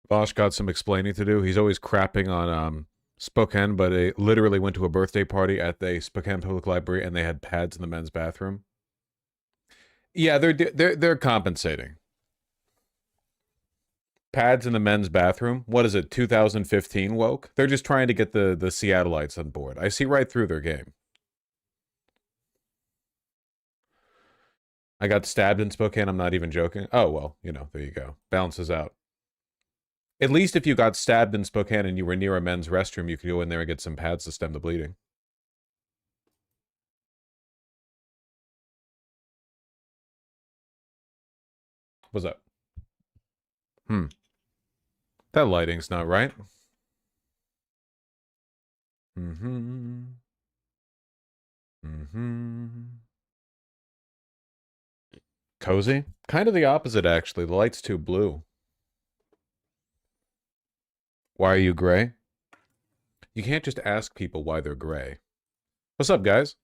Vosh got some explaining to do. He's always crapping on Spokane, but he literally went to a birthday party at the Spokane Public Library, and they had pads in the men's bathroom. Yeah, they're compensating. Pads in the men's bathroom. What is it? 2015 woke. They're just trying to get the Seattleites on board. I see right through their game. I got stabbed in Spokane. I'm not even joking. Oh well, there you go. Balances out. At least if you got stabbed in Spokane and you were near a men's restroom, you could go in there and get some pads to stem the bleeding. What's up? That lighting's not right. Cozy? Kind of the opposite, actually. The light's too blue. Why are you gray? You can't just ask people why they're gray. What's up, guys?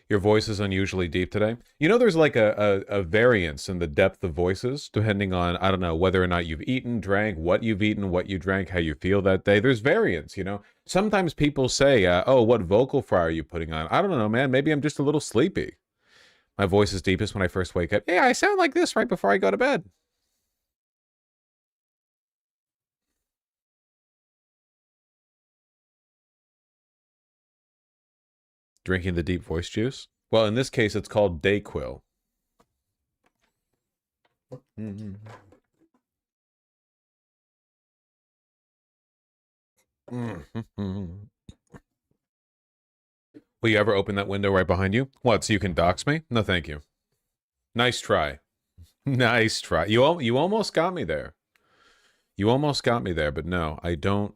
Your voice is unusually deep today. There's like a variance in the depth of voices depending on, I don't know, whether or not you've eaten, drank, what you've eaten, what you drank, how you feel that day. There's variance. Sometimes people say, oh, what vocal fry are you putting on? I don't know, man. Maybe I'm just a little sleepy. My voice is deepest when I first wake up. Yeah, I sound like this right before I go to bed. Drinking the deep voice juice? Well, in this case, it's called Dayquil. Will you ever open that window right behind you? What, so you can dox me? No, thank you. Nice try. Nice try. You almost got me there. You almost got me there, but no, I don't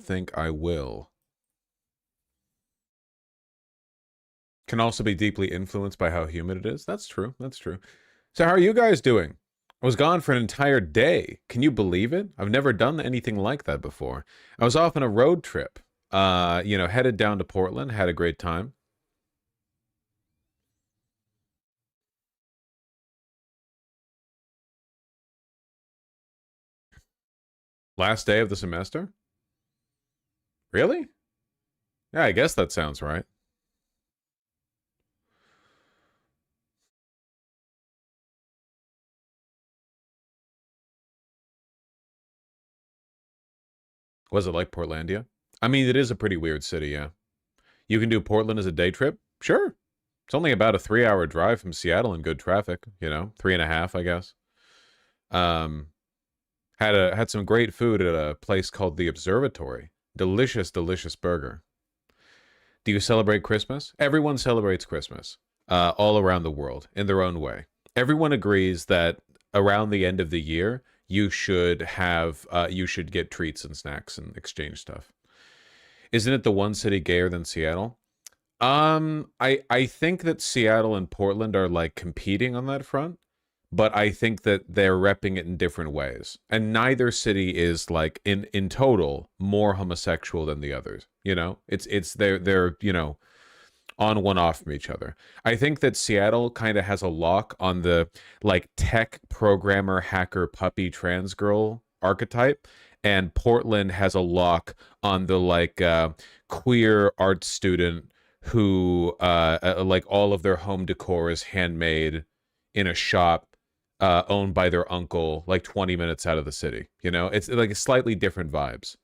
think I will. Can also be deeply influenced by how humid it is. That's true. That's true. So how are you guys doing? I was gone for an entire day. Can you believe it? I've never done anything like that before. I was off on a road trip. Headed down to Portland, had a great time. Last day of the semester? Really? Yeah, I guess that sounds right. Was it like Portlandia? I mean, it is a pretty weird city, yeah. You can do Portland as a day trip? Sure. It's only about a 3-hour drive from Seattle in good traffic, 3.5, I guess. Um, had some great food at a place called the Observatory. Delicious, delicious burger. Do you celebrate Christmas? Everyone celebrates Christmas, all around the world in their own way. Everyone agrees that around the end of the year, you should get treats and snacks and exchange stuff. Isn't it the one city gayer than Seattle? I think that Seattle and Portland are like competing on that front, but I think that they're repping it in different ways. And neither city is like in total more homosexual than the others. They're on one off from each other. I think that Seattle kind of has a lock on the like tech programmer hacker puppy trans girl archetype, and Portland has a lock on the like queer art student who like all of their home decor is handmade in a shop owned by their uncle like 20 minutes out of the city. It's like slightly different vibes.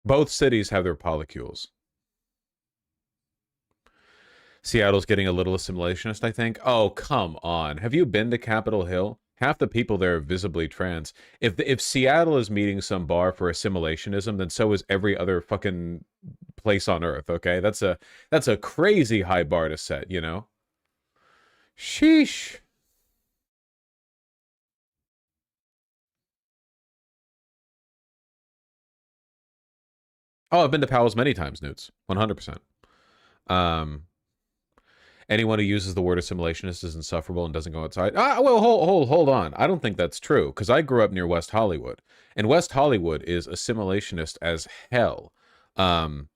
Both cities have their polycules. Seattle's getting a little assimilationist, I think. Oh, come on. Have you been to Capitol Hill? Half the people there are visibly trans. If Seattle is meeting some bar for assimilationism, then so is every other fucking place on earth, okay? That's a crazy high bar to set. Sheesh. Oh, I've been to Powell's many times, Newts. 100%. Um, Anyone who uses the word assimilationist is insufferable and doesn't go outside. Well, hold on. I don't think that's true because I grew up near West Hollywood, and West Hollywood is assimilationist as hell. Um,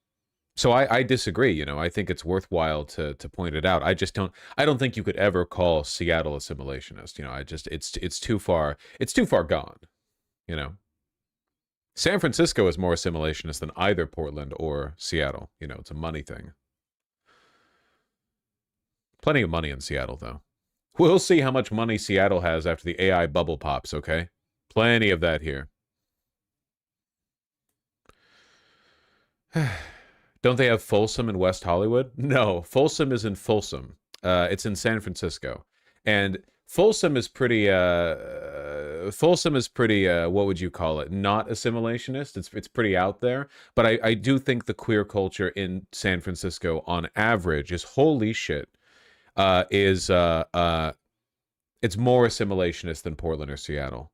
So I disagree. I think it's worthwhile to point it out. I don't think you could ever call Seattle assimilationist. It's too far. It's too far gone. You know, San Francisco is more assimilationist than either Portland or Seattle. It's a money thing. Plenty of money in Seattle, though. We'll see how much money Seattle has after the AI bubble pops. Okay, plenty of that here. Don't they have Folsom in West Hollywood? No, Folsom is in Folsom. It's in San Francisco, and Folsom is pretty. What would you call it? Not assimilationist. It's pretty out there. But I do think the queer culture in San Francisco, on average, is holy shit. Is It's more assimilationist than Portland or Seattle.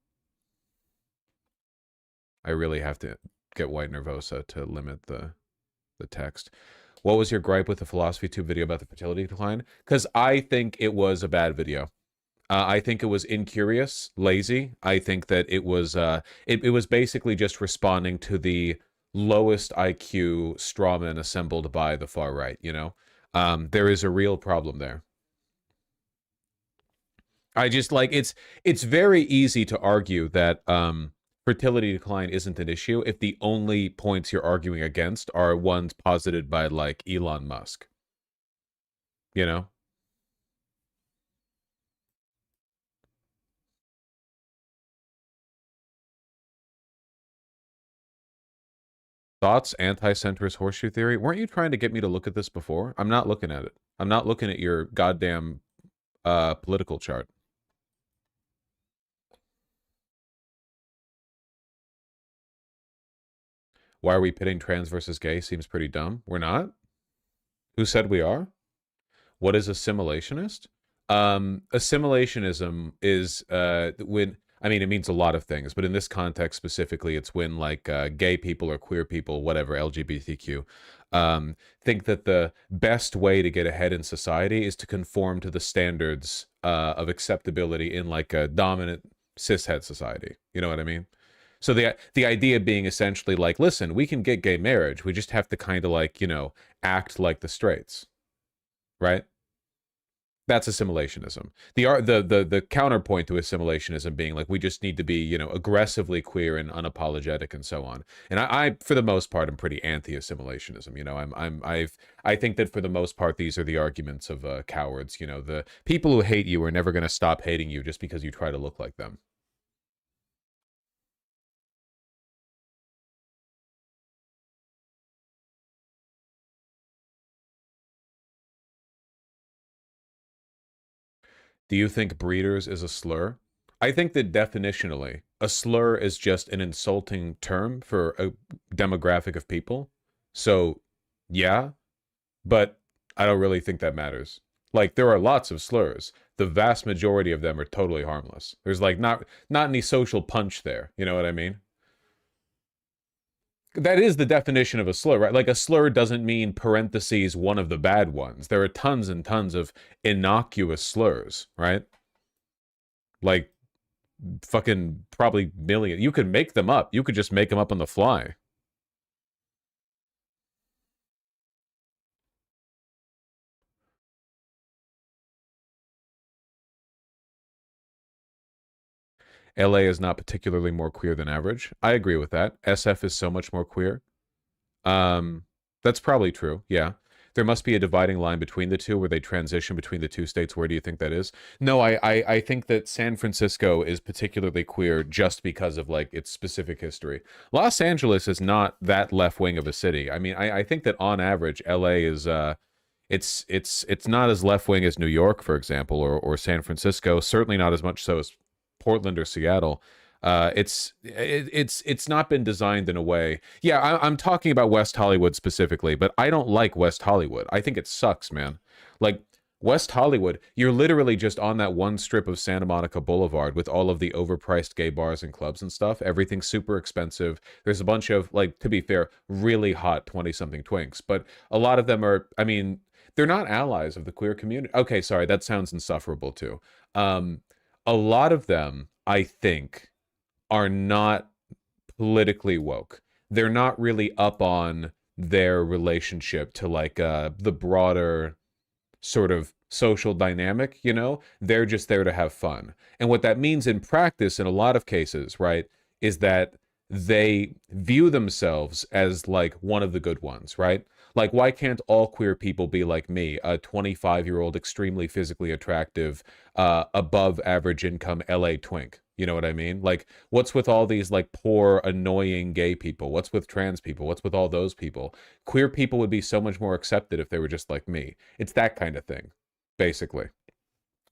I really have to get White Nervosa to limit the text. What was your gripe with the Philosophy Tube video about the fertility decline? Because I think it was a bad video. I think it was incurious, lazy. I think that it was basically just responding to the lowest IQ strawman assembled by the far right. There is a real problem there. I just like it's very easy to argue that fertility decline isn't an issue if the only points you're arguing against are ones posited by like Elon Musk. You know? Thoughts, anti-centrist horseshoe theory? Weren't you trying to get me to look at this before? I'm not looking at it. I'm not looking at your goddamn political chart. Why are we pitting trans versus gay? Seems pretty dumb. We're not? Who said we are? What is assimilationist? Assimilationism is when I mean it means a lot of things, but in this context specifically, it's when like gay people or queer people, whatever LGBTQ, think that the best way to get ahead in society is to conform to the standards of acceptability in like a dominant cishet society. You know what I mean? So the idea being essentially like, listen, we can get gay marriage, we just have to kind of like act like the straights, right? That's assimilationism. The counterpoint to assimilationism being like we just need to be aggressively queer and unapologetic and so on. And I for the most part am pretty anti-assimilationism. I think that for the most part these are the arguments of cowards. The people who hate you are never going to stop hating you just because you try to look like them. Do you think breeders is a slur? I think that definitionally, a slur is just an insulting term for a demographic of people. So, yeah, but I don't really think that matters. Like there are lots of slurs. The vast majority of them are totally harmless. There's like not any social punch there. You know what I mean? That is the definition of a slur, right? Like a slur doesn't mean parentheses one of the bad ones. There are tons and tons of innocuous slurs, right? Like fucking probably million. You could make them up. You could just make them up on the fly. LA is not particularly more queer than average. I agree with that. SF is so much more queer. Um, that's probably true. Yeah. There must be a dividing line between the two where they transition between the two states. Where do you think that is? No, I think that San Francisco is particularly queer just because of like its specific history. Los Angeles is not that left wing of a city. I mean, I think that on average, LA is it's not as left wing as New York, for example, or San Francisco. Certainly not as much so as Portland or Seattle. It's not been designed in a way. Yeah, I'm talking about West Hollywood specifically, but I don't like West Hollywood. I think it sucks, man. Like West Hollywood, you're literally just on that one strip of Santa Monica Boulevard with all of the overpriced gay bars and clubs and stuff. Everything's super expensive. There's a bunch of like, to be fair, really hot 20-something twinks, but a lot of them are, I mean, they're not allies of the queer community. Okay, sorry, that sounds insufferable too. Um, a lot of them, I think, are not politically woke. They're not really up on their relationship to like the broader sort of social dynamic, you know? They're just there to have fun. And what that means in practice in a lot of cases, right, is that they view themselves as like one of the good ones, right? Like, why can't all queer people be like me, a 25-year-old, extremely physically attractive, above average income LA twink? You know what I mean? Like, what's with all these like poor, annoying gay people? What's with trans people? What's with all those people? Queer people would be so much more accepted if they were just like me. It's that kind of thing, basically.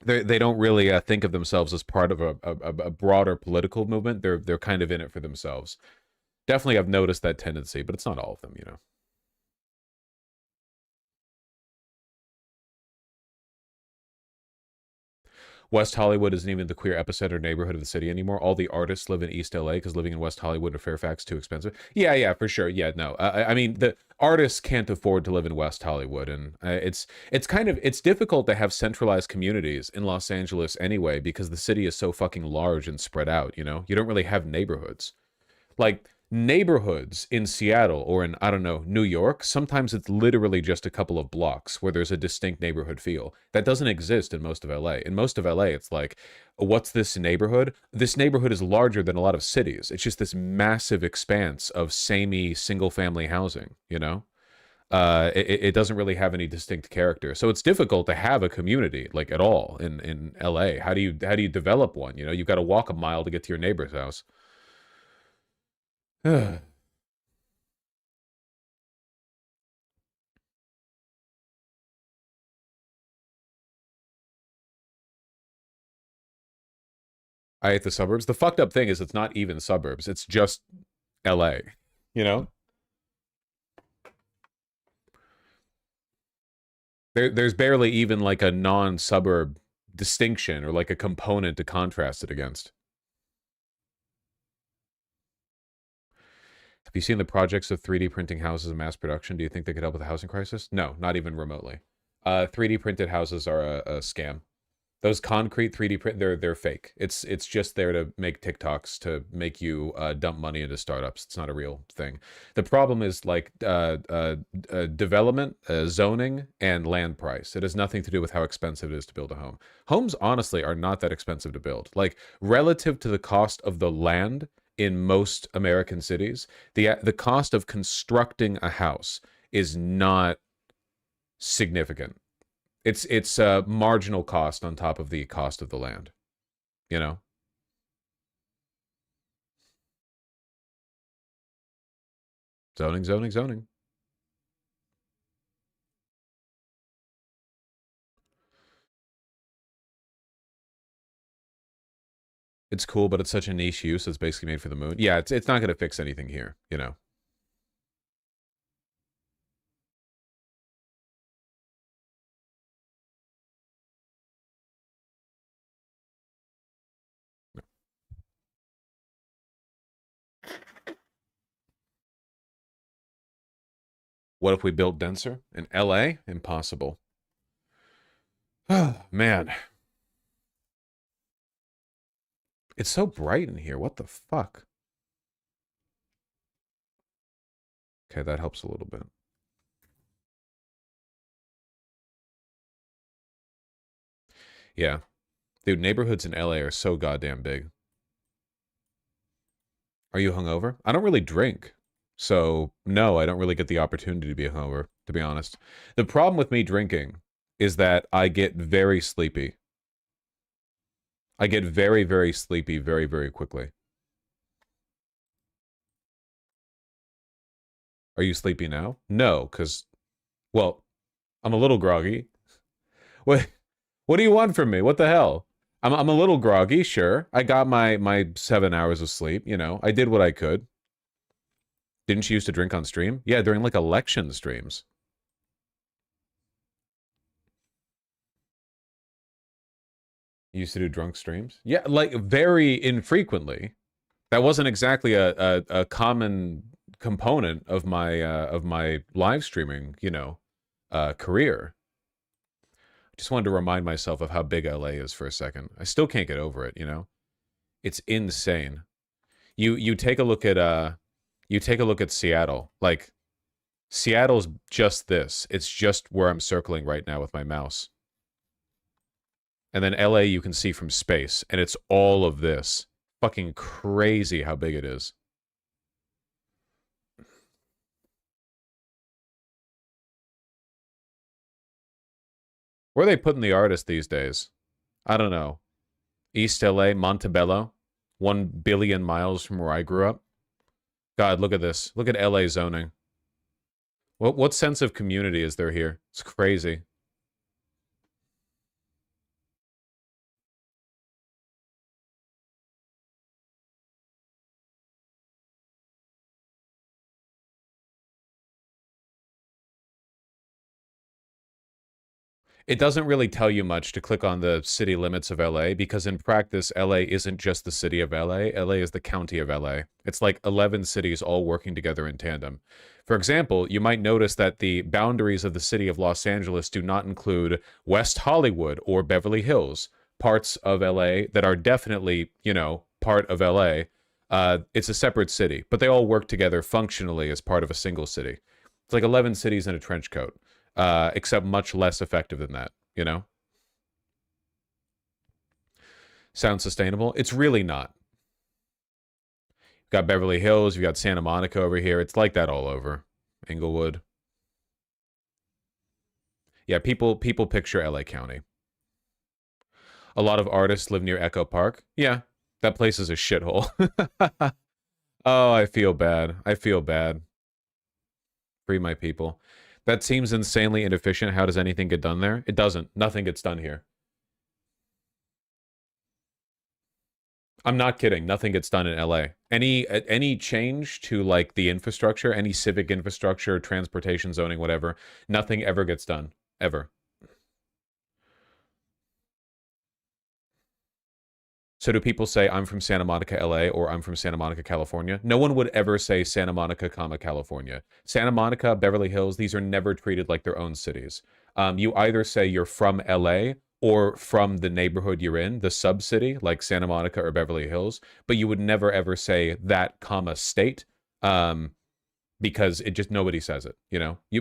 They don't really think of themselves as part of a broader political movement. They're kind of in it for themselves. Definitely, I've noticed that tendency, but it's not all of them, you know. West Hollywood isn't even the queer epicenter neighborhood of the city anymore. All the artists live in East LA because living in West Hollywood or Fairfax too expensive. Yeah, yeah, for sure. Yeah, no. I mean, the artists can't afford to live in West Hollywood, and it's kind of it's difficult to have centralized communities in Los Angeles anyway because the city is so fucking large and spread out. You know, you don't really have neighborhoods like neighborhoods in Seattle or in, I don't know, New York. Sometimes it's literally just a couple of blocks where there's a distinct neighborhood feel that doesn't exist in most of LA. In most of LA, it's like, what's this neighborhood? This neighborhood is larger than a lot of cities. It's just this massive expanse of samey single family housing, you know? It doesn't really have any distinct character, so it's difficult to have a community like at all in LA. How do you develop one? You know, you've got to walk a mile to get to your neighbor's house. I hate the suburbs. The fucked up thing is it's not even suburbs. It's just LA. You know? There's barely even like a non-suburb distinction or like a component to contrast it against. Have you seen the projects of 3D printing houses in mass production? Do you think they could help with the housing crisis? No, not even remotely. 3D printed houses are a scam. Those concrete 3D print, they're fake. It's just there to make TikToks to make you dump money into startups. It's not a real thing. The problem is like development, zoning, and land price. It has nothing to do with how expensive it is to build a home. Homes honestly are not that expensive to build. Like relative to the cost of the land in most American cities, the cost of constructing a house is not significant. It's a marginal cost on top of the cost of the land, you know? Zoning, zoning, zoning. It's cool, but it's such a niche use. It's basically made for the moon. Yeah, it's not going to fix anything here, you know? What if we built denser? In LA? Impossible. Oh, man. It's so bright in here. What the fuck? Okay, that helps a little bit. Yeah. Dude, neighborhoods in LA are so goddamn big. Are you hungover? I don't really drink. So, no, I don't really get the opportunity to be hungover, to be honest. The problem with me drinking is that I get very sleepy. I get very, very sleepy very, very quickly. Are you sleepy now? No, because, well, I'm a little groggy. What what do you want from me? What the hell? I'm a little groggy, sure. I got my 7 hours of sleep, you know. I did what I could. Didn't you used to drink on stream? Yeah, during like election streams. You used to do drunk streams? Yeah, like very infrequently. That wasn't exactly a common component of my live streaming, you know, career. Just wanted to remind myself of how big LA is for a second. I still can't get over it, you know? It's insane. You take a look at you take a look at Seattle. Like Seattle's just this. It's just where I'm circling right now with my mouse. And then LA you can see from space, and it's all of this. Fucking crazy how big it is. Where are they putting the artists these days? I don't know. East LA, Montebello, 1 billion miles from where I grew up. God, look at this. Look at LA zoning. What sense of community is there here? It's crazy. It doesn't really tell you much to click on the city limits of LA because in practice, LA isn't just the city of LA. LA is the county of LA. It's like 11 cities all working together in tandem. For example, you might notice that the boundaries of the city of Los Angeles do not include West Hollywood or Beverly Hills, parts of LA that are definitely, part of LA. It's a separate city, but they all work together functionally as part of a single city. It's like 11 cities in a trench coat, except much less effective than that, Sounds sustainable? It's really not. You've got Beverly Hills, you've got Santa Monica over here. It's like that all over. Inglewood. Yeah, people picture LA County. A lot of artists live near Echo Park. Yeah, that place is a shithole. Oh, I feel bad. I feel bad. Free my people. That seems insanely inefficient. How does anything get done there? It doesn't. Nothing gets done here. I'm not kidding. Nothing gets done in LA. Any change to like the infrastructure, any civic infrastructure, transportation zoning, whatever, nothing ever gets done. Ever. So do people say I'm from Santa Monica, LA, or I'm from Santa Monica, California? No one would ever say Santa Monica, comma, California. Santa Monica, Beverly Hills, these are never treated like their own cities. You either say you're from LA or from the neighborhood you're in, the sub-city, like Santa Monica or Beverly Hills, but you would never ever say that, comma, state, because it just, nobody says it,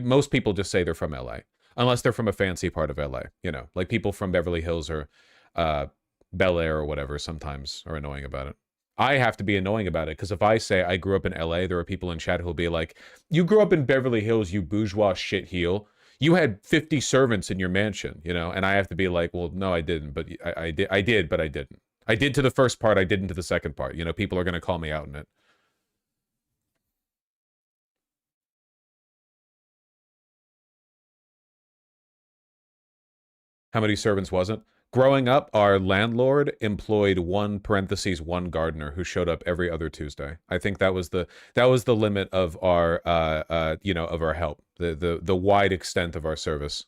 most people just say they're from LA, unless they're from a fancy part of LA, like people from Beverly Hills or, uh, Bel Air or whatever sometimes are annoying about it. I have to be annoying about it because if I say I grew up in LA, there are people in chat who'll be like, "You grew up in Beverly Hills, you bourgeois shitheel. You had 50 servants in your mansion, And I have to be like, "Well, no, I didn't, but I did, but I didn't. I did to the first part, I didn't to the second part. People are going to call me out in it." How many servants was it? Growing up, our landlord employed one parentheses one gardener who showed up every other Tuesday. I think that was the limit of our of our help, the wide extent of our service.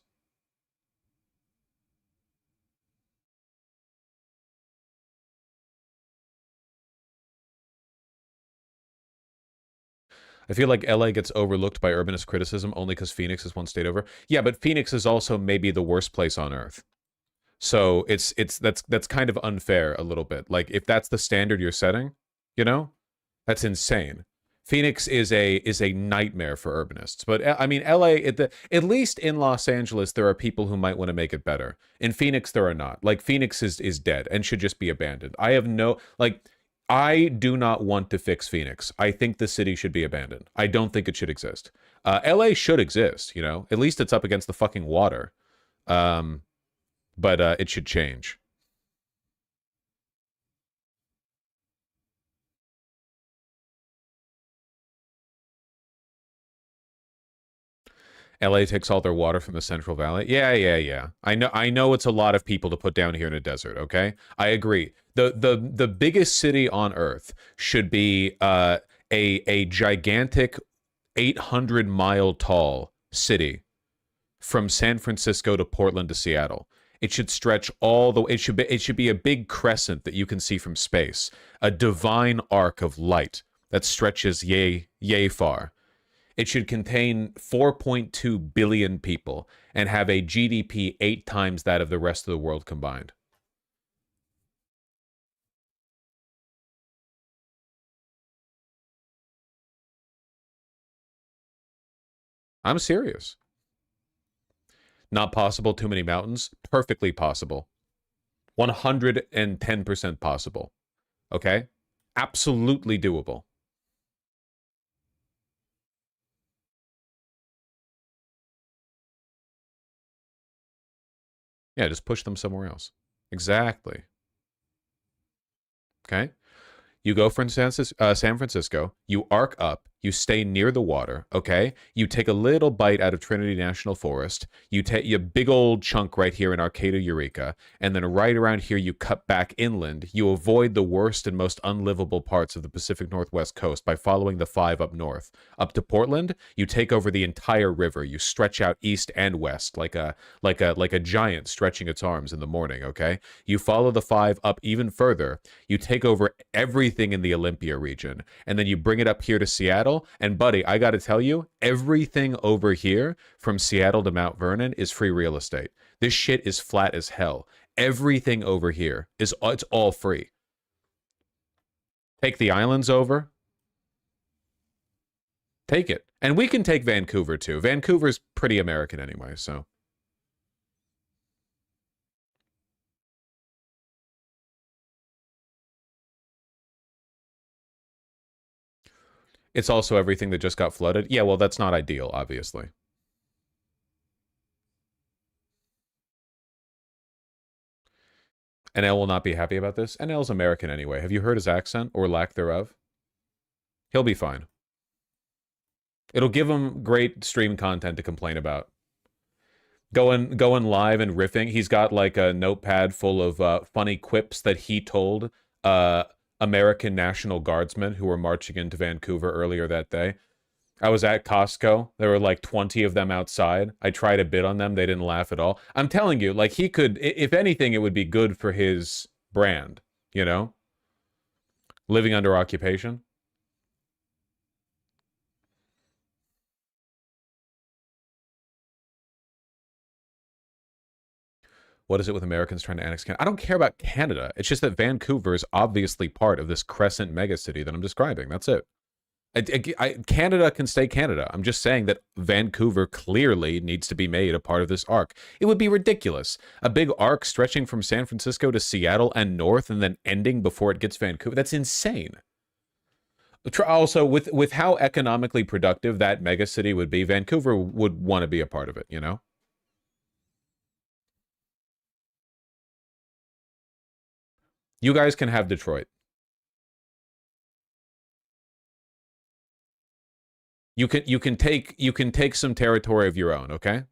I feel like LA gets overlooked by urbanist criticism only because Phoenix is one state over. Yeah, but Phoenix is also maybe the worst place on earth. So that's kind of unfair a little bit. Like if that's the standard you're setting, you know, that's insane. Phoenix is a nightmare for urbanists. But I mean, LA, at least in Los Angeles, there are people who might want to make it better. In Phoenix, there are not. Like Phoenix is dead and should just be abandoned. I have no like. I do not want to fix Phoenix. I think the city should be abandoned. I don't think it should exist. LA should exist. At least it's up against the fucking water. Um, but it should change. LA takes all their water from the Central Valley. Yeah, yeah, yeah. I know it's a lot of people to put down here in a desert, okay? I agree. The biggest city on earth should be a gigantic 800-mile tall city from San Francisco to Portland to Seattle. It should stretch all the way. It should be a big crescent that you can see from space, a divine arc of light that stretches yay far. It should contain 4.2 billion people and have a GDP 8 times that of the rest of the world combined. I'm serious. Not possible, too many mountains? Perfectly possible. 110% possible. Okay? Absolutely doable. Yeah, just push them somewhere else. Exactly. Okay? You go from San Francisco, you arc up, you stay near the water, okay? You take a little bite out of Trinity National Forest, you take a big old chunk right here in Arcata Eureka, and then right around here you cut back inland. You avoid the worst and most unlivable parts of the Pacific Northwest coast by following the 5 up north. Up to Portland, you take over the entire river. You stretch out east and west like a giant stretching its arms in the morning, okay? You follow the 5 up even further. You take over everything in the Olympia region, and then you bring it up here to Seattle. And buddy, I got to tell you, everything over here from Seattle to Mount Vernon is free real estate. This shit is flat as hell. Everything over here it's all free. Take the islands over. Take it. And we can take Vancouver too. Vancouver's pretty American anyway, so. It's also everything that just got flooded. Yeah, well, that's not ideal, obviously. NL will not be happy about this. NL's American anyway. Have you heard his accent or lack thereof? He'll be fine. It'll give him great stream content to complain about. Going live and riffing. He's got like a notepad full of funny quips that he told uh, American National Guardsmen who were marching into Vancouver earlier that day. I was at Costco. There were like 20 of them outside. I tried a bit on them. They didn't laugh at all. I'm telling you, like he could, if anything, it would be good for his brand, you know? Living under occupation. What is it with Americans trying to annex Canada? I don't care about Canada. It's just that Vancouver is obviously part of this crescent megacity that I'm describing. That's it. Canada can stay Canada. I'm just saying that Vancouver clearly needs to be made a part of this arc. It would be ridiculous. A big arc stretching from San Francisco to Seattle and north and then ending before it gets Vancouver. That's insane. Also, with how economically productive that megacity would be, Vancouver would want to be a part of it, you know? You guys can have Detroit. You can take some territory of your own, okay?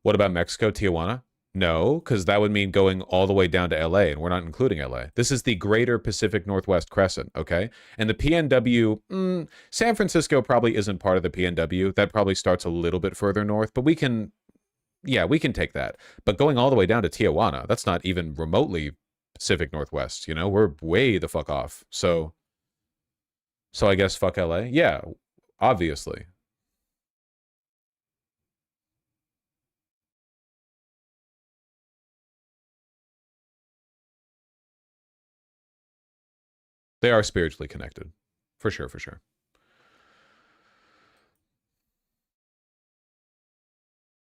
What about Mexico, Tijuana? No, because that would mean going all the way down to LA, and we're not including LA. This is the greater Pacific Northwest Crescent, okay? And the PNW, San Francisco probably isn't part of the PNW. That probably starts a little bit further north, but we can, yeah, we can take that. But going all the way down to Tijuana, that's not even remotely Pacific Northwest, you know? We're way the fuck off. So I guess fuck LA? Yeah, obviously. They are spiritually connected. For sure, for sure.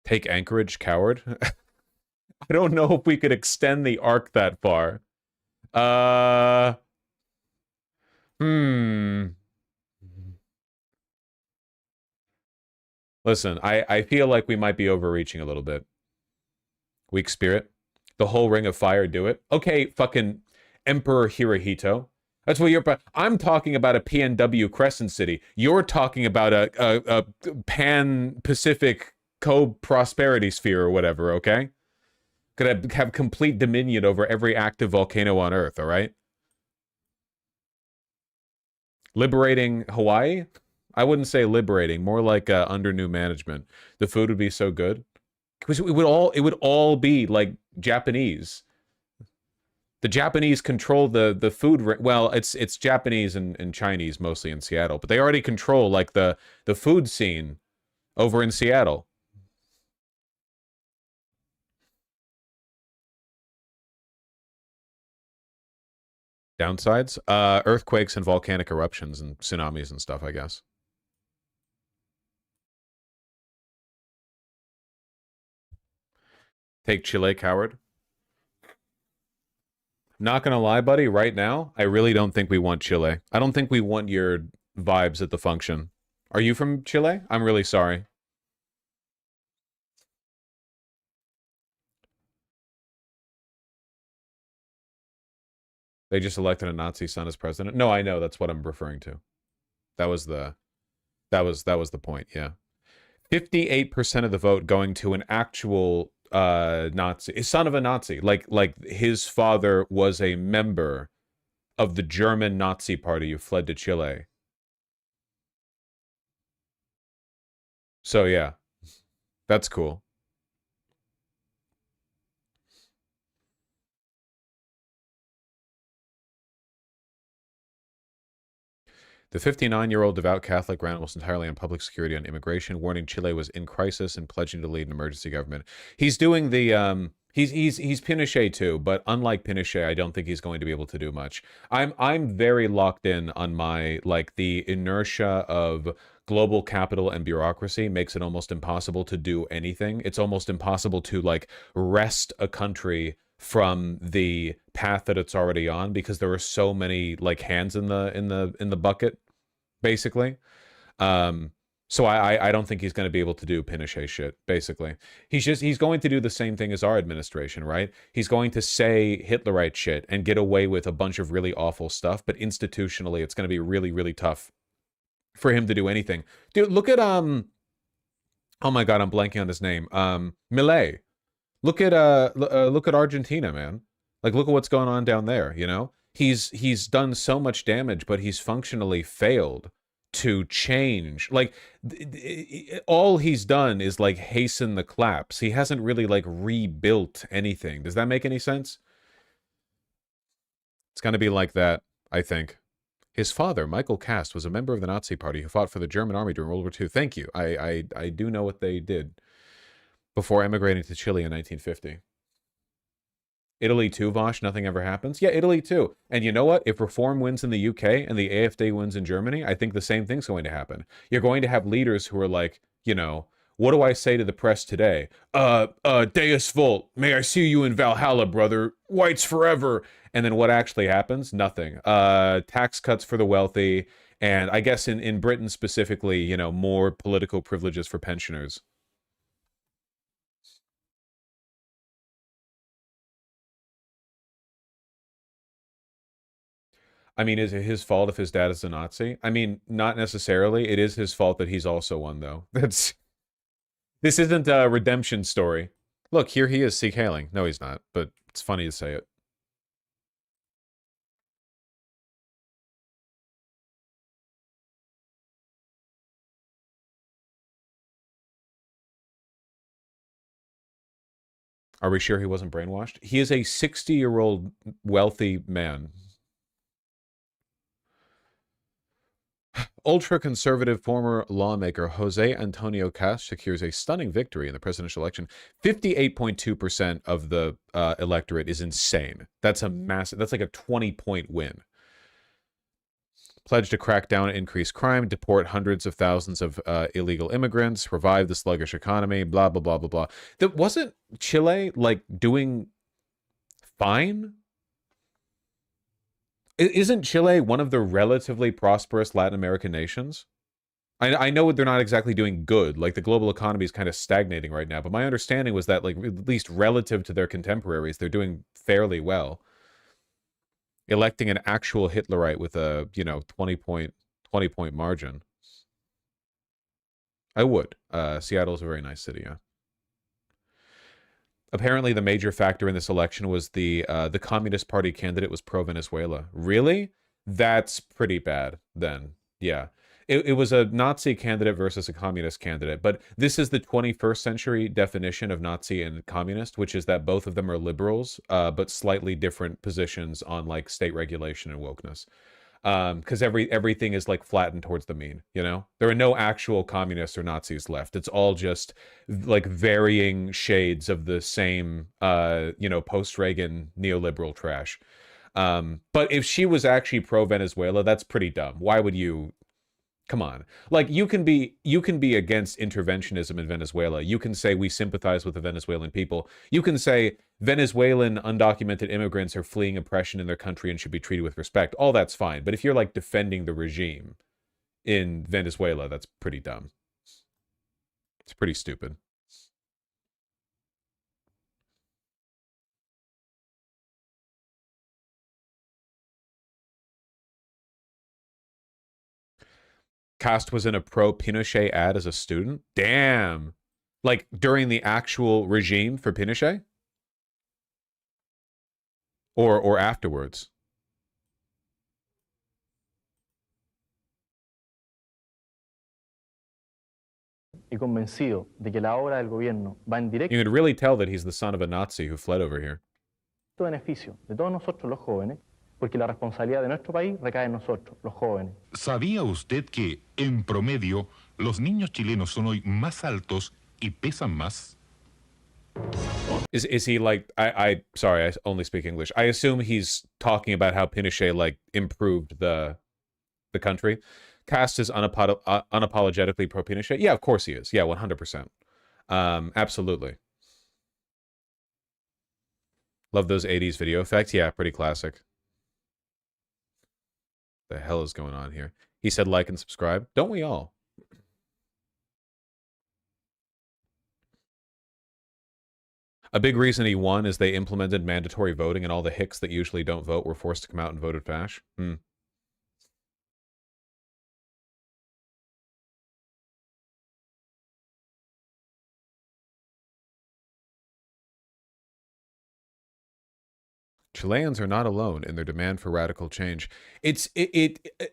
Take Anchorage, coward. I don't know if we could extend the arc that far. Uh, hmm. Listen, I feel like we might be overreaching a little bit. Weak spirit. The whole Ring of Fire do it. Okay, fucking Emperor Hirohito. That's what you're. I'm talking about a PNW Crescent City. You're talking about a Pan Pacific co-prosperity sphere or whatever. Okay, could have complete dominion over every active volcano on Earth. All right. Liberating Hawaii? I wouldn't say liberating, more like under new management. The food would be so good. Because it would all be like Japanese. The Japanese control the food. Well, it's Japanese and Chinese mostly in Seattle, but they already control like the food scene over in Seattle. Downsides? Earthquakes and volcanic eruptions and tsunamis and stuff, I guess. Take Chile, coward. Not gonna lie, buddy, right now, I really don't think we want Chile. I don't think we want your vibes at the function. Are you from Chile? I'm really sorry. They just elected a Nazi son as president. No, I know, that's what I'm referring to. That was the that was the point, yeah. 58% of the vote going to an actual Nazi, son of a Nazi. Like his father was a member of the German Nazi party who fled to Chile. So yeah, that's cool. The 59-year-old devout Catholic ran almost entirely on public security and immigration, warning Chile was in crisis and pledging to lead an emergency government. He's doing the he's Pinochet too, but unlike Pinochet, I don't think he's going to be able to do much. I'm very locked in on my like the inertia of global capital and bureaucracy makes it almost impossible to do anything. It's almost impossible to like wrest a country from the path that it's already on because there are so many like hands in the bucket basically. So I don't think he's going to be able to do Pinochet shit, basically. He's going to do the same thing as our administration, right? He's going to say Hitlerite shit and get away with a bunch of really awful stuff, but institutionally it's going to be really, really tough for him to do anything. Dude, look at oh my god, I'm blanking on his name. Millet. Look at Argentina, man. Like look at what's going on down there, you know? He's done so much damage, but he's functionally failed to change. Like all he's done is like hasten the collapse. He hasn't really like rebuilt anything. Does that make any sense? It's going to be like that, I think. His father, Michael Kast, was a member of the Nazi Party who fought for the German army during World War II. Thank you. I do know what they did before emigrating to Chile in 1950. Italy too, Vosh, nothing ever happens. Yeah, Italy too. And you know what? If reform wins in the UK and the AfD wins in Germany, I think the same thing's going to happen. You're going to have leaders who are like, you know, what do I say to the press today? Deus Volt, may I see you in Valhalla, brother. Whites forever. And then what actually happens? Nothing. Tax cuts for the wealthy. And I guess in Britain specifically, you know, more political privileges for pensioners. I mean, is it his fault if his dad is a Nazi? I mean, not necessarily. It is his fault that he's also one, though. This isn't a redemption story. Look, here he is, seek hailing. No, he's not, but it's funny to say it. Are we sure he wasn't brainwashed? He is a 60-year-old wealthy man. Ultra-conservative former lawmaker Jose Antonio Cast secures a stunning victory in the presidential election. 58.2% of the electorate is insane. That's a massive, that's like a 20-point win. Pledged to crack down and increase crime, deport hundreds of thousands of illegal immigrants, revive the sluggish economy, blah, blah, blah, blah, blah. That wasn't Chile, like, doing fine? Isn't Chile one of the relatively prosperous Latin American nations? I know they're not exactly doing good. Like the global economy is kind of stagnating right now. But my understanding was that, like, at least relative to their contemporaries, they're doing fairly well. Electing an actual Hitlerite with a 20 point margin, I would. Seattle's a very nice city. Yeah. Apparently, the major factor in this election was the Communist Party candidate was pro-Venezuela. Really? That's pretty bad then. Yeah. It was a Nazi candidate versus a communist candidate, but this is the 21st century definition of Nazi and communist, which is that both of them are liberals, but slightly different positions on like state regulation and wokeness. Because everything is like flattened towards the mean, you know? There are no actual communists or Nazis left. It's all just like varying shades of the same post-Reagan neoliberal trash. But if she was actually pro-Venezuela, that's pretty dumb. Why would you? Come on. Like you can be against interventionism in Venezuela. You can say we sympathize with the Venezuelan people. You can say Venezuelan undocumented immigrants are fleeing oppression in their country and should be treated with respect. All that's fine. But if you're like defending the regime in Venezuela, that's pretty dumb. It's pretty stupid. Cast was in a pro Pinochet ad as a student. Damn. Like during the actual regime for Pinochet? Or afterwards. Y convencido de que la obra del gobierno va en directo You could really tell that he's the son of a Nazi who fled over here. beneficio de todos nosotros los jóvenes, porque la responsabilidad de nuestro país recae en nosotros, los jóvenes. ¿Sabía usted que, en promedio, los niños chilenos son hoy más altos y pesan más? Is he like I sorry, I only speak English. I assume he's talking about how Pinochet like improved the country. Cast is unapologetically pro Pinochet. Yeah, of course he is. Yeah, 100%. Absolutely. Love those 80s video effects. Yeah, pretty classic. The hell is going on here? He said like and subscribe. Don't we all? A big reason he won is they implemented mandatory voting and all the hicks that usually don't vote were forced to come out and voted fash. Chileans are not alone in their demand for radical change.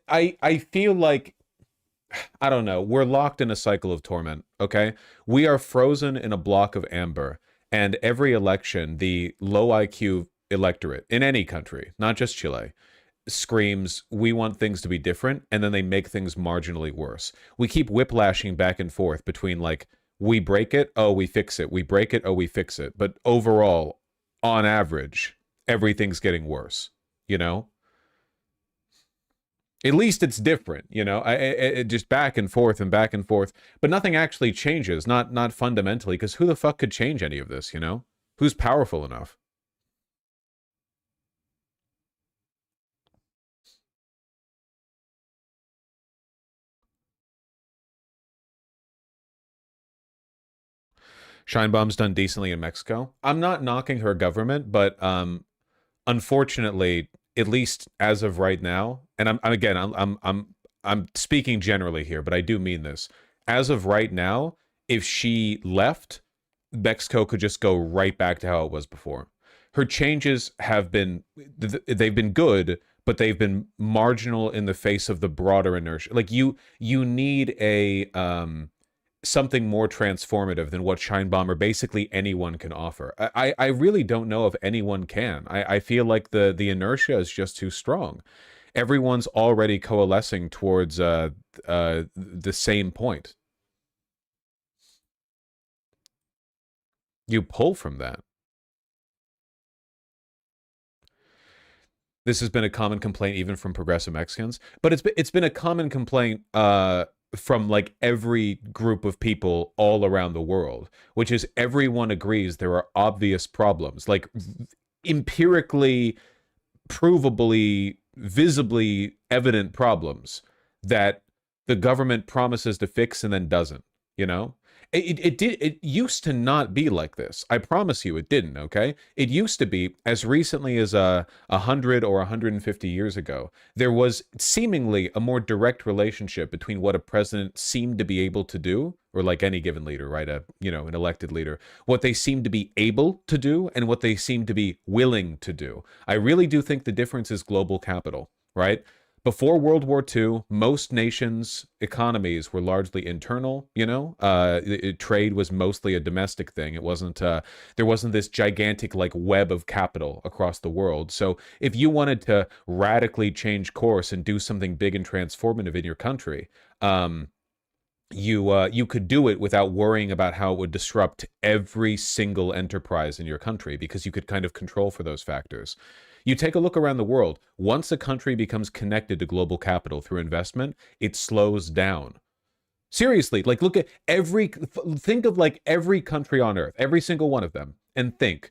I feel like I don't know. We're locked in a cycle of torment, okay? We are frozen in a block of amber, and every election, the low IQ electorate in any country, not just Chile, screams, we want things to be different, and then they make things marginally worse. We keep whiplashing back and forth between, like, we break it, oh, we fix it. We break it, oh, we fix it. But overall, on average, everything's getting worse, you know? At least it's different, you know. I just back and forth and back and forth, but nothing actually changes, not fundamentally. Because who the fuck could change any of this, you know? Who's powerful enough? Scheinbaum's done decently in Mexico. I'm not knocking her government, but unfortunately, at least as of right now, and I'm speaking generally here, but I do mean this. As of right now, if she left, Mexico could just go right back to how it was before. Her changes have been they've been good, but they've been marginal in the face of the broader inertia. Like you need a something more transformative than what Scheinbaum or basically anyone can offer. I really don't know if anyone can. I feel like the inertia is just too strong. Everyone's already coalescing towards the same point. You pull from that. This has been a common complaint even from progressive Mexicans, but it's been a common complaint from like every group of people all around the world, which is everyone agrees there are obvious problems, like empirically, provably, visibly evident problems that the government promises to fix and then doesn't, you know? It used to not be like this. I promise you it didn't, okay? It used to be as recently as 100 or 150 years ago. There was seemingly a more direct relationship between what a president seemed to be able to do, or like any given leader, right? An elected leader, what they seem to be able to do and what they seem to be willing to do. I really do think the difference is global capital, right? Before World War II, most nations' economies were largely internal, you know? Trade was mostly a domestic thing. It wasn't, there wasn't this gigantic, like, web of capital across the world. So if you wanted to radically change course and do something big and transformative in your country, you could do it without worrying about how it would disrupt every single enterprise in your country because you could kind of control for those factors. You take a look around the world. Once a country becomes connected to global capital through investment, it slows down. Seriously, like look at think of like every country on earth, every single one of them, and think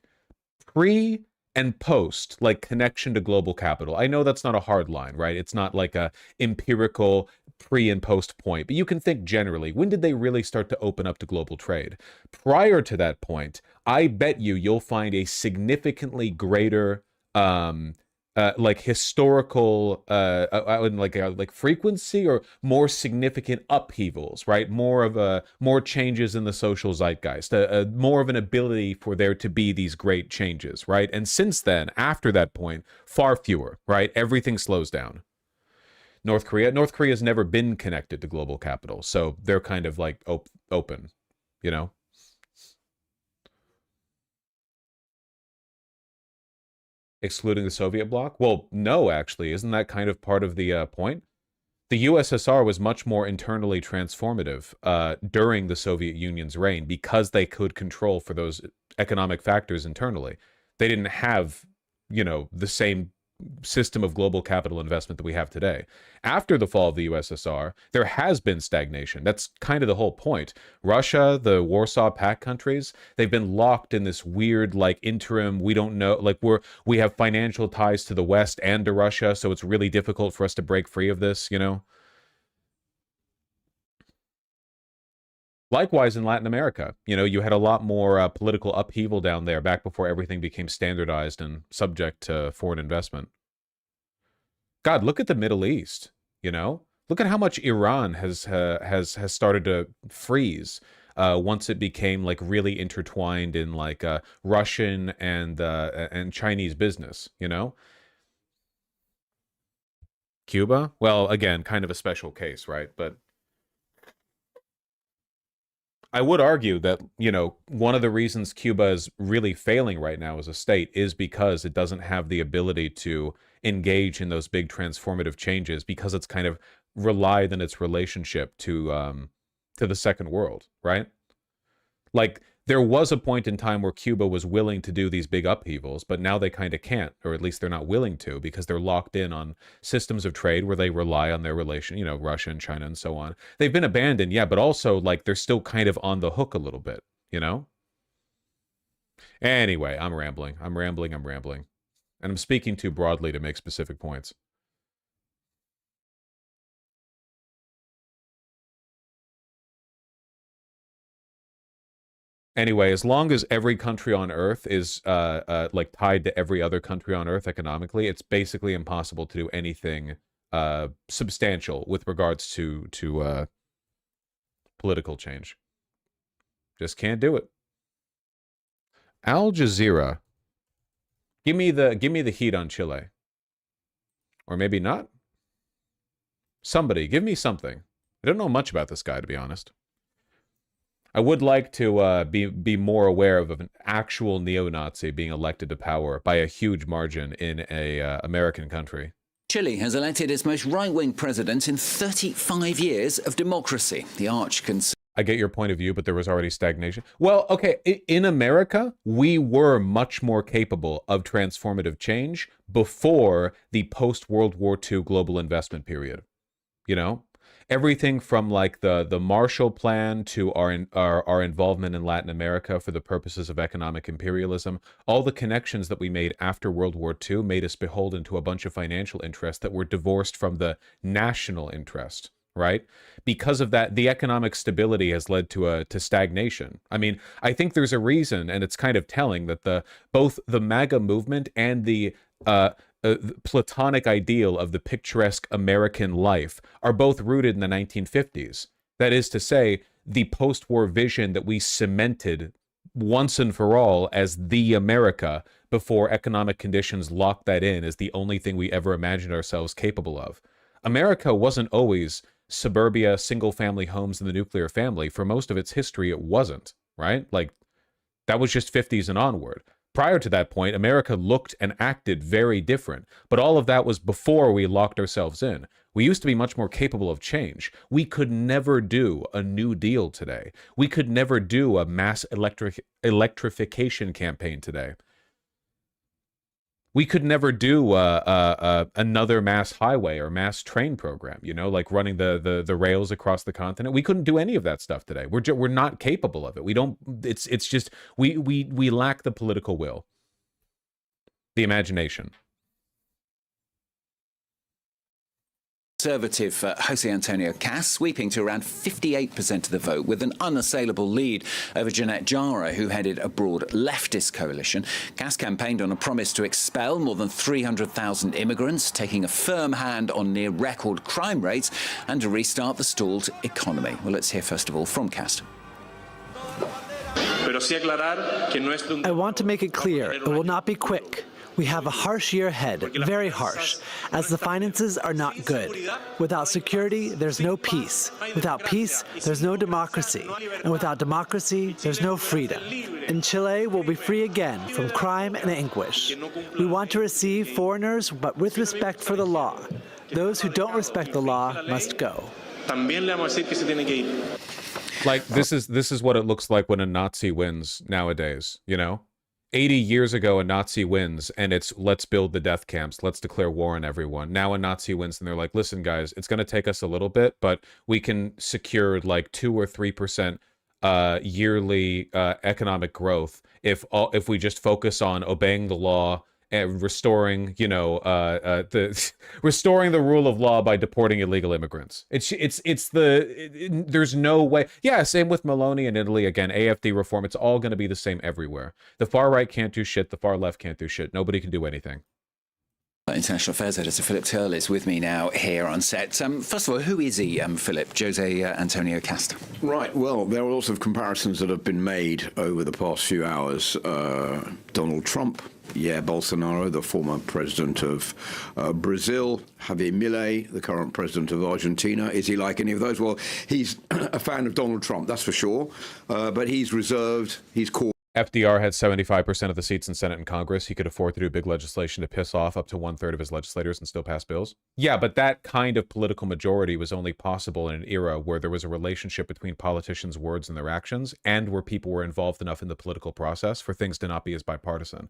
pre and post like connection to global capital. I know that's not a hard line, right? It's not like a empirical pre and post point, but you can think generally. When did they really start to open up to global trade? Prior to that point, I bet you'll find a significantly greater like historical like frequency or more significant upheavals, right? More changes in the social zeitgeist, more of an ability for there to be these great changes, right? And since then, after that point, far fewer, right? Everything slows down. North Korea's never been connected to global capital, so they're kind of like open, you know. Excluding the Soviet bloc? Well, no, actually. Isn't that kind of part of the point? The USSR was much more internally transformative during the Soviet Union's reign because they could control for those economic factors internally. They didn't have, the same system of global capital investment that we have today. After the fall of the USSR, there has been stagnation. That's kind of the whole point. Russia, the Warsaw Pact countries, they've been locked in this weird like interim, we don't know, like we have financial ties to the West and to Russia, so it's really difficult for us to break free of this, Likewise, in Latin America, you had a lot more political upheaval down there back before everything became standardized and subject to foreign investment. God, look at the Middle East. Look at how much Iran has started to freeze once it became like really intertwined in like Russian and Chinese business. Cuba, well, again, kind of a special case, right? But I would argue that, one of the reasons Cuba is really failing right now as a state is because it doesn't have the ability to engage in those big transformative changes because it's kind of relied on its relationship to the second world, right? Like there was a point in time where Cuba was willing to do these big upheavals, but now they kind of can't, or at least they're not willing to because they're locked in on systems of trade where they rely on their relation, Russia and China and so on. They've been abandoned, yeah, but also like they're still kind of on the hook a little bit, Anyway, I'm rambling. And I'm speaking too broadly to make specific points. Anyway, as long as every country on Earth is like tied to every other country on Earth economically, it's basically impossible to do anything substantial with regards to political change. Just can't do it. Al Jazeera. Give me the heat on Chile. Or maybe not. Somebody, give me something. I don't know much about this guy, to be honest. I would like to be more aware of an actual neo-Nazi being elected to power by a huge margin in a American country. Chile has elected its most right-wing president in 35 years of democracy. The arch-conservative... I get your point of view, but there was already stagnation. Well, okay, in America, we were much more capable of transformative change before the post-World War II global investment period. Everything from like the Marshall Plan to our involvement in Latin America for the purposes of economic imperialism, all the connections that we made after World War II made us beholden to a bunch of financial interests that were divorced from the national interest, right? Because of that, the economic stability has led to stagnation. I mean, I think there's a reason, and it's kind of telling that both the MAGA movement and the platonic ideal of the picturesque American life are both rooted in the 1950s. That is to say, the post-war vision that we cemented once and for all as the America before economic conditions locked that in as the only thing we ever imagined ourselves capable of. America wasn't always suburbia, single-family homes, and the nuclear family. For most of its history, it wasn't, right? Like, that was just 50s and onward. Prior to that point, America looked and acted very different, but all of that was before we locked ourselves in. We used to be much more capable of change. We could never do a New Deal today. We could never do a mass electrification campaign today. We could never do another mass highway or mass train program, you know, like running the rails across the continent. We couldn't do any of that stuff today. We're not capable of it. We don't. It's just we lack the political will, the imagination. Conservative Jose Antonio Kass sweeping to around 58% of the vote with an unassailable lead over Jeanette Jara, who headed a broad leftist coalition. Kass campaigned on a promise to expel more than 300,000 immigrants, taking a firm hand on near-record crime rates and to restart the stalled economy. Well, let's hear first of all from Kass. I want to make it clear, it will not be quick. We have a harsh year ahead, very harsh, as the finances are not good. Without security, there's no peace. Without peace, there's no democracy. And without democracy, there's no freedom. In Chile, we'll be free again from crime and anguish. We want to receive foreigners, but with respect for the law. Those who don't respect the law must go. Like, this is what it looks like when a Nazi wins nowadays, you know? 80 years ago, a Nazi wins, and it's, let's build the death camps, let's declare war on everyone. Now a Nazi wins, and they're like, listen, guys, it's going to take us a little bit, but we can secure like 2 or 3% yearly economic growth if we just focus on obeying the law and restoring, you know, restoring the rule of law by deporting illegal immigrants. There's no way. Yeah, same with Meloni in Italy. Again, AFD reform. It's all going to be the same everywhere. The far right can't do shit. The far left can't do shit. Nobody can do anything. International Affairs Editor Philip Turle is with me now here on set. First of all, who is he, Philip? Jose Antonio Kass. Right, well, there are lots of comparisons that have been made over the past few hours. Donald Trump, Jair Bolsonaro, the former president of Brazil, Javier Milei, the current president of Argentina. Is he like any of those? Well, he's a fan of Donald Trump, that's for sure, but he's reserved, he's core. FDR had 75% of the seats in Senate and Congress. He could afford to do big legislation to piss off up to 1/3 of his legislators and still pass bills. Yeah, but that kind of political majority was only possible in an era where there was a relationship between politicians' words and their actions, and where people were involved enough in the political process for things to not be as bipartisan.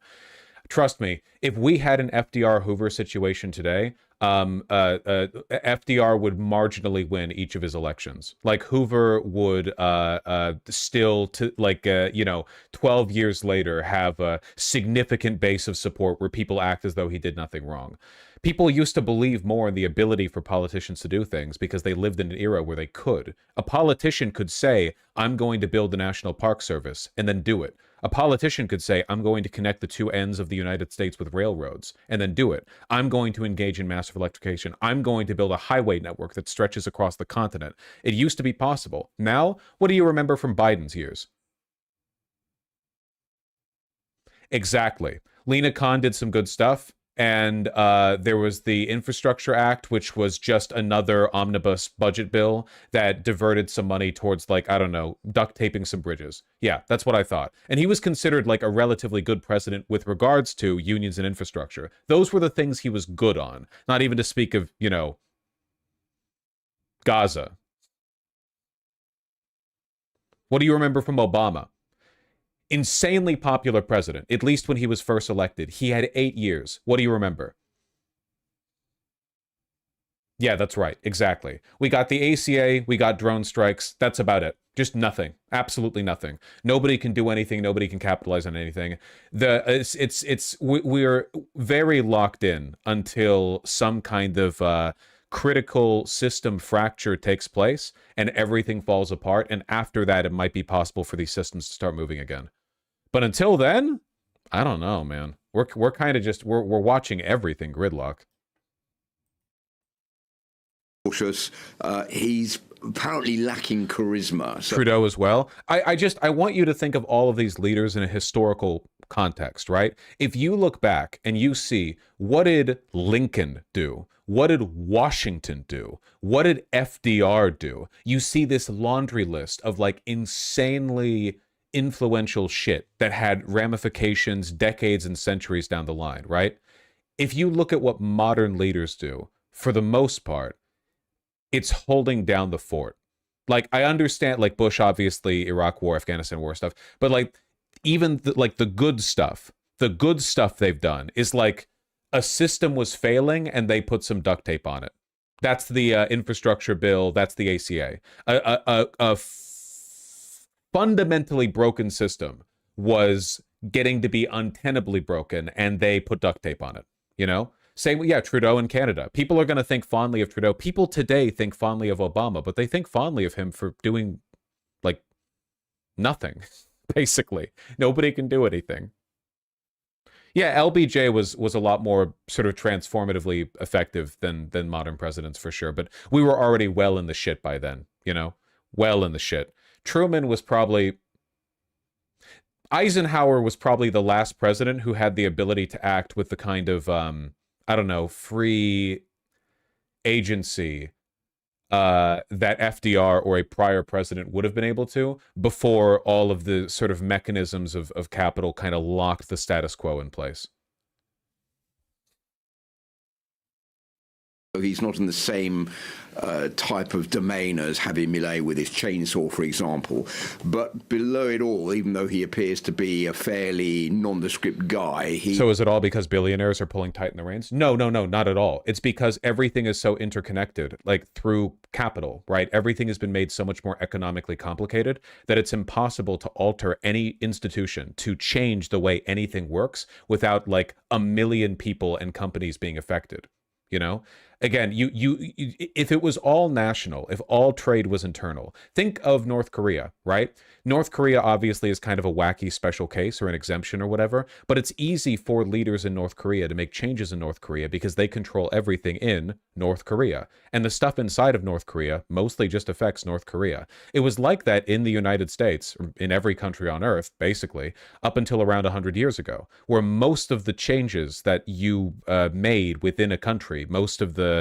Trust me, if we had an FDR Hoover situation today, FDR would marginally win each of his elections. Like, Hoover would still, 12 years later, have a significant base of support where people act as though he did nothing wrong. People used to believe more in the ability for politicians to do things because they lived in an era where they could. A politician could say, I'm going to build the National Park Service, and then do it. A politician could say, I'm going to connect the two ends of the United States with railroads, and then do it. I'm going to engage in massive electrification. I'm going to build a highway network that stretches across the continent. It used to be possible. Now, what do you remember from Biden's years? Exactly. Lena Khan did some good stuff. And there was the Infrastructure Act, which was just another omnibus budget bill that diverted some money towards, like, I don't know, duct taping some bridges. Yeah, that's what I thought. And he was considered like a relatively good president with regards to unions and infrastructure. Those were the things he was good on. Not even to speak of, you know, Gaza. What do you remember from Obama? Insanely popular president, at least when he was first elected. He had 8 years. What do you remember? Yeah, that's right. Exactly. We got the ACA, we got drone strikes. That's about it. Just nothing. Absolutely nothing. Nobody can do anything. Nobody can capitalize on anything. We're very locked in until some kind of critical system fracture takes place and everything falls apart. And after that, it might be possible for these systems to start moving again. But until then, I don't know, man. We're kind of just we're watching everything gridlock. Cautious. He's apparently lacking charisma. So Trudeau as well. I want you to think of all of these leaders in a historical context, right? If you look back and you see, what did Lincoln do? What did Washington do? What did FDR do? You see this laundry list of like insanely influential shit that had ramifications decades and centuries down the line, right? If you look at what modern leaders do, for the most part, it's holding down the fort. Like, I understand, like, Bush, obviously, Iraq war, Afghanistan war stuff, but like, even the good stuff they've done is like a system was failing and they put some duct tape on it. That's the infrastructure bill. That's the ACA. A fundamentally broken system was getting to be untenably broken, and they put duct tape on it. You know, same. Yeah, Trudeau in Canada. People are going to think fondly of Trudeau. People today think fondly of Obama, but they think fondly of him for doing like nothing. Basically, nobody can do anything. Yeah, LBJ was a lot more sort of transformatively effective than modern presidents for sure, but we were already well in the shit by then, you know? Well in the shit. Truman was probably Eisenhower was probably the last president who had the ability to act with the kind of I don't know, free agency that FDR or a prior president would have been able to before all of the sort of mechanisms of capital kind of locked the status quo in place. He's not in the same type of domain as Javier Milei with his chainsaw, for example. But below it all, even though he appears to be a fairly nondescript guy... So is it all because billionaires are pulling tight in the reins? No, not at all. It's because everything is so interconnected, like through capital, right? Everything has been made so much more economically complicated that it's impossible to alter any institution, to change the way anything works without like a million people and companies being affected. You know, again, if it was all national, if all trade was internal, think of North Korea, right? North Korea obviously is kind of a wacky special case or an exemption or whatever, but it's easy for leaders in North Korea to make changes in North Korea because they control everything in North Korea. And the stuff inside of North Korea mostly just affects North Korea. It was like that in the United States, in every country on earth, basically, up until around 100 years ago, where most of the changes that you made within a country, most of the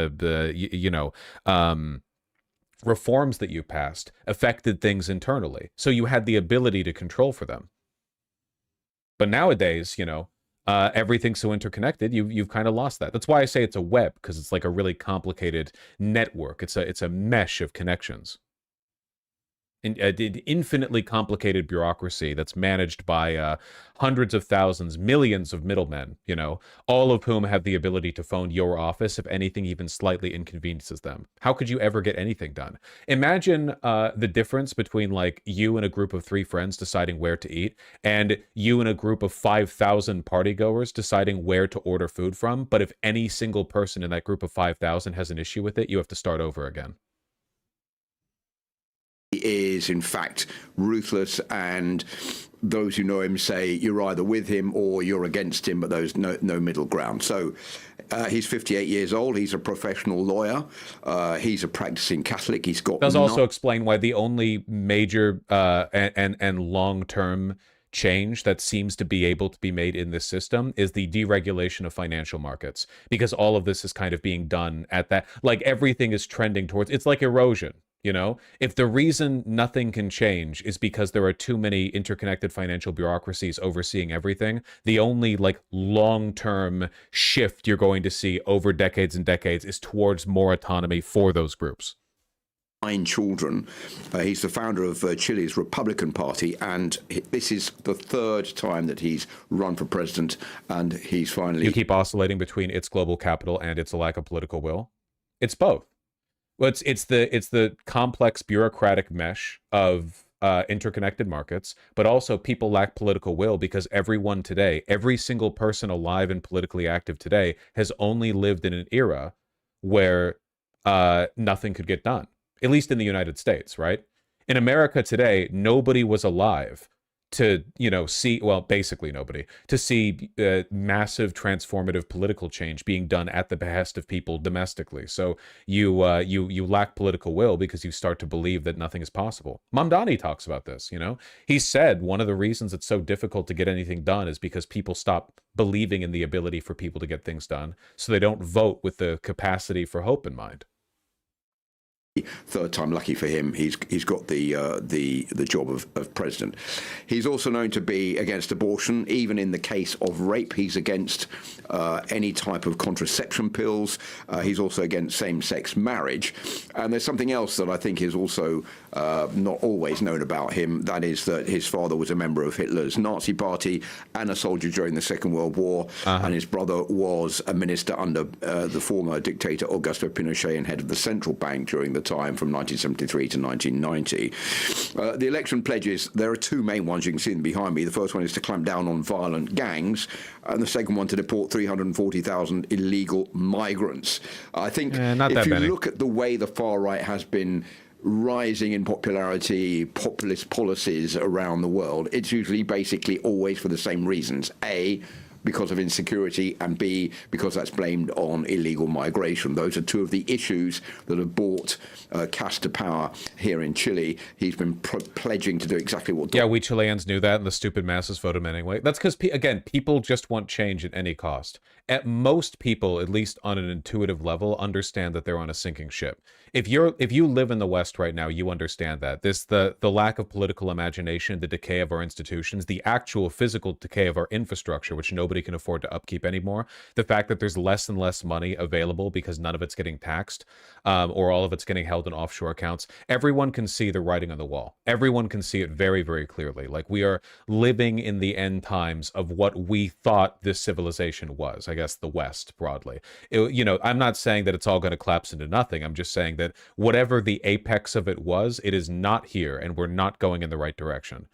reforms that you passed affected things internally. So you had the ability to control for them. But nowadays, you know, everything's so interconnected, you've kind of lost that. That's why I say it's a web, because it's like a really complicated network. It's a mesh of connections. An infinitely complicated bureaucracy that's managed by hundreds of thousands, millions of middlemen, you know, all of whom have the ability to phone your office if anything even slightly inconveniences them. How could you ever get anything done? Imagine the difference between like you and a group of 3 friends deciding where to eat and you and a group of 5,000 partygoers deciding where to order food from. But if any single person in that group of 5,000 has an issue with it, you have to start over again. He is, in fact, ruthless, and those who know him say you're either with him or you're against him, but there's no middle ground. So he's 58 years old. He's a professional lawyer. He's a practicing Catholic. He's got... Does also explain why the only major and long-term change that seems to be able to be made in this system is the deregulation of financial markets, because all of this is kind of being done at that, like everything is trending towards, it's like erosion. You know, if the reason nothing can change is because there are too many interconnected financial bureaucracies overseeing everything, the only like long-term shift you're going to see over decades and decades is towards more autonomy for those groups. 9 children. He's the founder of Chile's Republican Party, and this is the 3rd time that he's run for president, and he's finally... You keep oscillating between its global capital and its lack of political will. It's both. Well, it's the complex bureaucratic mesh of interconnected markets, but also people lack political will because everyone today, every single person alive and politically active today has only lived in an era where nothing could get done, at least in the United States, right? In America today, nobody was alive to, you know, see, well, basically nobody, to see massive transformative political change being done at the behest of people domestically. So you lack political will because you start to believe that nothing is possible. Mamdani talks about this, you know. He said one of the reasons it's so difficult to get anything done is because people stop believing in the ability for people to get things done, so they don't vote with the capacity for hope in mind. third time lucky for him. He's got the job of president. He's also known to be against abortion, even in the case of rape. He's against any type of contraception pills. He's also against same-sex marriage. And there's something else that I think is also not always known about him. That is that his father was a member of Hitler's Nazi party and a soldier during the Second World War, and his brother was a minister under the former dictator Augusto Pinochet and head of the central bank during the time from 1973 to 1990. The election pledges, there are two main ones. You can see them behind me. The first one is to clamp down on violent gangs, and the second one to deport 340,000 illegal migrants. I think if you look at the way the far right has been rising in popularity, populist policies around the world, it's usually basically always for the same reasons. A, because of insecurity, and B, because that's blamed on illegal migration. Those are two of the issues that have brought Kash to power here in Chile. He's been pledging to do exactly what... Yeah, we Chileans knew that, and the stupid masses voted him anyway. That's because, again, people just want change at any cost. At most people, at least on an intuitive level, understand that they're on a sinking ship. If you live in the West right now, you understand that. The lack of political imagination, the decay of our institutions, the actual physical decay of our infrastructure, which nobody can afford to upkeep anymore, the fact that there's less and less money available because none of it's getting taxed, or all of it's getting held in offshore accounts. Everyone can see the writing on the wall. Everyone can see it very, very clearly. Like, we are living in the end times of what we thought this civilization was, I guess the West broadly. I'm not saying that it's all going to collapse into nothing. I'm just saying that whatever the apex of it was, it is not here, and we're not going in the right direction.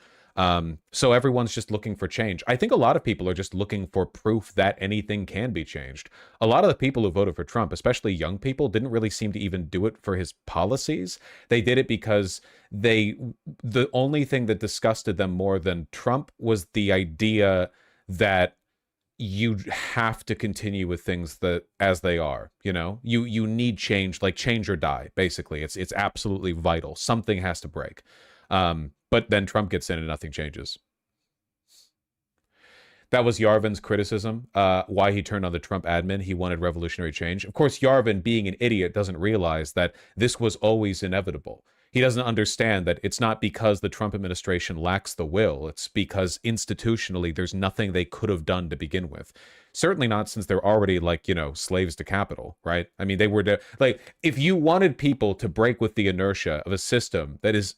So everyone's just looking for change. I think a lot of people are just looking for proof that anything can be changed. A lot of the people who voted for Trump, especially young people, didn't really seem to even do it for his policies. They did it because the only thing that disgusted them more than Trump was the idea that you have to continue with things that as they are. You need change, like change or die. Basically, it's absolutely vital. Something has to break. But then Trump gets in and nothing changes. That was Yarvin's criticism, why he turned on the Trump admin. He wanted revolutionary change. Of course, Yarvin, being an idiot, doesn't realize that this was always inevitable. He doesn't understand that it's not because the Trump administration lacks the will. It's because institutionally there's nothing they could have done to begin with. Certainly not since they're already, slaves to capital, right? I mean, they were if you wanted people to break with the inertia of a system that is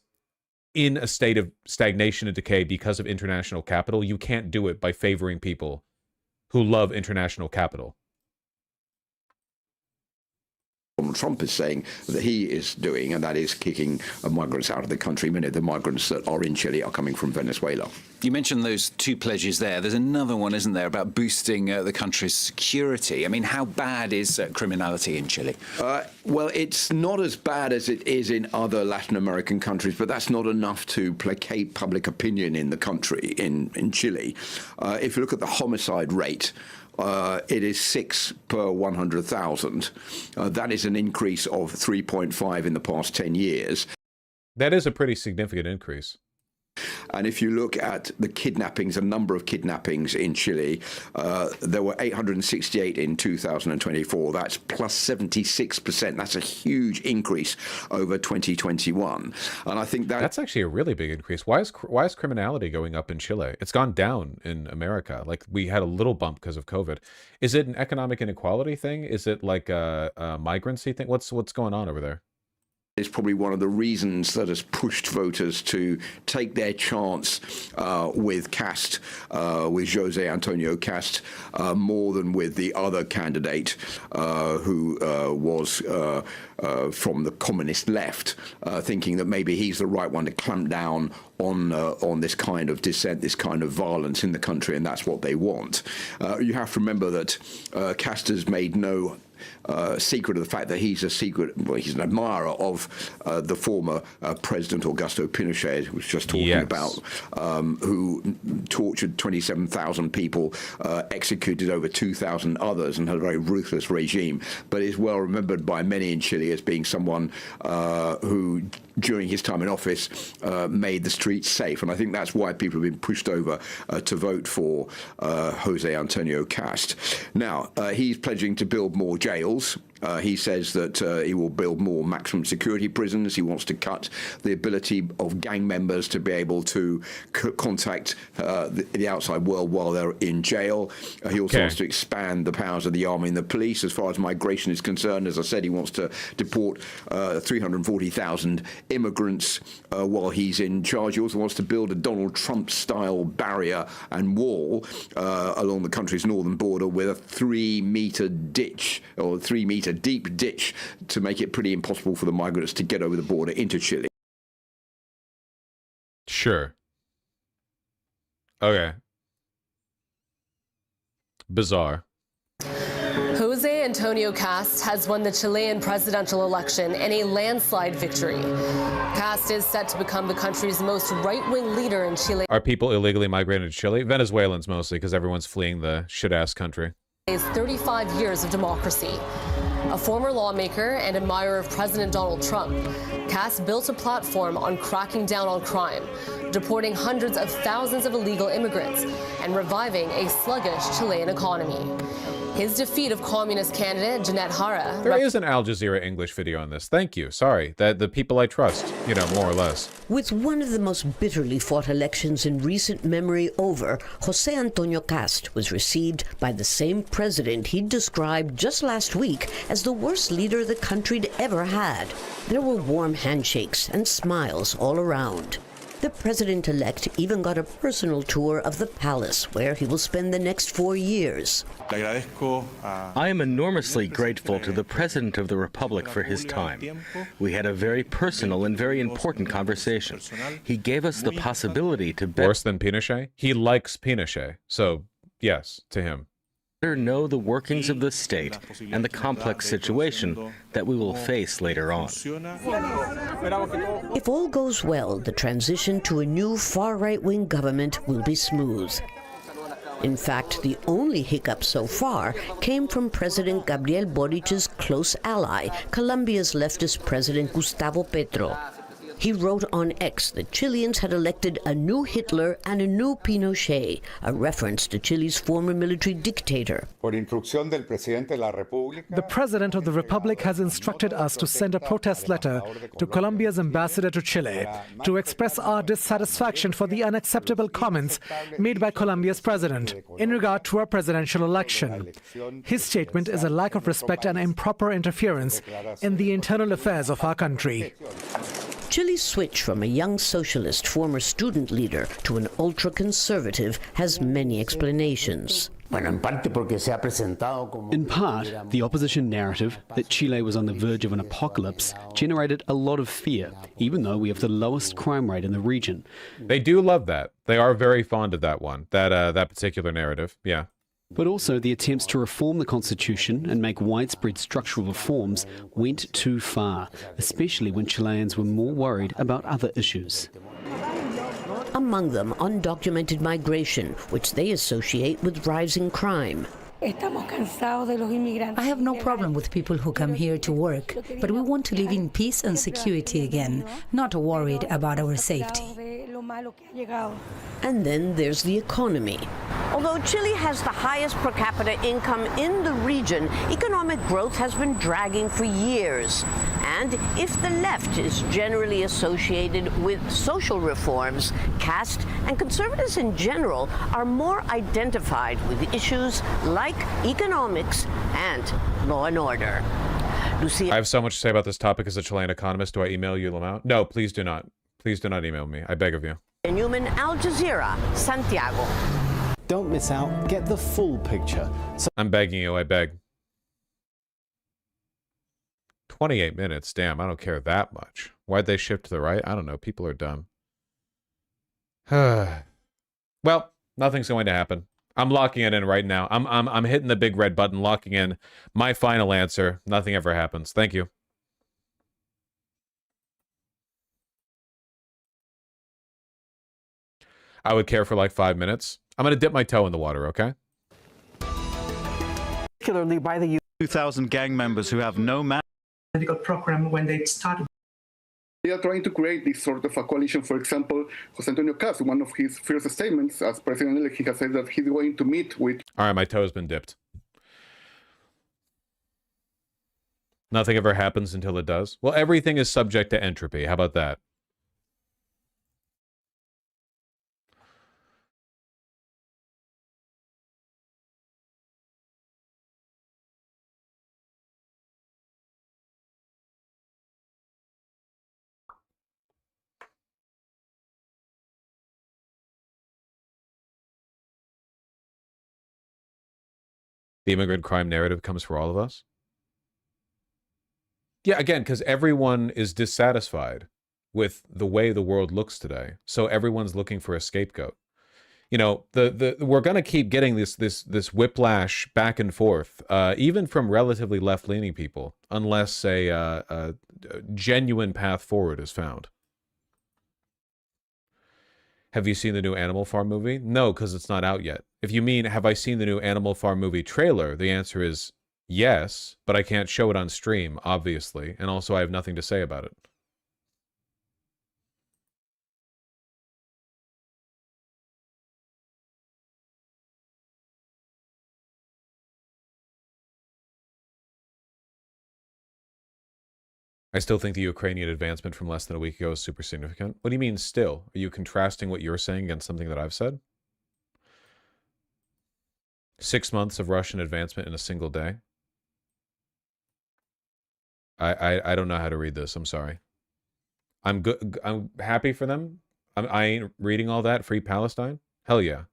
in a state of stagnation and decay because of international capital, you can't do it by favoring people who love international capital. Donald Trump is saying that he is doing, and that is kicking migrants out of the country. Many of the migrants that are in Chile are coming from Venezuela. You mentioned those two pledges there. There's another one, isn't there, about boosting the country's security? I mean, how bad is criminality in Chile? Well, it's not as bad as it is in other Latin American countries, but that's not enough to placate public opinion in the country, in Chile. If you look at the homicide rate, it is 6 per 100,000. That is an increase of 3.5 in the past 10 years. That is a pretty significant increase. And if you look at the kidnappings, a number of kidnappings in Chile, there were 868 in 2024. That's plus 76%. That's a huge increase over 2021. And I think that's actually a really big increase. Why is criminality going up in Chile? It's gone down in America. Like, we had a little bump because of COVID. Is it an economic inequality thing? Is it like a migrancy thing? What's going on over there? Is probably one of the reasons that has pushed voters to take their chance with Jose Antonio Cast, more than with the other candidate who was from the communist left, thinking that maybe he's the right one to clamp down on this kind of dissent, this kind of violence in the country, and that's what they want. You have to remember that Cast has made no secret of the fact that he's an admirer of the former President Augusto Pinochet, who was just talking about, who tortured 27,000 people, executed over 2,000 others, and had a very ruthless regime, but is well remembered by many in Chile as being someone who, during his time in office, made the streets safe. And I think that's why people have been pushed over to vote for Jose Antonio Cast. Now, he's pledging to build more jails. He says that he will build more maximum security prisons. He wants to cut the ability of gang members to be able to contact the outside world while they're in jail. He also wants to expand the powers of the army and the police. As far as migration is concerned, as I said, he wants to deport 340,000 immigrants while he's in charge. He also wants to build a Donald Trump-style barrier and wall along the country's northern border with a 3-meter ditch or 3-meter deep ditch to make it pretty impossible for the migrants to get over the border into Chile. Sure. Okay. Bizarre. Jose Antonio Cast has won the Chilean presidential election in a landslide victory. Cast is set to become the country's most right-wing leader in Chile. Are people illegally migrating to Chile? Venezuelans mostly, because everyone's fleeing the shit-ass country. 35 years of democracy. A former lawmaker and admirer of President Donald Trump, Cast built a platform on cracking down on crime, deporting hundreds of thousands of illegal immigrants, and reviving a sluggish Chilean economy. His defeat of communist candidate Jeanette Jara. There is an Al Jazeera English video on this. Thank you. Sorry. That the people I trust, you know, more or less. With one of the most bitterly fought elections in recent memory over, Jose Antonio Cast was received by the same president he described just last week as the worst leader the country'd ever had. There were warm handshakes and smiles all around. The president-elect even got a personal tour of the palace, where he will spend the next 4 years. I am enormously grateful to the President of the Republic for his time. We had a very personal and very important conversation. He gave us the possibility to Worse than Pinochet? He likes Pinochet, so yes, to him. better know the workings of the state and the complex situation that we will face later on. If all goes well, the transition to a new far-right-wing government will be smooth. In fact, the only hiccup so far came from President Gabriel Boric's close ally, Colombia's leftist President Gustavo Petro. He wrote on X that Chileans had elected a new Hitler and a new Pinochet, a reference to Chile's former military dictator. The President of the Republic has instructed us to send a protest letter to Colombia's ambassador to Chile to express our dissatisfaction for the unacceptable comments made by Colombia's president in regard to our presidential election. His statement is a lack of respect and improper interference in the internal affairs of our country. Chile's switch from a young socialist former student leader to an ultra-conservative has many explanations. In part, the opposition narrative that Chile was on the verge of an apocalypse generated a lot of fear, even though we have the lowest crime rate in the region. They do love that. They are very fond of that one, that particular narrative, yeah. But also the attempts to reform the constitution and make widespread structural reforms went too far, especially when Chileans were more worried about other issues. Among them, undocumented migration, which they associate with rising crime. I have no problem with people who come here to work, but we want to live in peace and security again, not worried about our safety. And then there's the economy. Although Chile has the highest per capita income in the region, economic growth has been dragging for years. And if the left is generally associated with social reforms, caste and conservatives in general are more identified with issues like economics and law and order. I have so much to say about this topic as a Chilean economist. Do I email you, Lamau? No, please do not. Please do not email me. I beg of you. Newman, Al Jazeera, Santiago. Don't miss out. Get the full picture. I'm begging you. I beg. 28 minutes. Damn, I don't care that much. Why'd they shift to the right? I don't know. People are dumb. Well, nothing's going to happen. I'm locking it in right now. I'm hitting the big red button, locking in my final answer. Nothing ever happens. Thank you. I would care for like 5 minutes. I'm going to dip my toe in the water, okay? Particularly by the 2,000 gang members who have no medical program when they started. They are trying to create this sort of a coalition. For example, Jose Antonio Cast, one of his first statements as president-elect, he has said that he's going to meet with... All right, my toe's been dipped. Nothing ever happens until it does. Well, everything is subject to entropy. How about that? The immigrant crime narrative comes for all of us. Yeah, again, because everyone is dissatisfied with the way the world looks today. So everyone's looking for a scapegoat. You know, we're going to keep getting this whiplash back and forth, even from relatively left-leaning people, unless a genuine path forward is found. Have you seen the new Animal Farm movie? No, because it's not out yet. If you mean, have I seen the new Animal Farm movie trailer? The answer is yes, but I can't show it on stream, obviously, and also I have nothing to say about it. I still think the Ukrainian advancement from less than a week ago is super significant. What do you mean still? Are you contrasting what you're saying against something that I've said? 6 months of Russian advancement in a single day? I don't know how to read this. I'm sorry. I'm good. I'm happy for them. I ain't reading all that. Free Palestine? Hell yeah.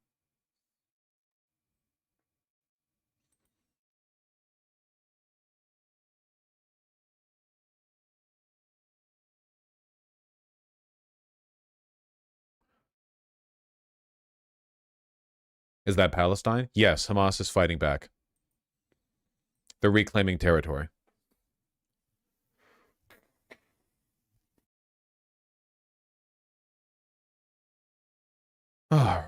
Is that Palestine? Yes, Hamas is fighting back. They're reclaiming territory. All right.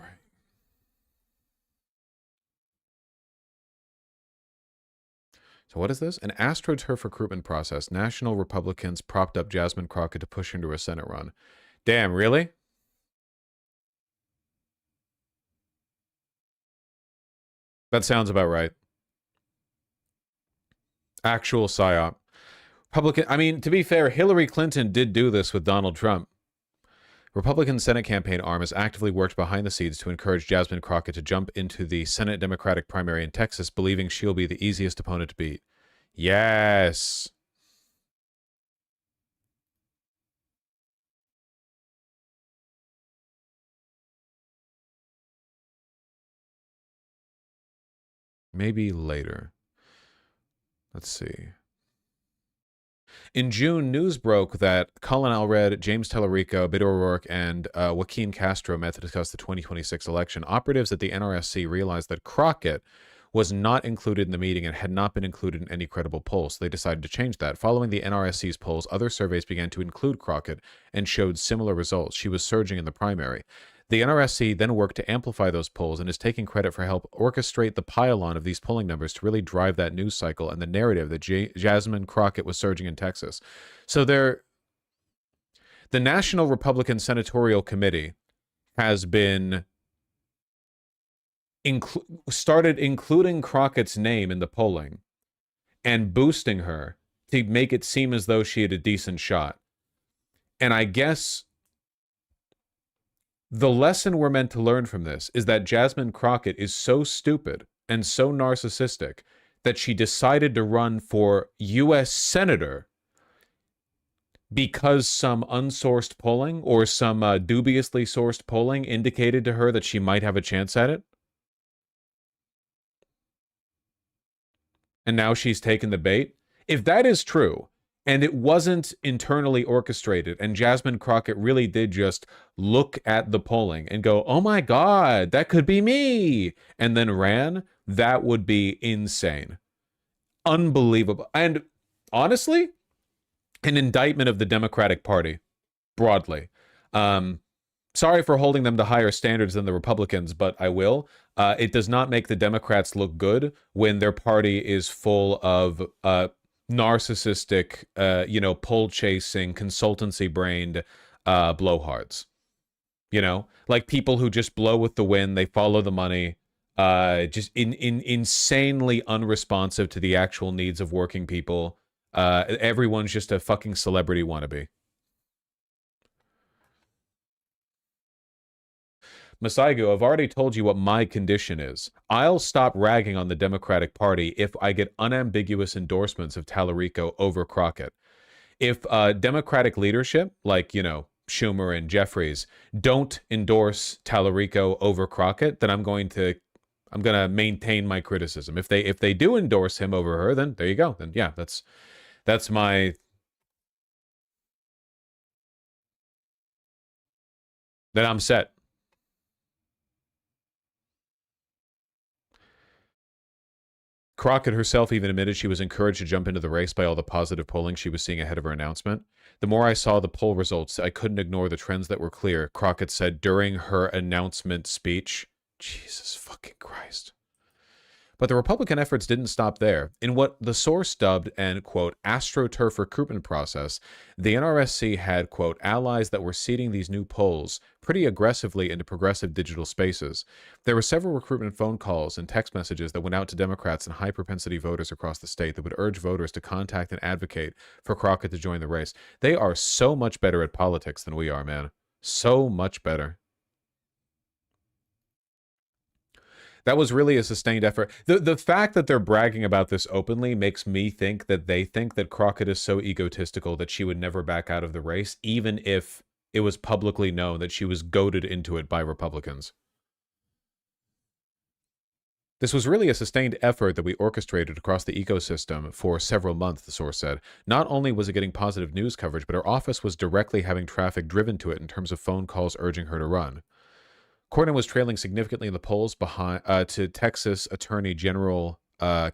So what is this? An AstroTurf recruitment process. National Republicans propped up Jasmine Crockett to push into a Senate run. Damn, really? That sounds about right. Actual PSYOP. Republican, I mean, to be fair, Hillary Clinton did do this with Donald Trump. Republican Senate campaign arm has actively worked behind the scenes to encourage Jasmine Crockett to jump into the Senate Democratic primary in Texas, believing she'll be the easiest opponent to beat. Yes. Maybe later. Let's see. In June, news broke that Colin Allred, James Tellerico, Beto O'Rourke, and Joaquin Castro met to discuss the 2026 election. Operatives at the NRSC realized that Crockett was not included in the meeting and had not been included in any credible polls. So they decided to change that. Following the NRSC's polls, other surveys began to include Crockett and showed similar results. She was surging in the primary. The NRSC then worked to amplify those polls and is taking credit for help orchestrate the pile-on of these polling numbers to really drive that news cycle and the narrative that Jasmine Crockett was surging in Texas. So the National Republican Senatorial Committee has been started including Crockett's name in the polling and boosting her to make it seem as though she had a decent shot. And I guess the lesson we're meant to learn from this is that Jasmine Crockett is so stupid and so narcissistic that she decided to run for U.S. Senator because some unsourced polling or some dubiously sourced polling indicated to her that she might have a chance at it. And now she's taken the bait. If that is true, and it wasn't internally orchestrated, and Jasmine Crockett really did just look at the polling and go, oh my God, that could be me, and then ran, that would be insane. Unbelievable. And honestly, an indictment of the Democratic Party, broadly. Sorry for holding them to higher standards than the Republicans, but I will. It does not make the Democrats look good when their party is full of narcissistic, poll-chasing, consultancy-brained blowhards. You know, like people who just blow with the wind, they follow the money, just insanely unresponsive to the actual needs of working people, everyone's just a fucking celebrity wannabe. Masaigo, I've already told you what my condition is. I'll stop ragging on the Democratic Party if I get unambiguous endorsements of Tallarico over Crockett. If Democratic leadership, like, you know, Schumer and Jeffries, don't endorse Tallarico over Crockett, then I'm gonna maintain my criticism. If they do endorse him over her, then there you go. Then yeah, that's my... Then I'm set. Crockett herself even admitted she was encouraged to jump into the race by all the positive polling she was seeing ahead of her announcement. The more I saw the poll results, I couldn't ignore the trends that were clear, Crockett said during her announcement speech. Jesus fucking Christ. But the Republican efforts didn't stop there. In what the source dubbed an, quote, AstroTurf recruitment process, the NRSC had, quote, allies that were seeding these new polls pretty aggressively into progressive digital spaces. There were several recruitment phone calls and text messages that went out to Democrats and high-propensity voters across the state that would urge voters to contact and advocate for Crockett to join the race. They are so much better at politics than we are, man. So much better. That was really a sustained effort. The fact that they're bragging about this openly makes me think that they think that Crockett is so egotistical that she would never back out of the race, even if it was publicly known that she was goaded into it by Republicans. This was really a sustained effort that we orchestrated across the ecosystem for several months, the source said. Not only was it getting positive news coverage, but her office was directly having traffic driven to it in terms of phone calls urging her to run. Cornyn was trailing significantly in the polls behind to Texas Attorney General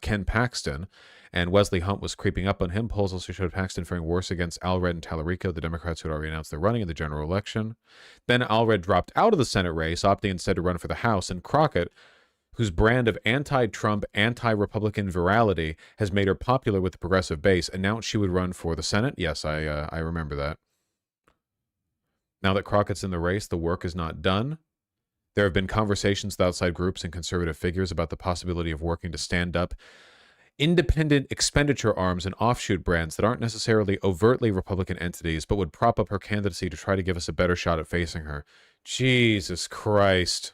Ken Paxton, and Wesley Hunt was creeping up on him. Polls also showed Paxton faring worse against Allred and Tallarico, the Democrats who had already announced their running in the general election. Then Allred dropped out of the Senate race, opting instead to run for the House, and Crockett, whose brand of anti-Trump, anti-Republican virality has made her popular with the progressive base, announced she would run for the Senate. Yes, I remember that. Now that Crockett's in the race, the work is not done. There have been conversations with outside groups and conservative figures about the possibility of working to stand up independent expenditure arms and offshoot brands that aren't necessarily overtly Republican entities, but would prop up her candidacy to try to give us a better shot at facing her. Jesus Christ.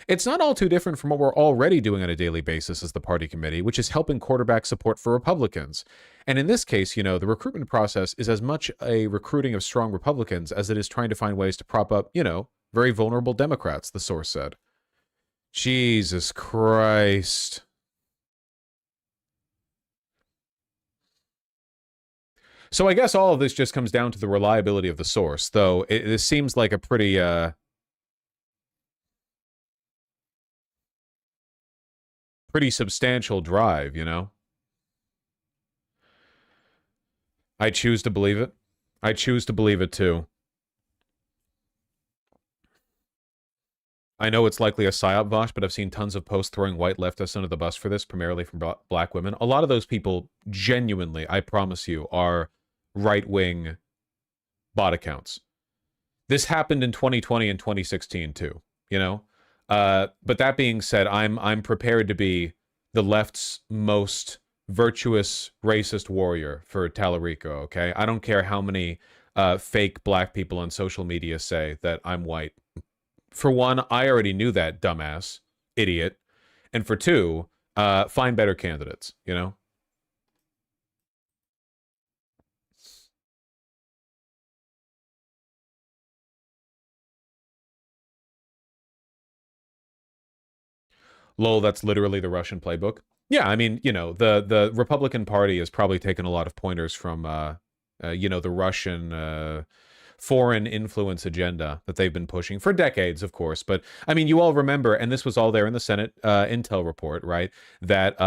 It's not all too different from what we're already doing on a daily basis as the party committee, which is helping quarterback support for Republicans. And in this case, you know, the recruitment process is as much a recruiting of strong Republicans as it is trying to find ways to prop up, you know, very vulnerable Democrats, the source said. Jesus Christ. So I guess all of this just comes down to the reliability of the source, though this seems like a pretty... pretty substantial drive, you know? I choose to believe it. I choose to believe it too. I know it's likely a psyop, Vosh, but I've seen tons of posts throwing white leftists under the bus for this, primarily from black women. A lot of those people, genuinely, I promise you, are right-wing bot accounts. This happened in 2020 and 2016 too, you know? But that being said, I'm prepared to be the left's most virtuous racist warrior for Tallarico, okay? I don't care how many fake black people on social media say that I'm white. For one, I already knew that, dumbass, idiot. And for two, find better candidates, you know? Lol, that's literally the Russian playbook. Yeah, I mean, you know, the Republican Party has probably taken a lot of pointers from, you know, the Russian foreign influence agenda that they've been pushing for decades, of course. But, I mean, you all remember, and this was all there in the Senate intel report, right, that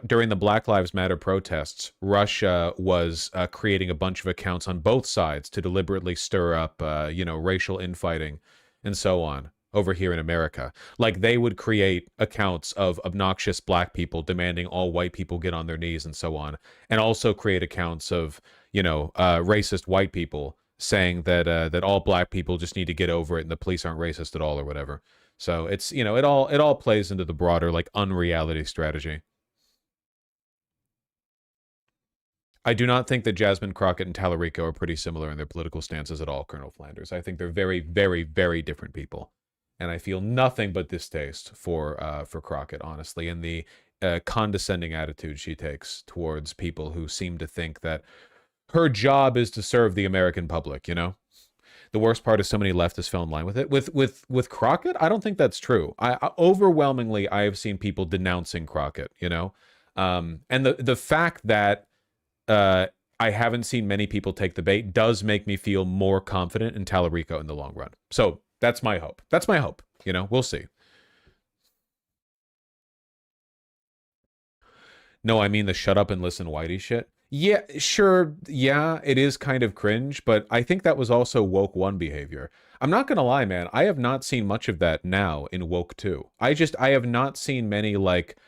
during the Black Lives Matter protests, Russia was creating a bunch of accounts on both sides to deliberately stir up, you know, racial infighting and so on. Over here in America. Like, they would create accounts of obnoxious black people demanding all white people get on their knees and so on, and also create accounts of, you know, racist white people saying that that all black people just need to get over it and the police aren't racist at all or whatever. So it's, you know, it all plays into the broader, like, unreality strategy. I do not think that Jasmine Crockett and Tallarico are pretty similar in their political stances at all, Colonel Flanders. I think they're very, very, very different people. And I feel nothing but distaste for Crockett, honestly, and the condescending attitude she takes towards people who seem to think that her job is to serve the American public, you know? The worst part is so many leftists fell in line with it. With Crockett, I don't think that's true. Overwhelmingly, I have seen people denouncing Crockett, you know? And the fact that I haven't seen many people take the bait does make me feel more confident in Tallarico in the long run. So that's my hope. That's my hope. You know, we'll see. No, I mean the shut up and listen Whitey shit. Yeah, sure. Yeah, it is kind of cringe, but I think that was also woke 1 behavior. I'm not going to lie, man. I have not seen much of that now in woke 2. I have not seen many like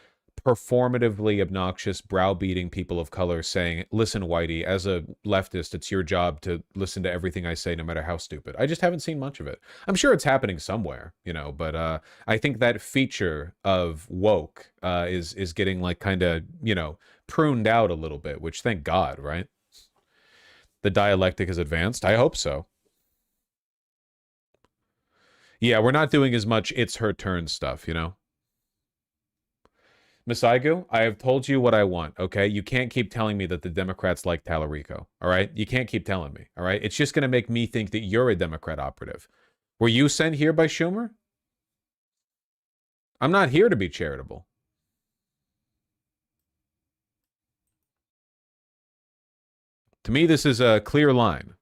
performatively obnoxious browbeating people of color saying, listen, Whitey, as a leftist, it's your job to listen to everything I say, no matter how stupid. I just haven't seen much of it. I'm sure it's happening somewhere, you know, but I think that feature of woke is getting like kind of, you know, pruned out a little bit, which thank God, right? The dialectic is advanced. I hope so. Yeah, we're not doing as much it's her turn stuff, you know? Masaigu, I have told you what I want, okay? You can't keep telling me that the Democrats like Tallarico, all right? You can't keep telling me, all right? It's just going to make me think that you're a Democrat operative. Were you sent here by Schumer? I'm not here to be charitable. To me, this is a clear line.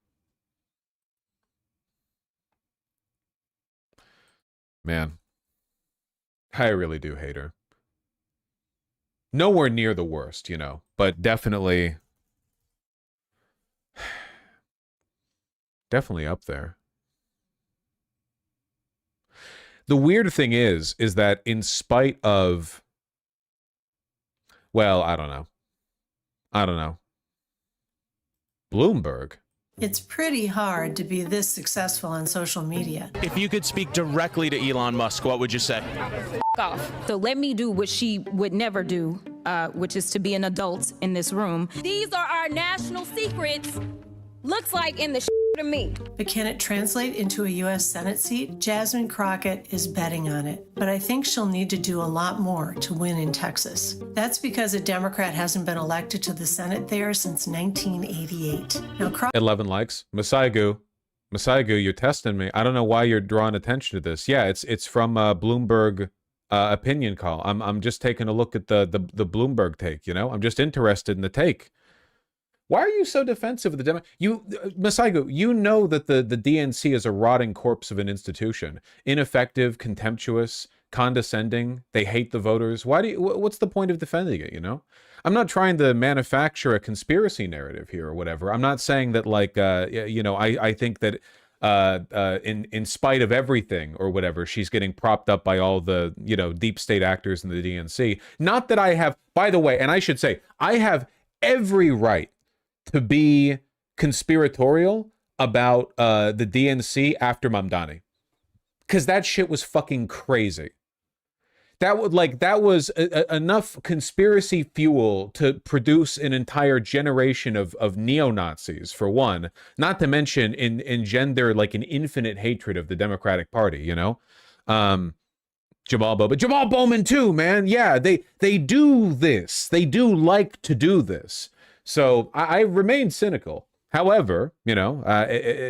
Man, I really do hate her. Nowhere near the worst, you know, but definitely up there. The weird thing is that in spite of, well, I don't know. Bloomberg. It's pretty hard to be this successful on social media. If you could speak directly to Elon Musk, what would you say? Off. So let me do what she would never do, which is to be an adult in this room. These are our national secrets. Looks like in the to me. But can it translate into a U.S. Senate seat? Jasmine Crockett is betting on it, but I think she'll need to do a lot more to win in Texas. That's because a Democrat hasn't been elected to the Senate there since 1988. Now, 11 likes. Masaigu, you're testing me. I don't know why you're drawing attention to this. Yeah, it's from Bloomberg opinion call. I'm just taking a look at the Bloomberg take. You know, I'm just interested in the take. Why are you so defensive of the Demo? Masaigu, you know that the DNC is a rotting corpse of an institution. Ineffective, contemptuous, condescending. They hate the voters. What's the point of defending it, you know? I'm not trying to manufacture a conspiracy narrative here or whatever. I'm not saying that, like, you know, I think that in spite of everything or whatever, she's getting propped up by all the, you know, deep state actors in the DNC. Not that I have, by the way, and I should say, I have every right to be conspiratorial about the DNC after Mamdani, because that shit was fucking crazy. That was enough conspiracy fuel to produce an entire generation of neo-Nazis, for one, not to mention engender like an infinite hatred of the Democratic Party, you know? Jamal Bowman too, man. Yeah, they do this. They do like to do this. So I remain cynical. However, you know,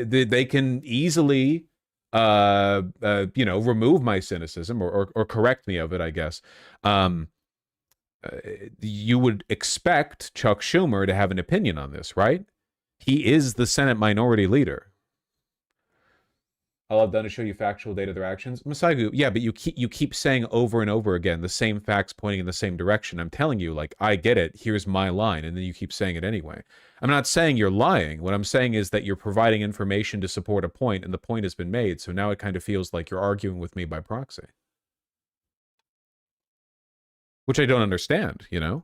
they can easily, you know, remove my cynicism or correct me of it, I guess. You would expect Chuck Schumer to have an opinion on this, right? He is the Senate Minority Leader. All I've done is show you factual data of their actions. Masaigu, yeah, but you keep saying over and over again the same facts pointing in the same direction. I'm telling you, like, I get it. Here's my line, and then you keep saying it anyway. I'm not saying you're lying. What I'm saying is that you're providing information to support a point, and the point has been made. So now it kind of feels like you're arguing with me by proxy, which I don't understand, you know?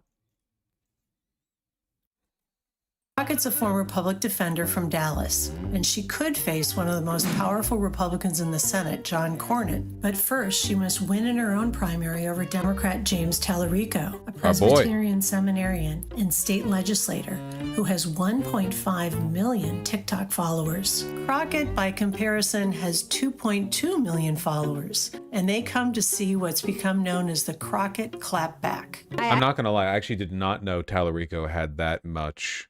Crockett's a former public defender from Dallas, and she could face one of the most powerful Republicans in the Senate, John Cornyn. But first, she must win in her own primary over Democrat James Tallarico, a Presbyterian seminarian and state legislator who has 1.5 million TikTok followers. Crockett, by comparison, has 2.2 million followers, and they come to see what's become known as the Crockett clapback. I'm not going to lie. I actually did not know Tallarico had that much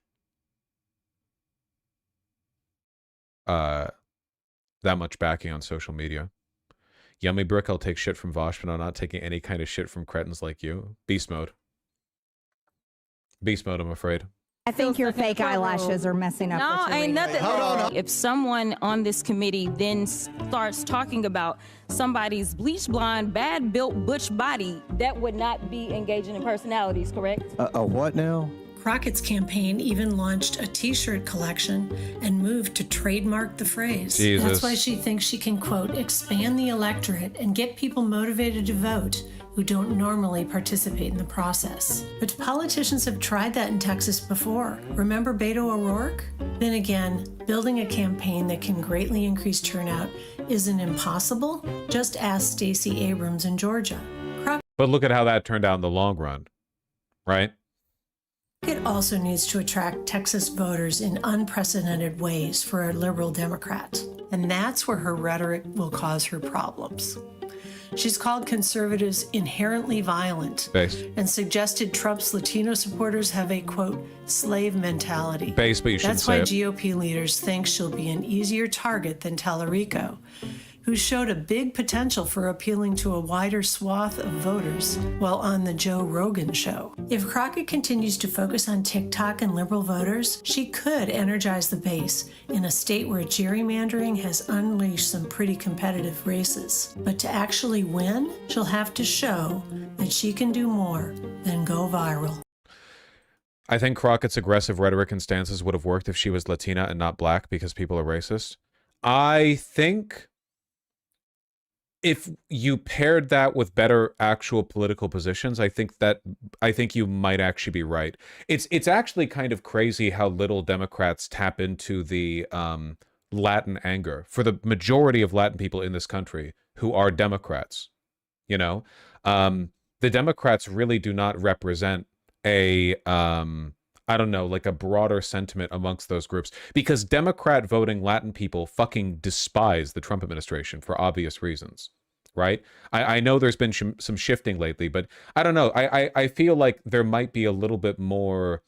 backing on social media. Yummy Brick, I'll take shit from Vosh, but I'm not taking any kind of shit from cretins like you. Beast mode. Beast mode, I'm afraid. I think your fake eyelashes are messing up. No, what you're ain't reading. nothing. If someone on this committee then starts talking about somebody's bleach blonde, bad built butch body, that would not be engaging in personalities, correct? A what now? Crockett's campaign even launched a t-shirt collection and moved to trademark the phrase. Jesus. That's why she thinks she can, quote, expand the electorate and get people motivated to vote who don't normally participate in the process. But politicians have tried that in Texas before. Remember Beto O'Rourke? Then again, building a campaign that can greatly increase turnout isn't impossible. Just ask Stacey Abrams in Georgia. But look at how that turned out in the long run, right? It also needs to attract Texas voters in unprecedented ways for a liberal Democrat. And that's where her rhetoric will cause her problems. She's called conservatives inherently violent and suggested Trump's Latino supporters have a, quote, slave mentality. But you shouldn't That's why say it. GOP leaders think she'll be an easier target than Tallarico, who showed a big potential for appealing to a wider swath of voters while on the Joe Rogan show. If Crockett continues to focus on TikTok and liberal voters, she could energize the base in a state where gerrymandering has unleashed some pretty competitive races. But to actually win, she'll have to show that she can do more than go viral. I think Crockett's aggressive rhetoric and stances would have worked if she was Latina and not black because people are racist. I think if you paired that with better actual political positions, I think you might actually be right. It's actually kind of crazy how little Democrats tap into the Latin anger for the majority of Latin people in this country who are Democrats. You know, the Democrats really do not represent a I don't know, like a broader sentiment amongst those groups, because Democrat voting Latin people fucking despise the Trump administration for obvious reasons, right? I know there's been some shifting lately, but I don't know. I feel like there might be a little bit more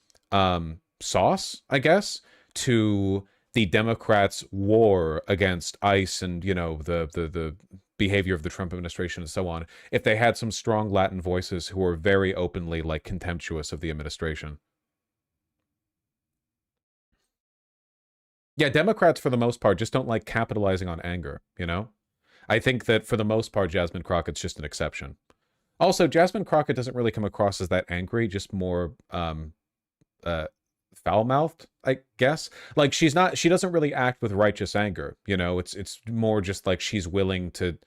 sauce, I guess, to the Democrats' war against ICE and, you know, the behavior of the Trump administration and so on, if they had some strong Latin voices who were very openly, like, contemptuous of the administration. Yeah, Democrats, for the most part, just don't like capitalizing on anger, you know? I think that, for the most part, Jasmine Crockett's just an exception. Also, Jasmine Crockett doesn't really come across as that angry, just more foul-mouthed, I guess. Like, she doesn't really act with righteous anger, you know? It's more just like she's willing to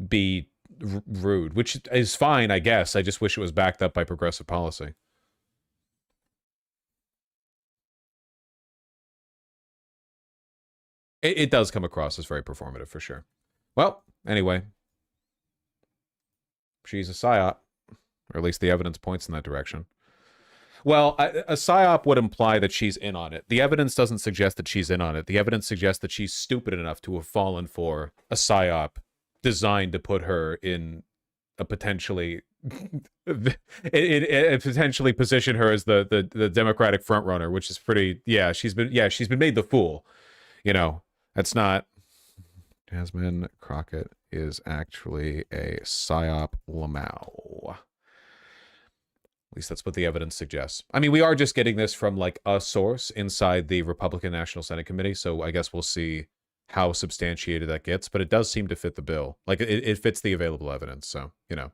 be rude, which is fine, I guess. I just wish it was backed up by progressive policy. It does come across as very performative, for sure. Well, anyway. She's a psyop. Or at least the evidence points in that direction. Well, a psyop would imply that she's in on it. The evidence doesn't suggest that she's in on it. The evidence suggests that she's stupid enough to have fallen for a psyop designed to put her in a potentially... it potentially position her as the Democratic frontrunner, which is pretty... Yeah, she's been made the fool. You know, that's not... Jasmine Crockett is actually a psyop Lamau. At least that's what the evidence suggests. I mean, we are just getting this from, like, a source inside the Republican National Senate Committee, so I guess we'll see how substantiated that gets, but it does seem to fit the bill. Like, it fits the available evidence, so, you know.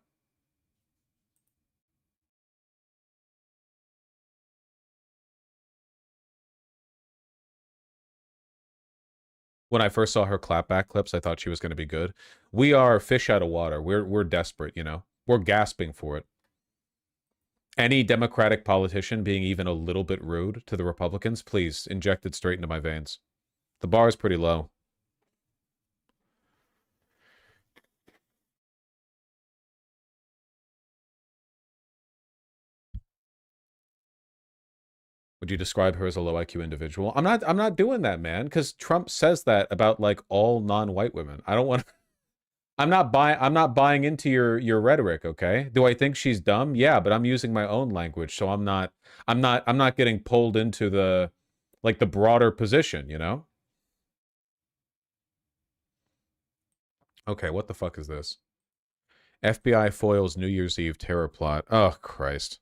When I first saw her clapback clips, I thought she was going to be good. We are fish out of water. We're desperate, you know. We're gasping for it. Any Democratic politician being even a little bit rude to the Republicans, please inject it straight into my veins. The bar is pretty low. Would you describe her as a low IQ individual? I'm not doing that, man, because Trump says that about like all non-white women. I don't want I'm not buying into your rhetoric, okay? Do I think she's dumb? Yeah, but I'm using my own language, so I'm not getting pulled into the like the broader position, you know? Okay, what the fuck is this? FBI foils New Year's Eve terror plot. Oh, Christ.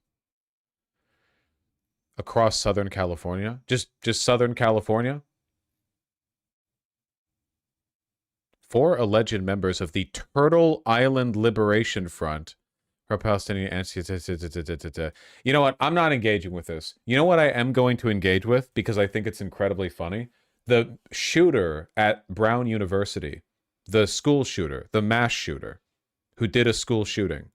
Across Southern California? Just Southern California? 4 alleged members of the Turtle Island Liberation Front are Palestinian anti. You know what? I'm not engaging with this. You know what I am going to engage with because I think it's incredibly funny? The shooter at Brown University, the school shooter, the mass shooter who did a school shooting,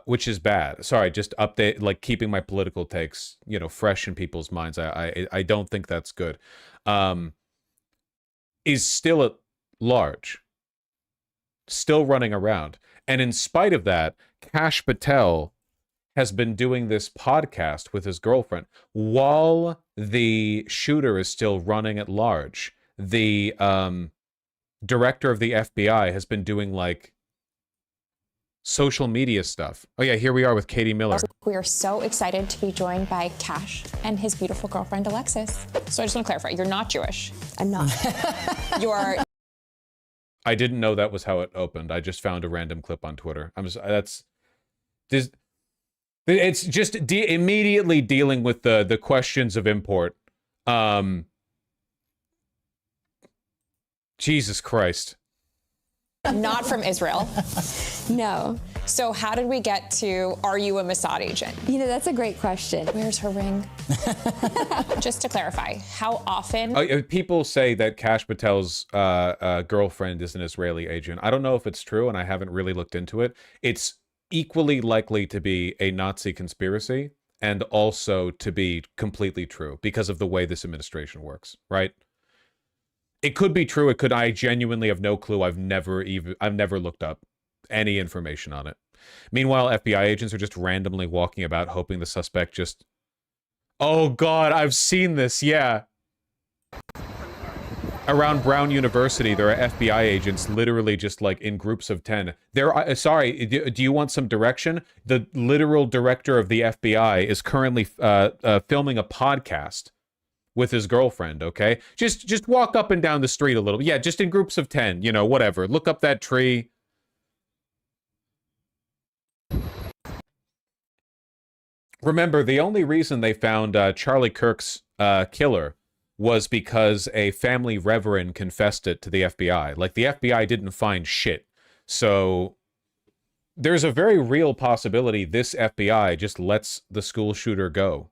which is bad. Sorry, just update, like keeping my political takes, you know, fresh in people's minds. I don't think that's good. Is still at large, still running around. And in spite of that, Kash Patel has been doing this podcast with his girlfriend while the shooter is still running at large. The director of the FBI has been doing like social media stuff. Oh yeah, here we are with Katie Miller. We are so excited to be joined by Kash and his beautiful girlfriend, Alexis. So I just want to clarify, you're not Jewish. I'm not. You are... I didn't know that was how it opened. I just found a random clip on Twitter. It's just immediately dealing with the questions of import. Jesus Christ. Not from Israel. No. So how did we get to, are you a Mossad agent? You know, that's a great question. Where's her ring? Just to clarify, how often? People say that Kash Patel's girlfriend is an Israeli agent. I don't know if it's true, and I haven't really looked into it. It's equally likely to be a Nazi conspiracy and also to be completely true because of the way this administration works, right? It could be true. It could. I genuinely have no clue. I've never looked up any information on it. Meanwhile, FBI agents are just randomly walking about hoping the suspect just... Oh God, I've seen this. Yeah. Around Brown University, there are FBI agents literally just like in groups of 10. Sorry, do you want some direction? The literal director of the FBI is currently filming a podcast with his girlfriend, okay? Just walk up and down the street a little. Yeah, just in groups of 10, you know, whatever. Look up that tree. Remember, the only reason they found Charlie Kirk's killer was because a family reverend confessed it to the FBI. Like, the FBI didn't find shit. So there's a very real possibility this FBI just lets the school shooter go.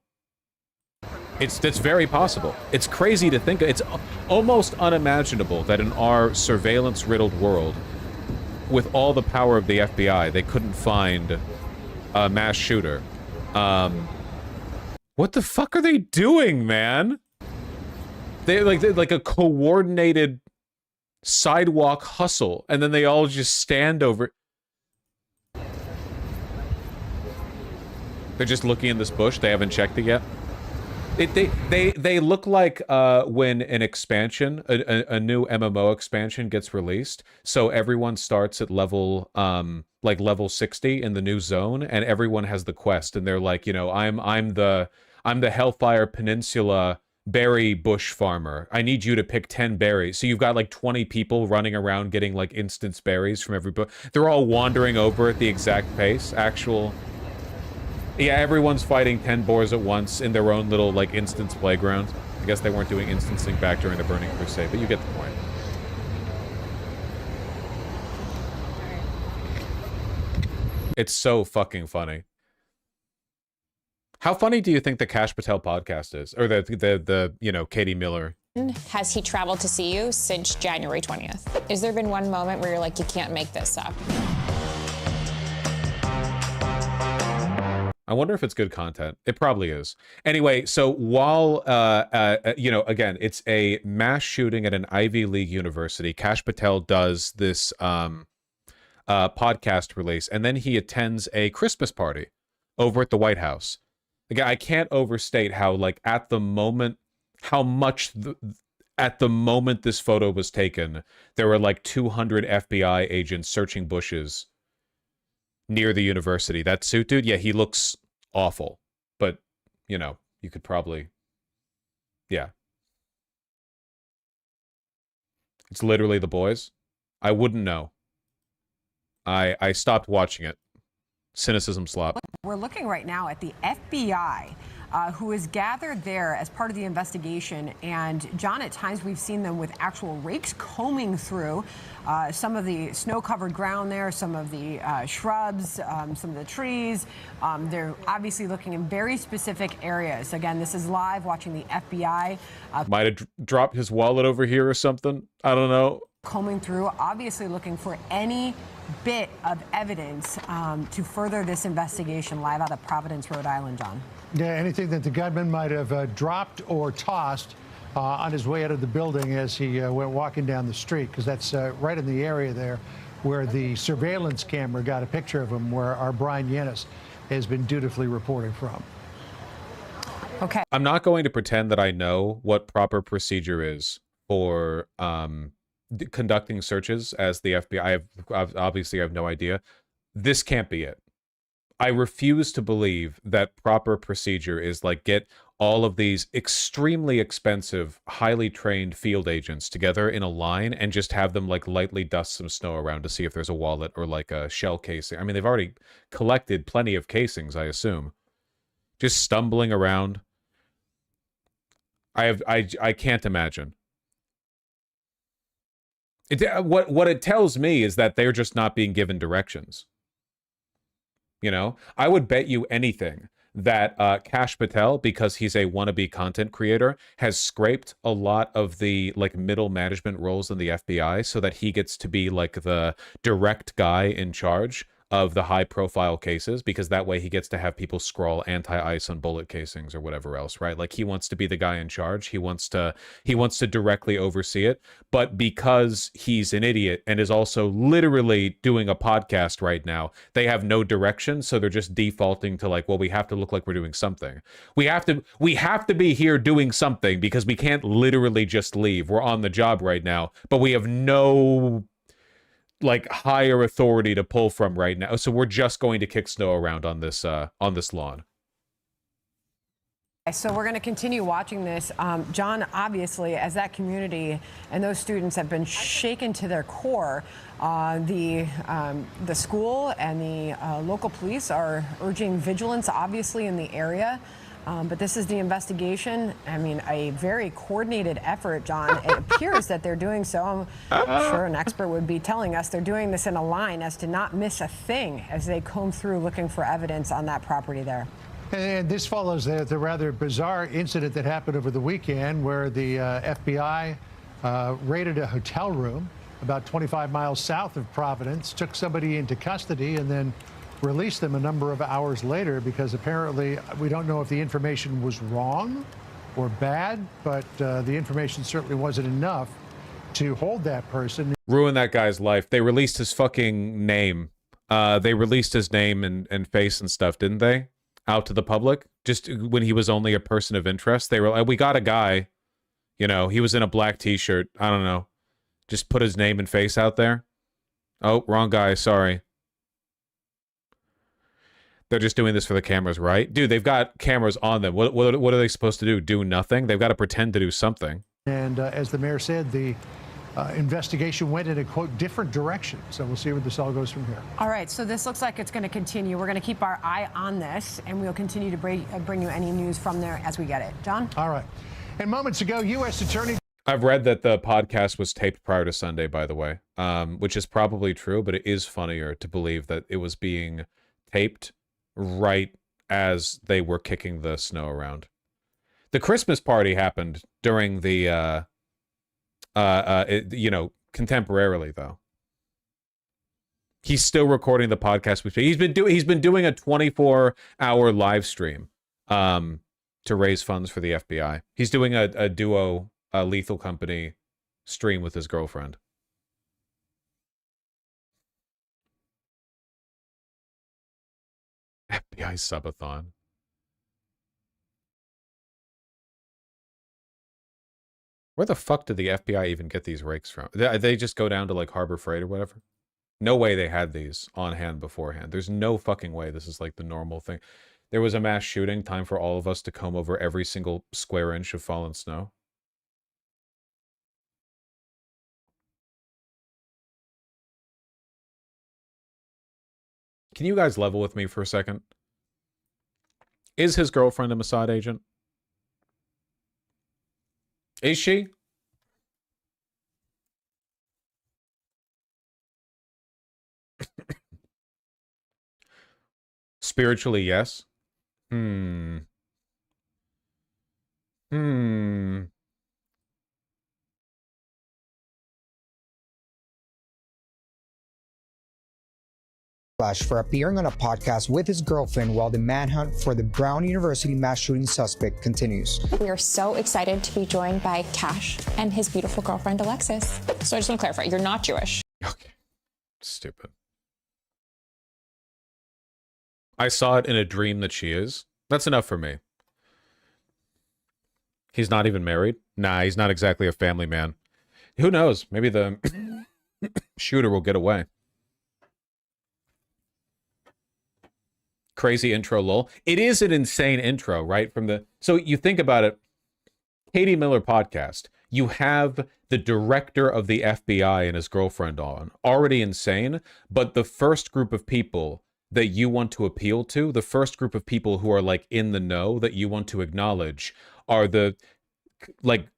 That's very possible. It's crazy to think. It's almost unimaginable that in our surveillance-riddled world, with all the power of the FBI, they couldn't find a mass shooter. What the fuck are they doing, man? They're like a coordinated sidewalk hustle, and then they all just stand over. They're just looking in this bush. They haven't checked it yet. They look like when an expansion, a new MMO expansion gets released. So everyone starts at level like level 60 in the new zone, and everyone has the quest, and they're like, you know, I'm the Hellfire Peninsula berry bush farmer. I need you to pick 10 berries. So you've got like 20 people running around getting like instance berries from every bush. They're all wandering over at the exact pace. Yeah, everyone's fighting 10 boars at once in their own little, like, instance playground. I guess they weren't doing instancing back during the Burning Crusade, but you get the point. It's so fucking funny. How funny do you think the Kash Patel podcast is? Or the you know, Katie Miller? Has he traveled to see you since January 20th? Has there been one moment where you're like, you can't make this up? I wonder if it's good content. It probably is. Anyway, so while, you know, again, it's a mass shooting at an Ivy League university, Kash Patel does this podcast release, and then he attends a Christmas party over at the White House. Like, I can't overstate how, like, at the moment, how much at the moment this photo was taken, there were like 200 FBI agents searching bushes near the university. That suit dude, yeah, he looks awful. But, you know, you could probably, yeah. It's literally the boys. I wouldn't know. I stopped watching it. Cynicism slop. We're looking right now at the FBI, who is gathered there as part of the investigation. And John, at times we've seen them with actual rakes combing through some of the snow-covered ground there, some of the shrubs, some of the trees. They're obviously looking in very specific areas. Again, this is live, watching the FBI. Might have dropped his wallet over here or something. I don't know. Combing through, obviously looking for any bit of evidence to further this investigation, live out of Providence, Rhode Island, John. Yeah, anything that the gunman might have dropped or tossed on his way out of the building as he went walking down the street, because that's right in the area there where the surveillance camera got a picture of him, where our Brian Yennis has been dutifully reporting from. Okay. I'm not going to pretend that I know what proper procedure is for conducting searches as the FBI. Obviously I have no idea. This can't be it. I refuse to believe that proper procedure is like get all of these extremely expensive, highly trained field agents together in a line and just have them like lightly dust some snow around to see if there's a wallet or like a shell casing. I mean, they've already collected plenty of casings, I assume. Just stumbling around. I can't imagine. What it tells me is that they're just not being given directions. You know, I would bet you anything that Kash Patel, because he's a wannabe content creator, has scraped a lot of the like middle management roles in the FBI so that he gets to be like the direct guy in charge of the high profile cases, because that way he gets to have people scrawl anti-ice on bullet casings or whatever else, right? Like he wants to be the guy in charge. He wants to directly oversee it. But because he's an idiot and is also literally doing a podcast right now, they have no direction. So they're just defaulting to like, well, we have to look like we're doing something. We have to be here doing something because we can't literally just leave. We're on the job right now, but we have no like higher authority to pull from right now, so we're just going to kick snow around on this lawn. So we're going to continue watching this. John, obviously, as that community and those students have been shaken to their core, the school and the local police are urging vigilance, obviously, in the area. But this is the investigation. I mean, a very coordinated effort, John. It appears that they're doing so. I'm sure an expert would be telling us they're doing this in a line as to not miss a thing as they comb through looking for evidence on that property there. And this follows the rather bizarre incident that happened over the weekend where the FBI raided a hotel room about 25 miles south of Providence, took somebody into custody, and then released them a number of hours later because apparently we don't know if the information was wrong or bad, but the information certainly wasn't enough to hold that person. Ruin that guy's life. They released his fucking name. They released his name and face and stuff, didn't they? Out to the public, just when he was only a person of interest. They were like, we got a guy, you know, he was in a black t-shirt. I don't know. Just put his name and face out there. Oh, wrong guy. Sorry. They're just doing this for the cameras, right? Dude, they've got cameras on them. What are they supposed to do? Do nothing? They've got to pretend to do something. And as the mayor said, the investigation went in a, quote, different direction. So we'll see where this all goes from here. All right, so this looks like it's going to continue. We're going to keep our eye on this, and we'll continue to bring you any news from there as we get it. John? All right. And moments ago, U.S. Attorney... I've read that the podcast was taped prior to Sunday, by the way, which is probably true, but it is funnier to believe that it was being taped right as they were kicking the snow around. The Christmas party happened during the you know, contemporarily though. He's still recording the podcast. He's been doing a 24-hour live stream to raise funds for the FBI. He's doing a duo Lethal Company stream with his girlfriend. FBI subathon. Where the fuck did the FBI even get these rakes from? They just go down to like Harbor Freight or whatever? No way they had these on hand beforehand. There's no fucking way this is like the normal thing. There was a mass shooting, time for all of us to comb over every single square inch of fallen snow. Can you guys level with me for a second? Is his girlfriend a Mossad agent? Is she? Spiritually, yes. Hmm. For appearing on a podcast with his girlfriend while the manhunt for the Brown University mass shooting suspect continues. We are so excited to be joined by Kash and his beautiful girlfriend, Alexis. So I just want to clarify, you're not Jewish. Okay. Stupid. I saw it in a dream that she is. That's enough for me. He's not even married? Nah, he's not exactly a family man. Who knows? Maybe the shooter will get away. Crazy intro, lol. It is an insane intro, right? So you think about it, Katie Miller podcast, you have the director of the FBI and his girlfriend on, already insane, but the first group of people that you want to appeal to, the first group of people who are like in the know that you want to acknowledge are the like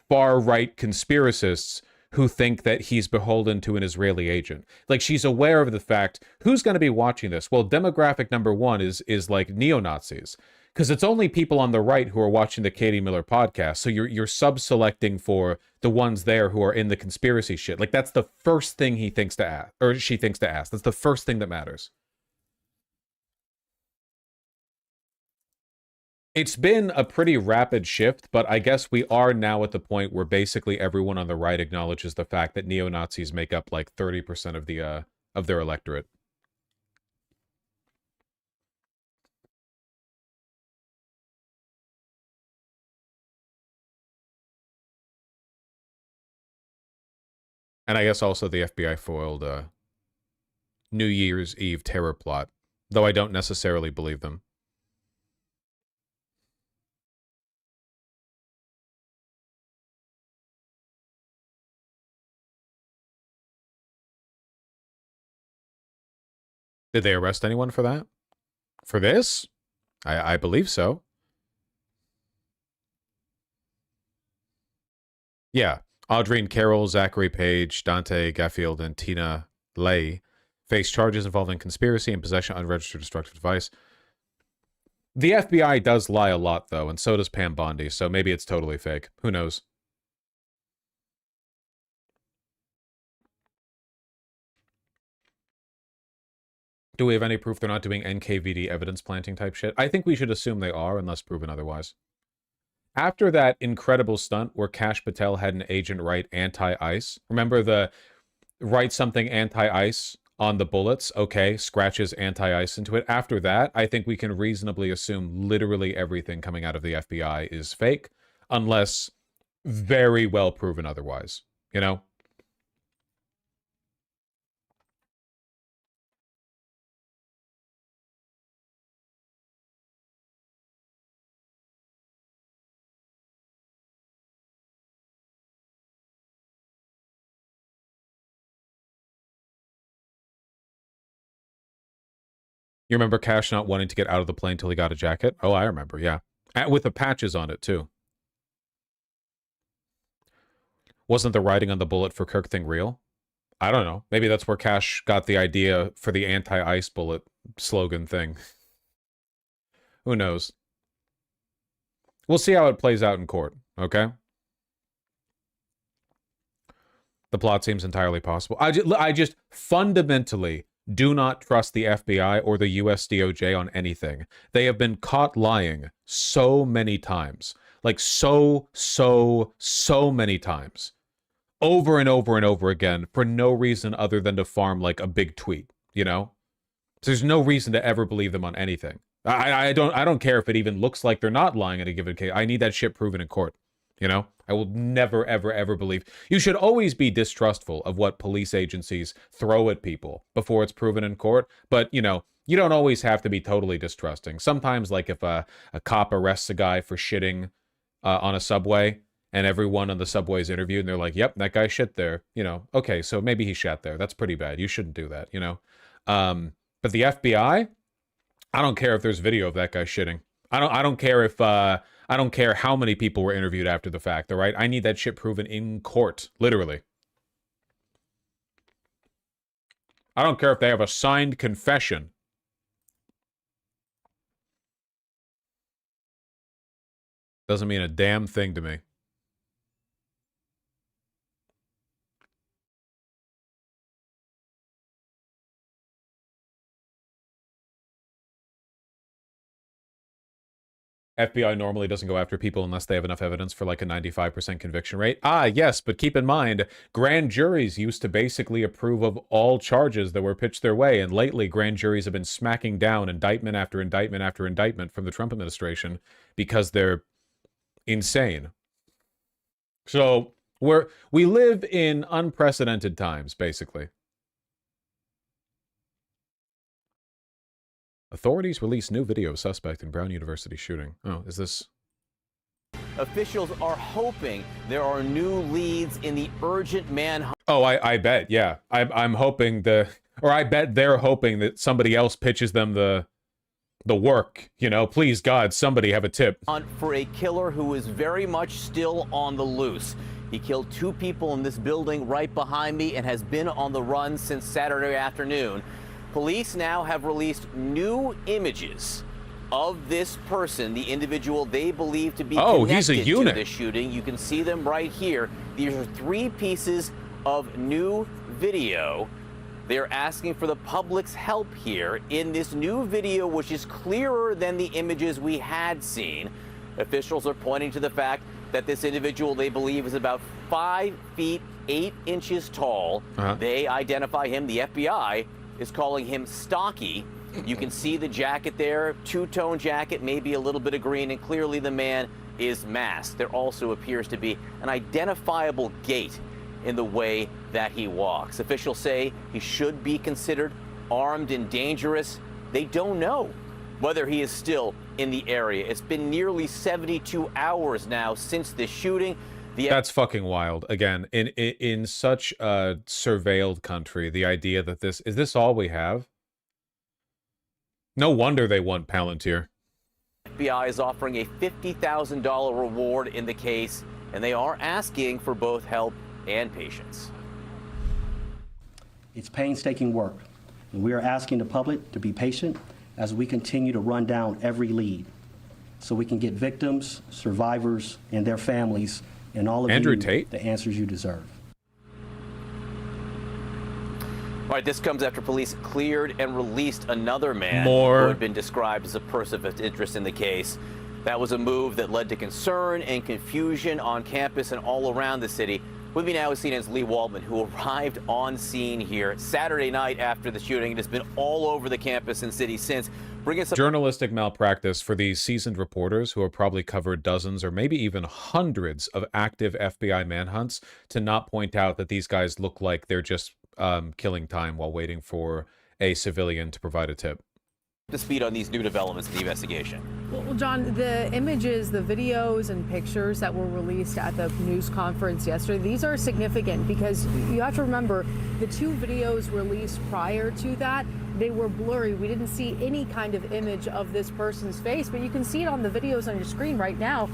far right conspiracists who think that he's beholden to an Israeli agent. Like, she's aware of the fact, who's going to be watching this? Well, demographic number one is like neo-Nazis, because it's only people on the right who are watching the Katie Miller podcast. So you're sub-selecting for the ones there who are in the conspiracy shit. Like, that's the first thing he thinks to ask, or she thinks to ask. That's the first thing that matters. It's been a pretty rapid shift, but I guess we are now at the point where basically everyone on the right acknowledges the fact that neo-Nazis make up like 30% of their electorate. And I guess also the FBI foiled a New Year's Eve terror plot, though I don't necessarily believe them. Did they arrest anyone for that? For this? I believe so. Yeah. Audrey Carroll, Zachary Page, Dante Gaffield, and Tina Lay face charges involving conspiracy and possession of unregistered destructive device. The FBI does lie a lot, though, and so does Pam Bondi, so maybe it's totally fake. Who knows? Do we have any proof they're not doing NKVD evidence planting type shit? I think we should assume they are, unless proven otherwise. After that incredible stunt where Kash Patel had an agent write anti-ice, remember the write something anti-ice on the bullets? Okay, scratches anti-ice into it. After that, I think we can reasonably assume literally everything coming out of the FBI is fake, unless very well proven otherwise, you know? You remember Cash not wanting to get out of the plane till he got a jacket? Oh, I remember, yeah. With the patches on it, too. Wasn't the writing on the bullet for Kirk thing real? I don't know. Maybe that's where Cash got the idea for the anti-ice bullet slogan thing. Who knows? We'll see how it plays out in court, okay? The plot seems entirely possible. I just fundamentally do not trust the FBI or the US DOJ on anything. They have been caught lying so many times. Like so many times. Over and over and over again for no reason other than to farm like a big tweet, you know? So there's no reason to ever believe them on anything. I don't care if it even looks like they're not lying in a given case. I need that shit proven in court, you know? I will never, ever, ever believe. You should always be distrustful of what police agencies throw at people before it's proven in court. But, you know, you don't always have to be totally distrusting. Sometimes, like if a cop arrests a guy for shitting on a subway, and everyone on the subway's interviewed, and they're like, yep, that guy shit there. You know, okay, so maybe he shat there. That's pretty bad. You shouldn't do that, you know? But the FBI, I don't care if there's video of that guy shitting. I don't care if, I don't care how many people were interviewed after the fact, all right? I need that shit proven in court, literally. I don't care if they have a signed confession. Doesn't mean a damn thing to me. FBI normally doesn't go after people unless they have enough evidence for like a 95% conviction rate. Ah, yes, but keep in mind, grand juries used to basically approve of all charges that were pitched their way, and lately grand juries have been smacking down indictment after indictment after indictment from the Trump administration because they're insane. So we live in unprecedented times, basically. Authorities release new video of suspect in Brown University shooting. Oh, is this... Officials are hoping there are new leads in the urgent manhunt. Oh, I bet, yeah. I'm hoping I bet they're hoping that somebody else pitches them the work. You know, please, God, somebody have a tip. For a killer who is very much still on the loose. He killed 2 people in this building right behind me and has been on the run since Saturday afternoon. Police now have released new images of this person, the individual they believe to be connected to this shooting. You can see them right here. These are 3 pieces of new video. They're asking for the public's help here in this new video, which is clearer than the images we had seen. Officials are pointing to the fact that this individual they believe is about 5 feet 8 inches tall. They identify him, the FBI is calling him stocky. You can see the jacket there, 2-tone jacket, maybe a little bit of green, and clearly the man is masked. There also appears to be an identifiable gait in the way that he walks. Officials say he should be considered armed and dangerous. They don't know whether he is still in the area. It's been nearly 72 hours now since this shooting. That's fucking wild. Again, in such a surveilled country, the idea that is this all we have? No wonder they want Palantir. FBI is offering a $50,000 reward in the case, and they are asking for both help and patience. It's painstaking work, and we are asking the public to be patient as we continue to run down every lead so we can get victims, survivors, and their families and all of Andrew you Tate? the answers you deserve. All right, this comes after police cleared and released another man who had been described as a person of interest in the case. That was a move that led to concern and confusion on campus and all around the city. With me now is CNN's Lee Waldman, who arrived on scene here Saturday night after the shooting. It has been all over the campus and city since. Bring us up. Journalistic malpractice for these seasoned reporters who have probably covered dozens or maybe even hundreds of active FBI manhunts to not point out that these guys look like they're just killing time while waiting for a civilian to provide a tip. To speed on these new developments in the investigation. Well, John, the images, the videos and pictures that were released at the news conference yesterday, these are significant because you have to remember the 2 videos released prior to that, they were blurry. We didn't see any kind of image of this person's face, but you can see it on the videos on your screen right now.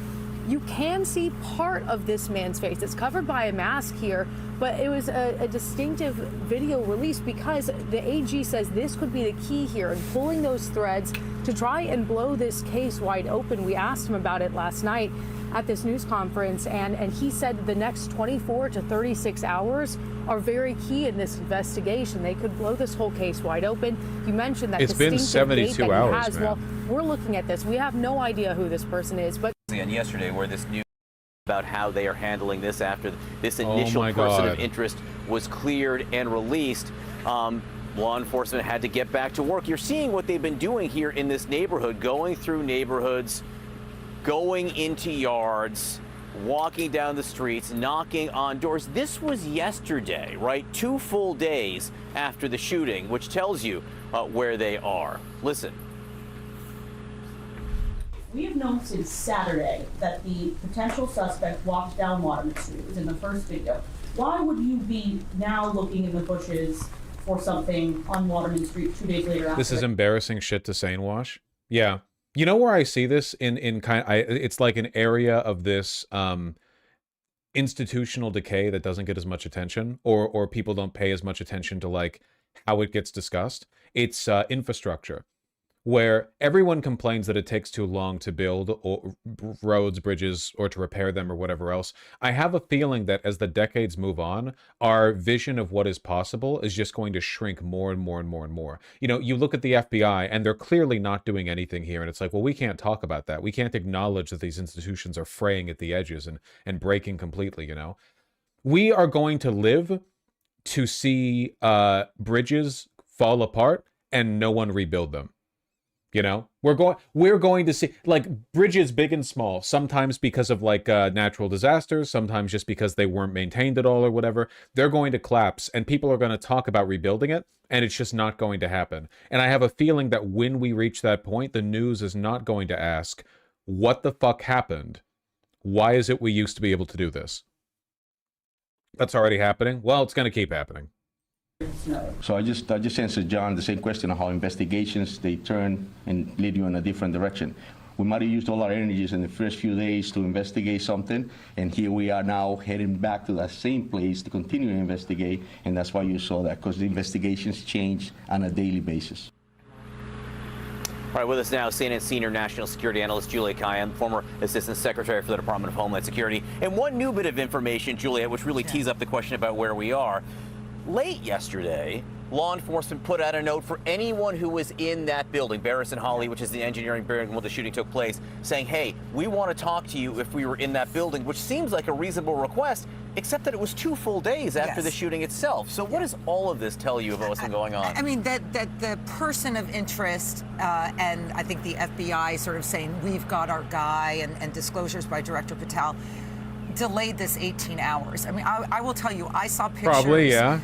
You can see part of this man's face. It's covered by a mask here, but it was a distinctive video release because the AG says this could be the key here in pulling those threads to try and blow this case wide open. We asked him about it last night at this news conference, and he said the next 24 to 36 hours are very key in this investigation. They could blow this whole case wide open. You mentioned that it's been 72 hours, man. Well, we're looking at this. We have no idea who this person is, but and yesterday where this news about how they are handling this after this initial person of interest was cleared and released. Law enforcement had to get back to work. You're seeing what they've been doing here in this neighborhood, going through neighborhoods, going into yards, walking down the streets, knocking on doors. This was yesterday, right? 2 full days after the shooting, which tells you where they are. Listen. We have known since Saturday that the potential suspect walked down Waterman Street. It was in the first video. Why would you be now looking in the bushes for something on Waterman Street 2 days later? This is embarrassing shit to say and wash. Yeah. You know where I see this in kind it's like an area of this institutional decay that doesn't get as much attention, or people don't pay as much attention to like how it gets discussed. It's infrastructure, where everyone complains that it takes too long to build roads, bridges, or to repair them or whatever else. I have a feeling that as the decades move on, our vision of what is possible is just going to shrink more and more and more and more. You know, you look at the FBI and they're clearly not doing anything here. And it's like, well, we can't talk about that. We can't acknowledge that these institutions are fraying at the edges and breaking completely, you know. We are going to live to see bridges fall apart and no one rebuild them. You know, we're going to see like bridges big and small, sometimes because of like natural disasters, sometimes just because they weren't maintained at all or whatever. They're going to collapse and people are going to talk about rebuilding it, and it's just not going to happen. And I have a feeling that when we reach that point, the news is not going to ask, what the fuck happened? Why is it we used to be able to do this? That's already happening. Well, it's going to keep happening. So I just answered John the same question on how investigations, they turn and lead you in a different direction. We might have used all our energies in the first few days to investigate something, and here we are now heading back to that same place to continue to investigate, and that's why you saw that, because the investigations change on a daily basis. All right, with us now, CNN senior national security analyst Juliet Kayan, former assistant secretary for the Department of Homeland Security. And one new bit of information, Juliet, which really tees up the question about where we are. Late yesterday, law enforcement put out a note for anyone who was in that building, Barris and Hawley, which is the engineering building where the shooting took place, saying, hey, we want to talk to you if we were in that building, which seems like a reasonable request, except that it was 2 full days after the shooting itself. So what does all of this tell you about what's been going on? I mean, that the person of interest, and I think the FBI sort of saying, we've got our guy, and disclosures by Director Patel, delayed this 18 hours. I mean, I will tell you, I saw pictures Probably, yeah.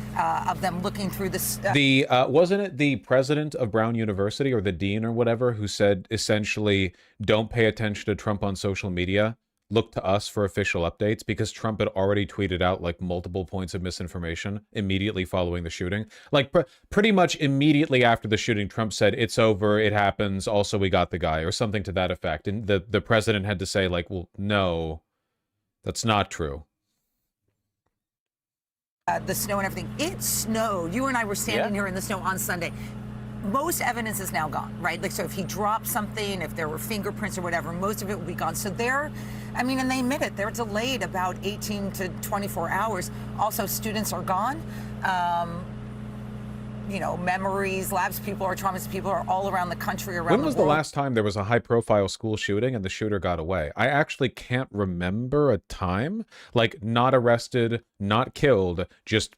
Of them looking through this. The wasn't it the president of Brown University or the dean or whatever who said essentially, don't pay attention to Trump on social media, look to us for official updates, because Trump had already tweeted out like multiple points of misinformation immediately following the shooting. Like pretty much immediately after the shooting, Trump said, it's over, it happens, also we got the guy, or something to that effect. And the president had to say like, well, no, that's not true. The snow and everything. It snowed. You and I were standing here in the snow on Sunday. Most evidence is now gone, right? Like, so if he dropped something, if there were fingerprints or whatever, most of it will be gone. So I mean, and they admit it, they're delayed about 18 to 24 hours. Also, students are gone. You know, memories, labs people are traumatized, people are all around the country, around the world. When was the last time there was a high-profile school shooting and the shooter got away? I actually can't remember a time. Like, not arrested, not killed, just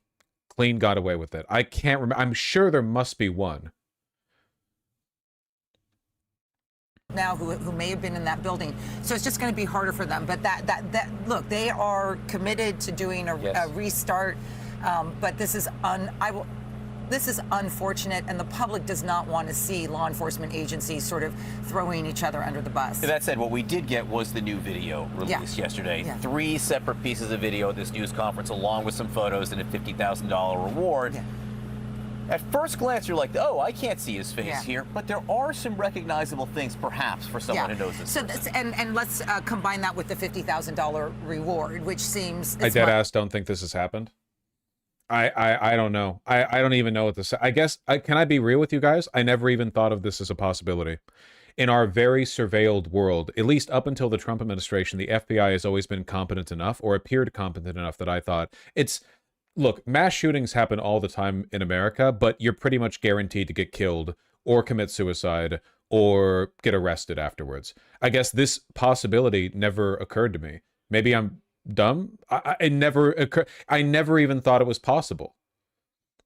clean got away with it. I can't remember. I'm sure there must be one. Now who may have been in that building. So it's just going to be harder for them. But that look, they are committed to doing a restart. But this is This is unfortunate, and the public does not want to see law enforcement agencies sort of throwing each other under the bus. That said, what we did get was the new video released yesterday. 3 separate pieces of video at this news conference, along with some photos and a $50,000 reward. At first glance, you're like, oh, I can't see his face here, but there are some recognizable things, perhaps, for someone who knows this. So and let's combine that with the $50,000 reward, which seems... I dead ass don't think this has happened. I don't know. I don't even know what to say. I guess, can I be real with you guys? I never even thought of this as a possibility. In our very surveilled world, at least up until the Trump administration, the FBI has always been competent enough, or appeared competent enough, that I thought look, mass shootings happen all the time in America, but you're pretty much guaranteed to get killed or commit suicide or get arrested afterwards. I guess this possibility never occurred to me. Maybe I'm dumb. It never occurred. I never even thought it was possible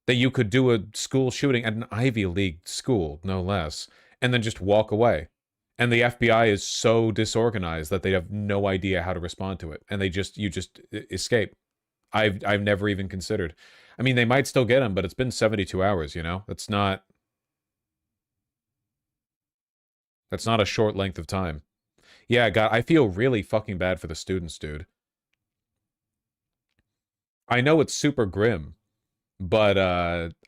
that you could do a school shooting at an Ivy League school, no less, and then just walk away And the FBI is so disorganized that they have no idea how to respond to it, and you just escape. I've never even considered. I mean, they might still get him, but it's been 72 hours. You know, that's not a short length of time. Yeah, God, I feel really fucking bad for the students, dude. I know it's super grim, but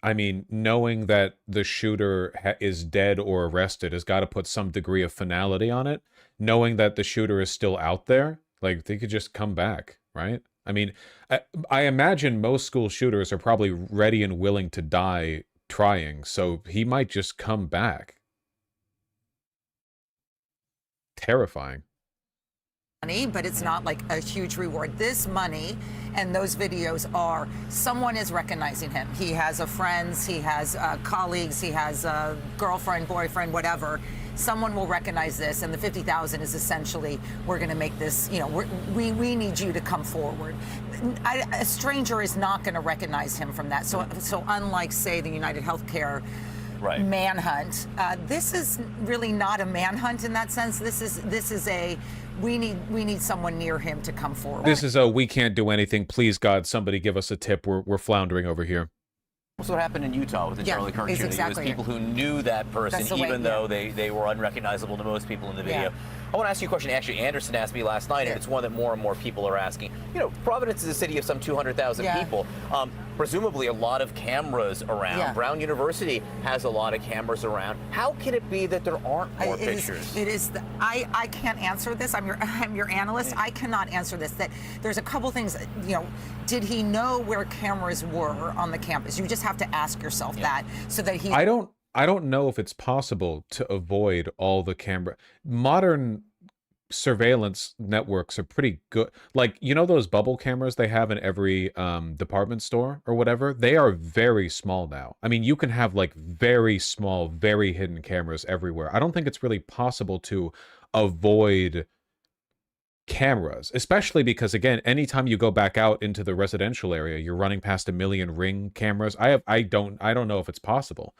I mean, knowing that the shooter is dead or arrested has got to put some degree of finality on it. Knowing that the shooter is still out there, like they could just come back, right? I mean, I imagine most school shooters are probably ready and willing to die trying, so he might just come back. Terrifying. Money, but it's not like a huge reward. This money and those videos are, someone is recognizing him. He has a friends, he has colleagues, he has a girlfriend, boyfriend, whatever. Someone will recognize this, and the 50,000 is essentially, we're going to make this, you know, we need you to come forward. A stranger is not going to recognize him from that. So unlike, say, the United Healthcare manhunt, this is really not a manhunt in that sense. This is a we need someone near him to come forward. This is a we can't do anything. Please God, somebody give us a tip. We're floundering over here. That's what happened in Utah with the Charlie Kirk shooting. Exactly. It was people who knew that person, even though they were unrecognizable to most people in the video. I want to ask you a question. Actually, Anderson asked me last night, and it's one that more and more people are asking. You know, Providence is a city of some 200,000 people. Presumably a lot of cameras around. Brown University has a lot of cameras around. How can it be that there aren't more pictures? I can't answer this. I'm your analyst. I cannot answer this. That there's a couple things. You know, did he know where cameras were on the campus? You just have to ask yourself that, so that he. I don't know if it's possible to avoid all the camera. Modern surveillance networks are pretty good. Like, you know those bubble cameras they have in every department store or whatever? They are very small now. I mean, you can have like very small, very hidden cameras everywhere. I don't think it's really possible to avoid cameras, especially because, again, anytime you go back out into the residential area, you're running past 1 million Ring cameras. I don't know if it's possible.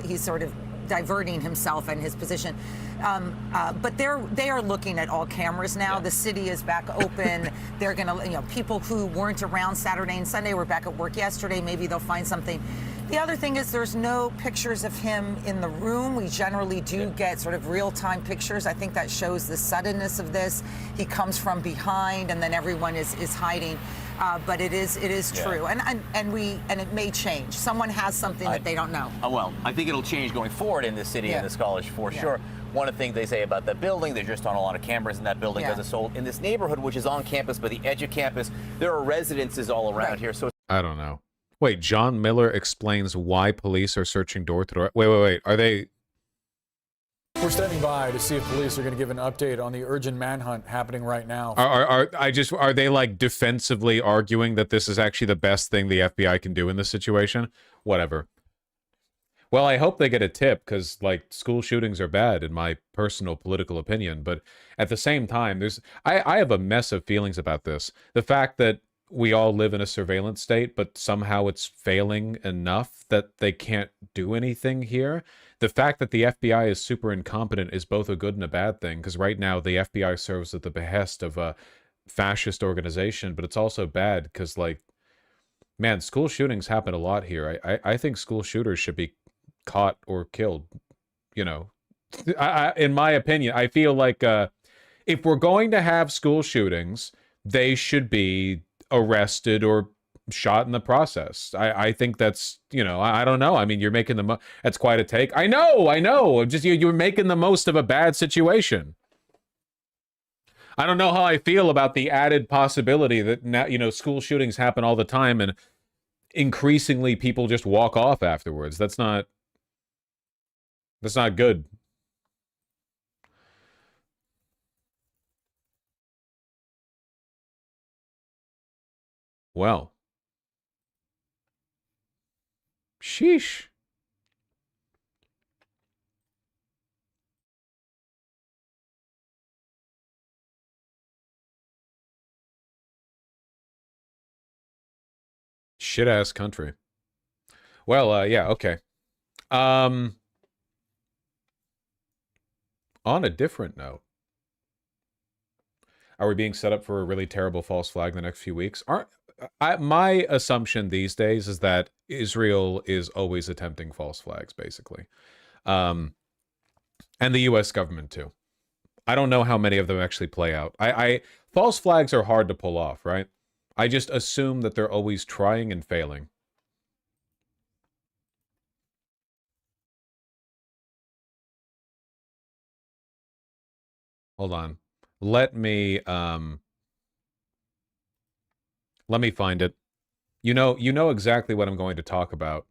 He's sort of diverting himself and his position. But they are looking at all cameras now. The city is back open. They're going to, you know, people who weren't around Saturday and Sunday were back at work yesterday. Maybe they'll find something. The other thing is there's no pictures of him in the room. We generally do get sort of real-time pictures. I think that shows the suddenness of this. He comes from behind, and then everyone is hiding. But it is true, and it may change. Someone has something that they don't know. Well, I think it'll change going forward in this city and this college for sure. One of the things they say about that building, they're just on a lot of cameras in that building because it's sold. In this neighborhood, which is on campus, but the edge of campus, there are residences all around here. So I don't know. Wait, John Miller explains why police are searching door to door. Wait. Are they? We're standing by to see if police are going to give an update on the urgent manhunt happening right now. Are they like defensively arguing that this is actually the best thing the FBI can do in this situation? Whatever. Well, I hope they get a tip, because like school shootings are bad in my personal political opinion. But at the same time, I have a mess of feelings about this. The fact that we all live in a surveillance state, but somehow it's failing enough that they can't do anything here. The fact that the FBI is super incompetent is both a good and a bad thing, because right now the FBI serves at the behest of a fascist organization, but it's also bad because, like, man, school shootings happen a lot here. I think school shooters should be caught or killed, you know. In my opinion, I feel like if we're going to have school shootings, they should be arrested or shot in the process. I think that's, you know, I don't know. I mean, you're making that's quite a take. I know. Just you're making the most of a bad situation. I don't know how I feel about the added possibility that now, you know, school shootings happen all the time and increasingly people just walk off afterwards. That's not good. Well, sheesh. Shit-ass country. Well, yeah, okay. On a different note, are we being set up for a really terrible false flag in the next few weeks? My assumption these days is that Israel is always attempting false flags, basically. And the U.S. government, too. I don't know how many of them actually play out. False flags are hard to pull off, right? I just assume that they're always trying and failing. Hold on. Let me find it. You know exactly what I'm going to talk about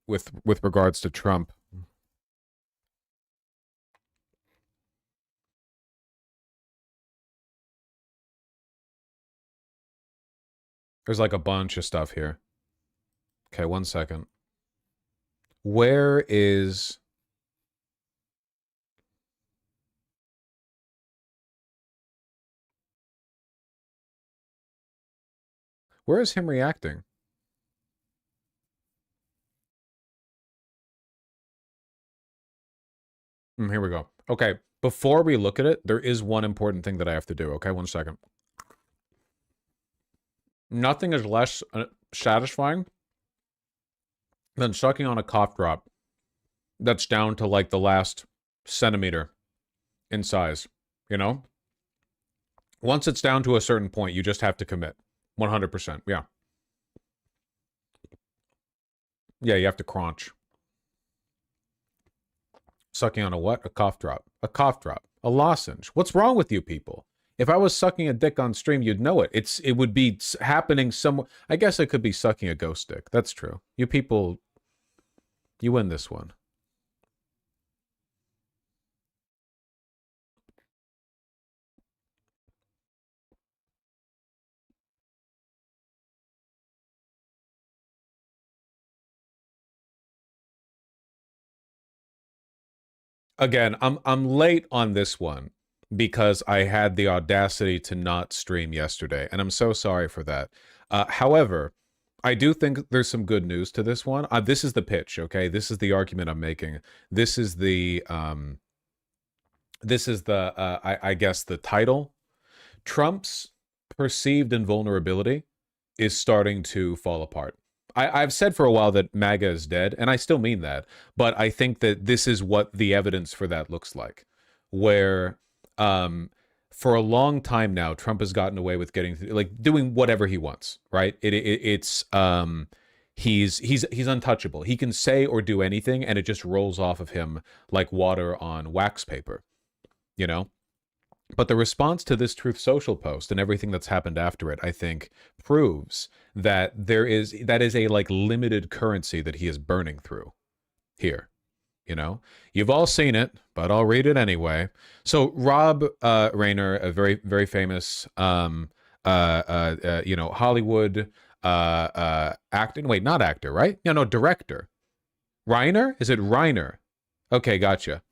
with regards to Trump. There's like a bunch of stuff here. Okay, 1 second. Where is... Where is him reacting? Here we go. Okay, before we look at it, there is one important thing that I have to do. Okay, 1 second. Nothing is less satisfying than sucking on a cough drop that's down to like the last centimeter in size, you know? Once it's down to a certain point, you just have to commit. 100%, yeah. Yeah, you have to crunch. Sucking on a what? A cough drop. A cough drop. A lozenge. What's wrong with you people? If I was sucking a dick on stream, you'd know it. It would be happening somewhere. I guess I could be sucking a ghost dick. That's true. You people, you win this one. Again, I'm late on this one because I had the audacity to not stream yesterday, and I'm so sorry for that. However, I do think there's some good news to this one. This is the pitch, okay? This is the argument I'm making. This is the I guess the title. Trump's perceived invulnerability is starting to fall apart. I've said for a while that MAGA is dead, and I still mean that, but I think that this is what the evidence for that looks like, where for a long time now, Trump has gotten away with doing whatever he wants, right? He's untouchable. He can say or do anything, and it just rolls off of him like water on wax paper, you know? But the response to this Truth Social post and everything that's happened after it, I think, proves that that is a like limited currency that he is burning through here. You know, you've all seen it, but I'll read it anyway. So Rob Reiner, a very, very famous, Hollywood actor. Wait, not actor, right? No, director. Reiner? Is it Reiner? Okay, gotcha.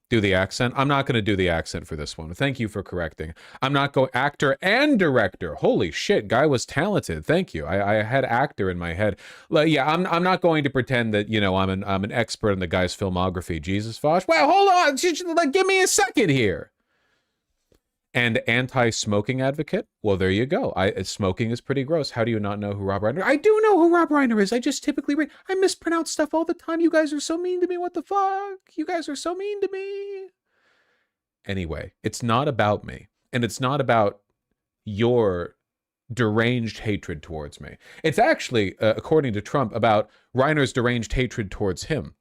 Do the accent. I'm not going to do the accent for this one. Thank you for correcting. I'm not going actor and director. Holy shit, guy was talented. Thank you. I had actor in my head. Yeah, I'm not going to pretend that I'm an expert in the guy's filmography. Jesus, Fosh. Well, hold on. Give me a second here. And anti-smoking advocate. Well, there you go. Smoking is pretty gross. How do you not know who Rob Reiner is? I do know who Rob Reiner is. I just typically read. I mispronounce stuff all the time. You guys are so mean to me. What the fuck? You guys are so mean to me. Anyway, it's not about me. And it's not about your deranged hatred towards me. It's actually, according to Trump, about Reiner's deranged hatred towards him.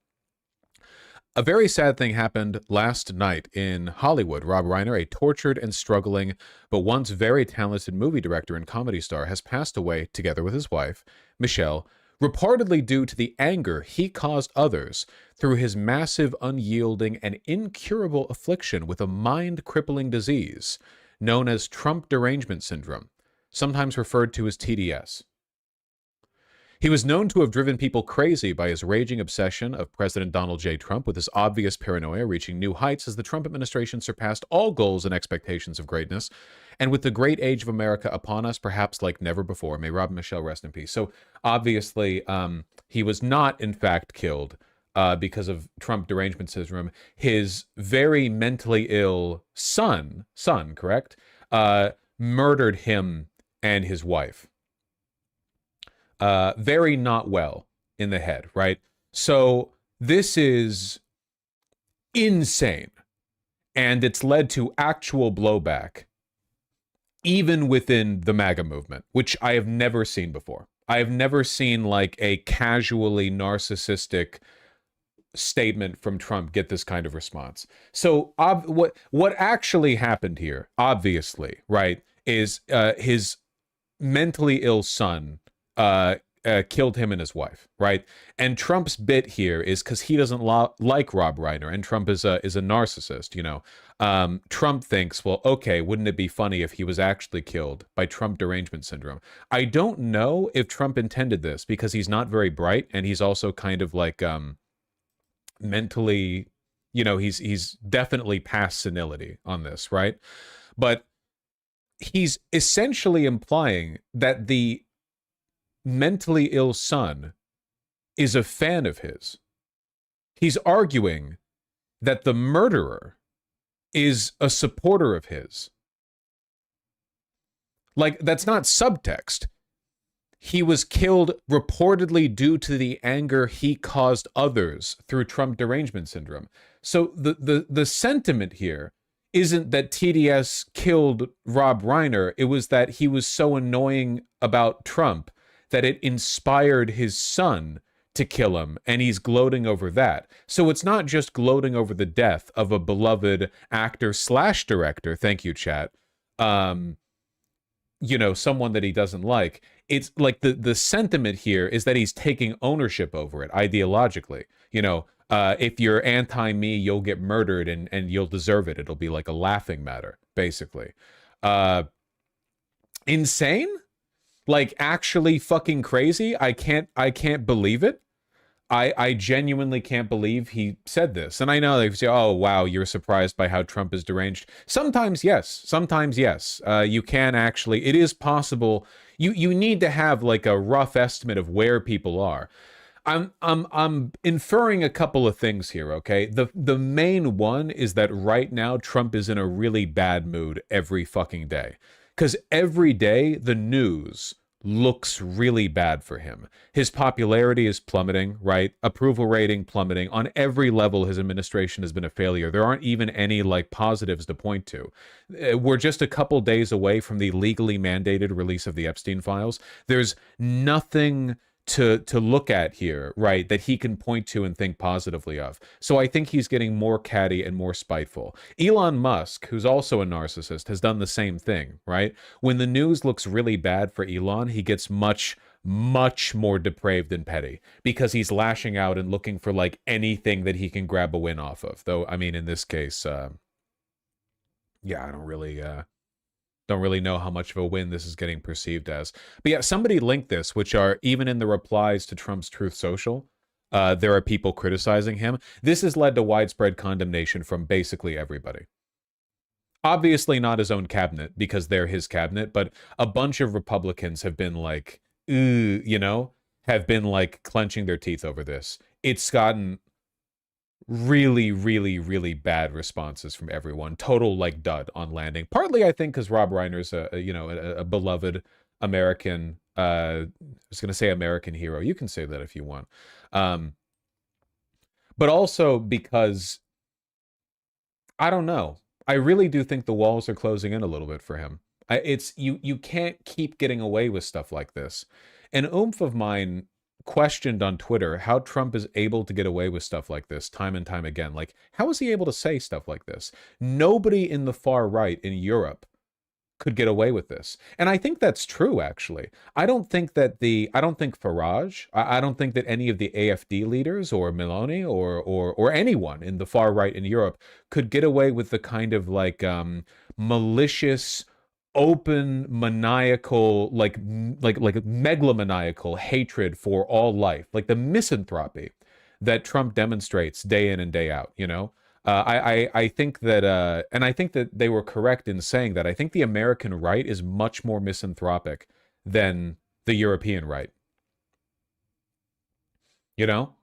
A very sad thing happened last night in Hollywood. Rob Reiner, a tortured and struggling, but once very talented movie director and comedy star, has passed away together with his wife, Michelle, reportedly due to the anger he caused others through his massive, unyielding, and incurable affliction with a mind-crippling disease known as Trump derangement syndrome, sometimes referred to as TDS. He was known to have driven people crazy by his raging obsession of President Donald J. Trump, with his obvious paranoia reaching new heights as the Trump administration surpassed all goals and expectations of greatness. And with the great age of America upon us, perhaps like never before. May Rob and Michelle rest in peace. So obviously, he was not, in fact, killed because of Trump derangement syndrome. His very mentally ill son, correct, murdered him and his wife. Very not well in the head, right? So this is insane. And it's led to actual blowback, even within the MAGA movement, which I have never seen before. I have never seen like a casually narcissistic statement from Trump get this kind of response. So what actually happened here, obviously, right, is his mentally ill son killed him and his wife, right? And Trump's bit here is because he doesn't like Rob Reiner, and Trump is a narcissist, you know. Trump thinks, well, okay, wouldn't it be funny if he was actually killed by Trump derangement syndrome? I don't know if Trump intended this, because he's not very bright, and he's also kind of like mentally, you know, he's definitely past senility on this, right? But he's essentially implying that the mentally ill son is a fan of his. He's arguing that the murderer is a supporter of his. Like, that's not subtext. He was killed reportedly due to the anger he caused others through Trump derangement syndrome. So the sentiment here isn't that TDS killed Rob Reiner. It was that he was so annoying about Trump that it inspired his son to kill him, and he's gloating over that. So it's not just gloating over the death of a beloved actor / director, thank you, chat, you know, someone that he doesn't like. It's like the sentiment here is that he's taking ownership over it ideologically. You know, if you're anti-me, you'll get murdered, and you'll deserve it. It'll be like a laughing matter, basically. Insane? Like, actually fucking crazy? I can't believe it. I genuinely can't believe he said this. And I know they say, oh, wow, you're surprised by how Trump is deranged. Sometimes, yes. Sometimes, yes. You can actually, it is possible. You need to have like a rough estimate of where people are. I'm inferring a couple of things here, okay? The main one is that right now Trump is in a really bad mood every fucking day. Because every day the news looks really bad for him. His popularity is plummeting, right? Approval rating plummeting. On every level, his administration has been a failure. There aren't even any like positives to point to. We're just a couple days away from the legally mandated release of the Epstein files. There's nothing to look at here, right, that he can point to and think positively of. So I think he's getting more catty and more spiteful. Elon Musk, who's also a narcissist, has done the same thing, right? When the news looks really bad for Elon, he gets much more depraved and petty because he's lashing out and looking for like anything that he can grab a win off of. Though, I mean, in this case, yeah, I don't really know how much of a win this is getting perceived as. But yeah, somebody linked this, which are even in the replies to Trump's Truth Social, there are people criticizing him. This has led to widespread condemnation from basically everybody. Obviously not his own cabinet, because they're his cabinet, but a bunch of Republicans have been like, you know, have been like clenching their teeth over this. It's gotten really bad responses from everyone. Total like dud on landing. Partly, I think, because Rob Reiner's a beloved American. I was going to say American hero. You can say that if you want. But also because I don't know. I really do think the walls are closing in a little bit for him. It's you can't keep getting away with stuff like this. An oomph of mine questioned on Twitter how Trump is able to get away with stuff like this time and time again. Like, how is he able to say stuff like this? Nobody in the far right in Europe could get away with this. And I think that's true, actually. I don't think Farage, I don't think that any of the AfD leaders or Meloni or anyone in the far right in Europe could get away with the kind of like malicious, open maniacal, like megalomaniacal hatred for all life, like the misanthropy that Trump demonstrates day in and day out, you know? I think that, and I think that they were correct in saying that. I think the American right is much more misanthropic than the European right. You know?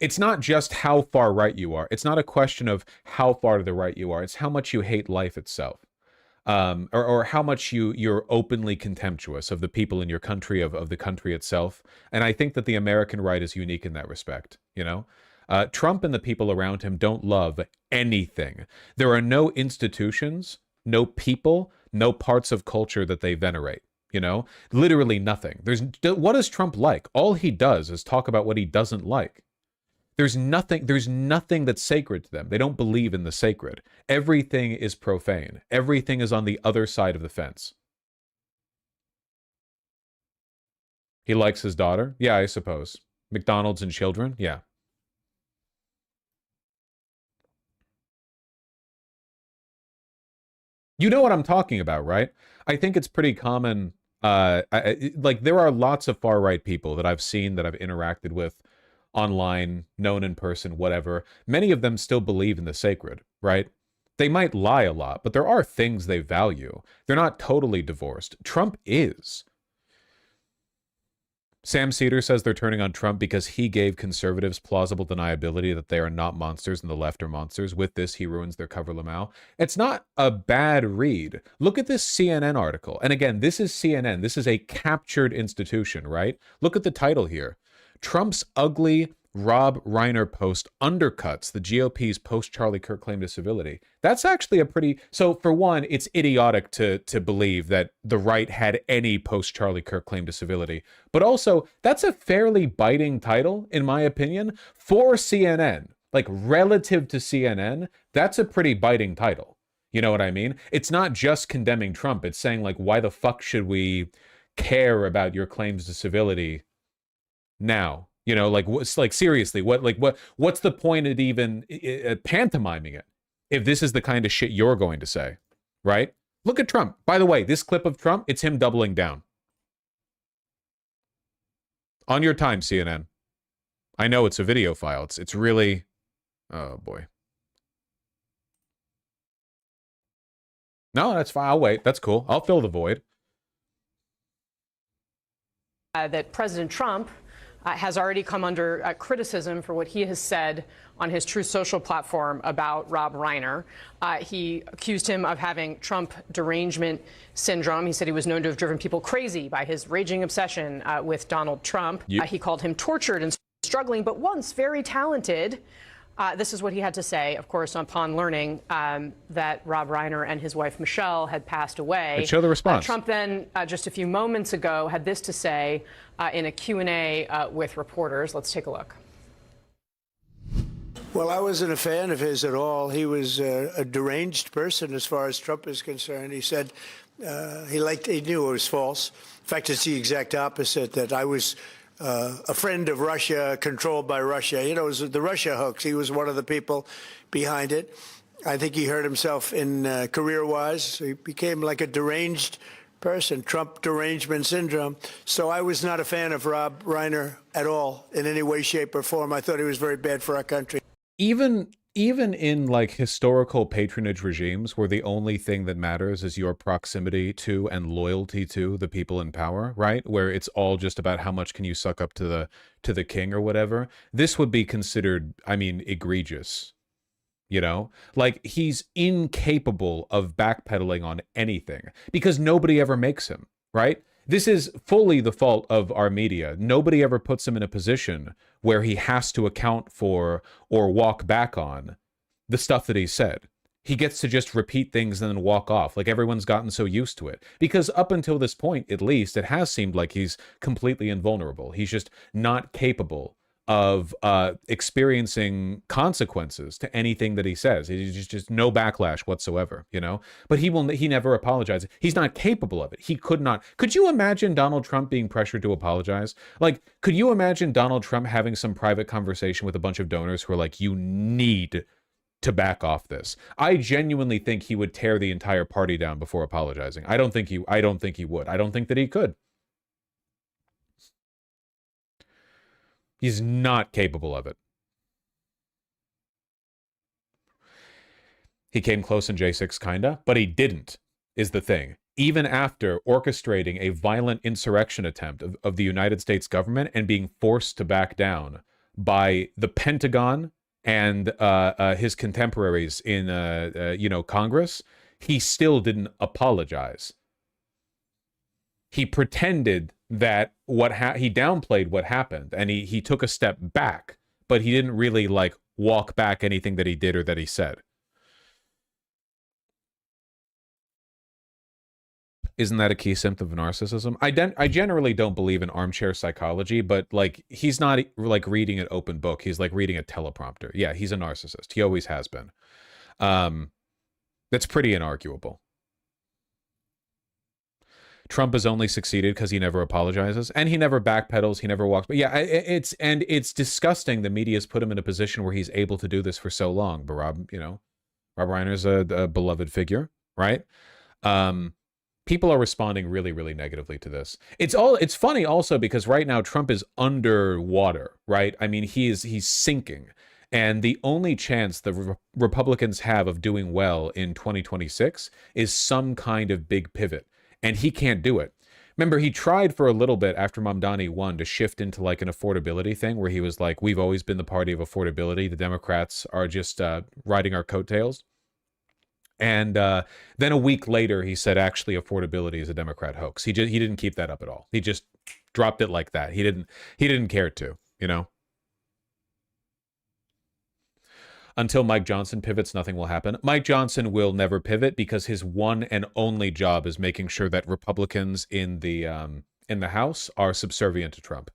It's not just how far right you are. It's not a question of how far to the right you are. It's how much you hate life itself. Or how much you're openly contemptuous of the people in your country, of the country itself. And I think that the American right is unique in that respect, you know? Trump and the people around him don't love anything. There are no institutions, no people, no parts of culture that they venerate, you know? Literally nothing. What is Trump like? All he does is talk about what he doesn't like. There's nothing that's sacred to them. They don't believe in the sacred. Everything is profane. Everything is on the other side of the fence. He likes his daughter? Yeah, I suppose. McDonald's and children? Yeah. You know what I'm talking about, right? I think it's pretty common. Like, there are lots of far-right people that I've seen, that I've interacted with online, known in person, whatever. Many of them still believe in the sacred, right? They might lie a lot, but there are things they value. They're not totally divorced. Trump is. Sam Cedar says they're turning on Trump because he gave conservatives plausible deniability that they are not monsters and the left are monsters. With this, he ruins their cover llamau. It's not a bad read. Look at this CNN article. And again, this is CNN. This is a captured institution, right? Look at the title here. Trump's ugly Rob Reiner post undercuts the GOP's post-Charlie Kirk claim to civility. That's actually a pretty... So, for one, it's idiotic to believe that the right had any post-Charlie Kirk claim to civility. But also, that's a fairly biting title, in my opinion, for CNN. Like, relative to CNN, that's a pretty biting title. You know what I mean? It's not just condemning Trump. It's saying, like, why the fuck should we care about your claims to civility now? You know, like seriously, what's the point of even pantomiming it if this is the kind of shit you're going to say, right? Look at Trump. By the way, this clip of Trump, it's him doubling down. On your time, CNN. I know it's a video file. It's really, oh boy. No, that's fine. I'll wait. That's cool. I'll fill the void. That President Trump has already come under criticism for what he has said on his Truth Social platform about Rob Reiner. He accused him of having Trump derangement syndrome. He said he was known to have driven people crazy by his raging obsession with Donald Trump. He called him tortured and struggling, but once very talented. This is what he had to say, of course, upon learning that Rob Reiner and his wife Michelle had passed away. And show the response. Trump then, just a few moments ago, had this to say in a Q&A with reporters. Let's take a look. Well, I wasn't a fan of his at all. He was a deranged person as far as Trump is concerned. He said he knew it was false. In fact, it's the exact opposite, that I was a friend of Russia, controlled by Russia. You know, it was the Russia hoax. He was one of the people behind it. I think he hurt himself in career-wise. He became like a deranged person, Trump derangement syndrome. So I was not a fan of Rob Reiner at all in any way, shape, or form. I thought he was very bad for our country. Even in like historical patronage regimes where the only thing that matters is your proximity to and loyalty to the people in power, right? Where it's all just about how much can you suck up to the king or whatever. This would be considered, I mean, egregious. You know, like he's incapable of backpedaling on anything because nobody ever makes him, right? This is fully the fault of our media. Nobody ever puts him in a position where he has to account for or walk back on the stuff that he said. He gets to just repeat things and then walk off, like everyone's gotten so used to it. Because up until this point, at least, it has seemed like he's completely invulnerable. He's just not capable of experiencing consequences to anything that he says. He's just no backlash whatsoever, you know? But he never apologizes. He's not capable of it. He could not. Could you imagine Donald Trump being pressured to apologize? Like, could you imagine Donald Trump having some private conversation with a bunch of donors who are like, you need to back off this. I genuinely think he would tear the entire party down before apologizing. I don't think he would. I don't think that he could. He's not capable of it. He came close in J6 kinda, but he didn't, is the thing. Even after orchestrating a violent insurrection attempt of the United States government and being forced to back down by the Pentagon and his contemporaries in Congress, he still didn't apologize. He pretended that he downplayed what happened, and he took a step back, but he didn't really like walk back anything that he did or that he said. Isn't that a key symptom of narcissism? I generally don't believe in armchair psychology, but like he's not like reading an open book. He's like reading a teleprompter. Yeah, he's a narcissist. He always has been. That's pretty inarguable. Trump has only succeeded because he never apologizes and he never backpedals. He never walks. But yeah, it's disgusting. The media's put him in a position where he's able to do this for so long. But Rob Reiner's a beloved figure, right? People are responding really, really negatively to this. It's funny also because right now Trump is underwater, right? I mean, he's sinking. And the only chance the Republicans have of doing well in 2026 is some kind of big pivot. And he can't do it. Remember, he tried for a little bit after Mamdani won to shift into like an affordability thing where he was like, we've always been the party of affordability. The Democrats are just riding our coattails. And then a week later, he said, actually, affordability is a Democrat hoax. He didn't keep that up at all. He just dropped it like that. He didn't care to, Until Mike Johnson pivots, nothing will happen. Mike Johnson will never pivot because his one and only job is making sure that Republicans in the House are subservient to Trump.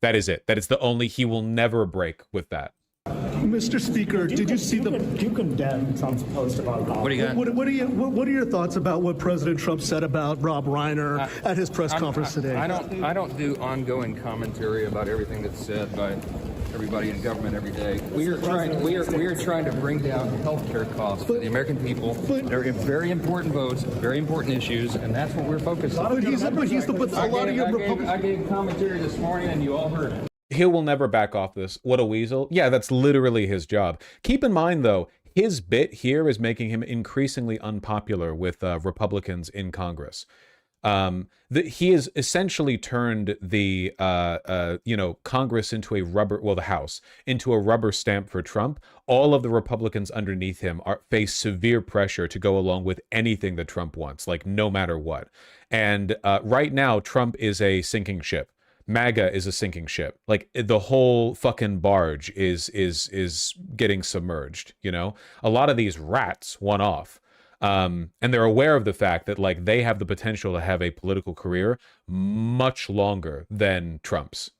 That is it. That is the only. He will never break with that. Mr. Speaker, did you see you condemn Trump's post about Rob? What are your thoughts about what President Trump said about Rob Reiner at his press conference today? I don't do ongoing commentary about everything that's said by everybody in government every day. We are trying to bring down healthcare costs for the American people. They're very important votes, very important issues, and that's what we're focused on. I gave commentary this morning, and you all heard it. He will never back off this. What a weasel. Yeah, that's literally his job. Keep in mind, though, his bit here is making him increasingly unpopular with Republicans in Congress. He has essentially turned the Congress into the House into a rubber stamp for Trump. All of the Republicans underneath him face severe pressure to go along with anything that Trump wants, like no matter what. And right now, Trump is a sinking ship. MAGA is a sinking ship. Like the whole fucking barge is getting submerged. A lot of these rats won off. And they're aware of the fact that like they have the potential to have a political career much longer than Trump's.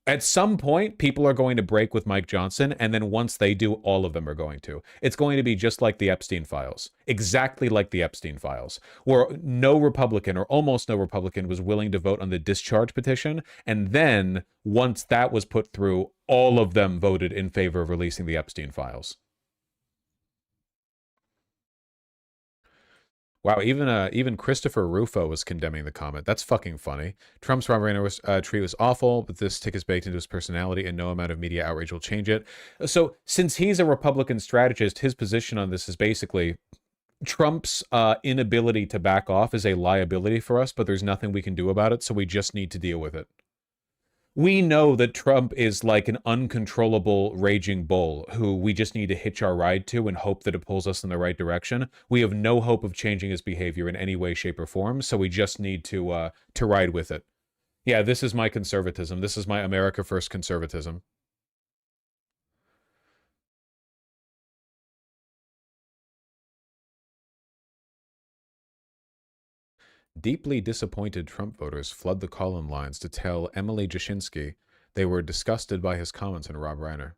At some point, people are going to break with Mike Johnson, and then once they do, all of them are going to. It's going to be just like the Epstein files, exactly like the Epstein files, where no Republican or almost no Republican was willing to vote on the discharge petition, and then once that was put through, all of them voted in favor of releasing the Epstein files. Wow, even Christopher Rufo was condemning the comment. That's fucking funny. Trump's Rob Reiner tweet was awful, but this tick is baked into his personality and no amount of media outrage will change it. So since he's a Republican strategist, his position on this is basically Trump's inability to back off is a liability for us, but there's nothing we can do about it, so we just need to deal with it. We know that Trump is like an uncontrollable raging bull who we just need to hitch our ride to and hope that it pulls us in the right direction. We have no hope of changing his behavior in any way, shape, or form, so we just need to ride with it. Yeah, this is my conservatism. This is my America First conservatism. Deeply disappointed Trump voters flood the call-in lines to tell Emily Jashinsky they were disgusted by his comments on Rob Reiner.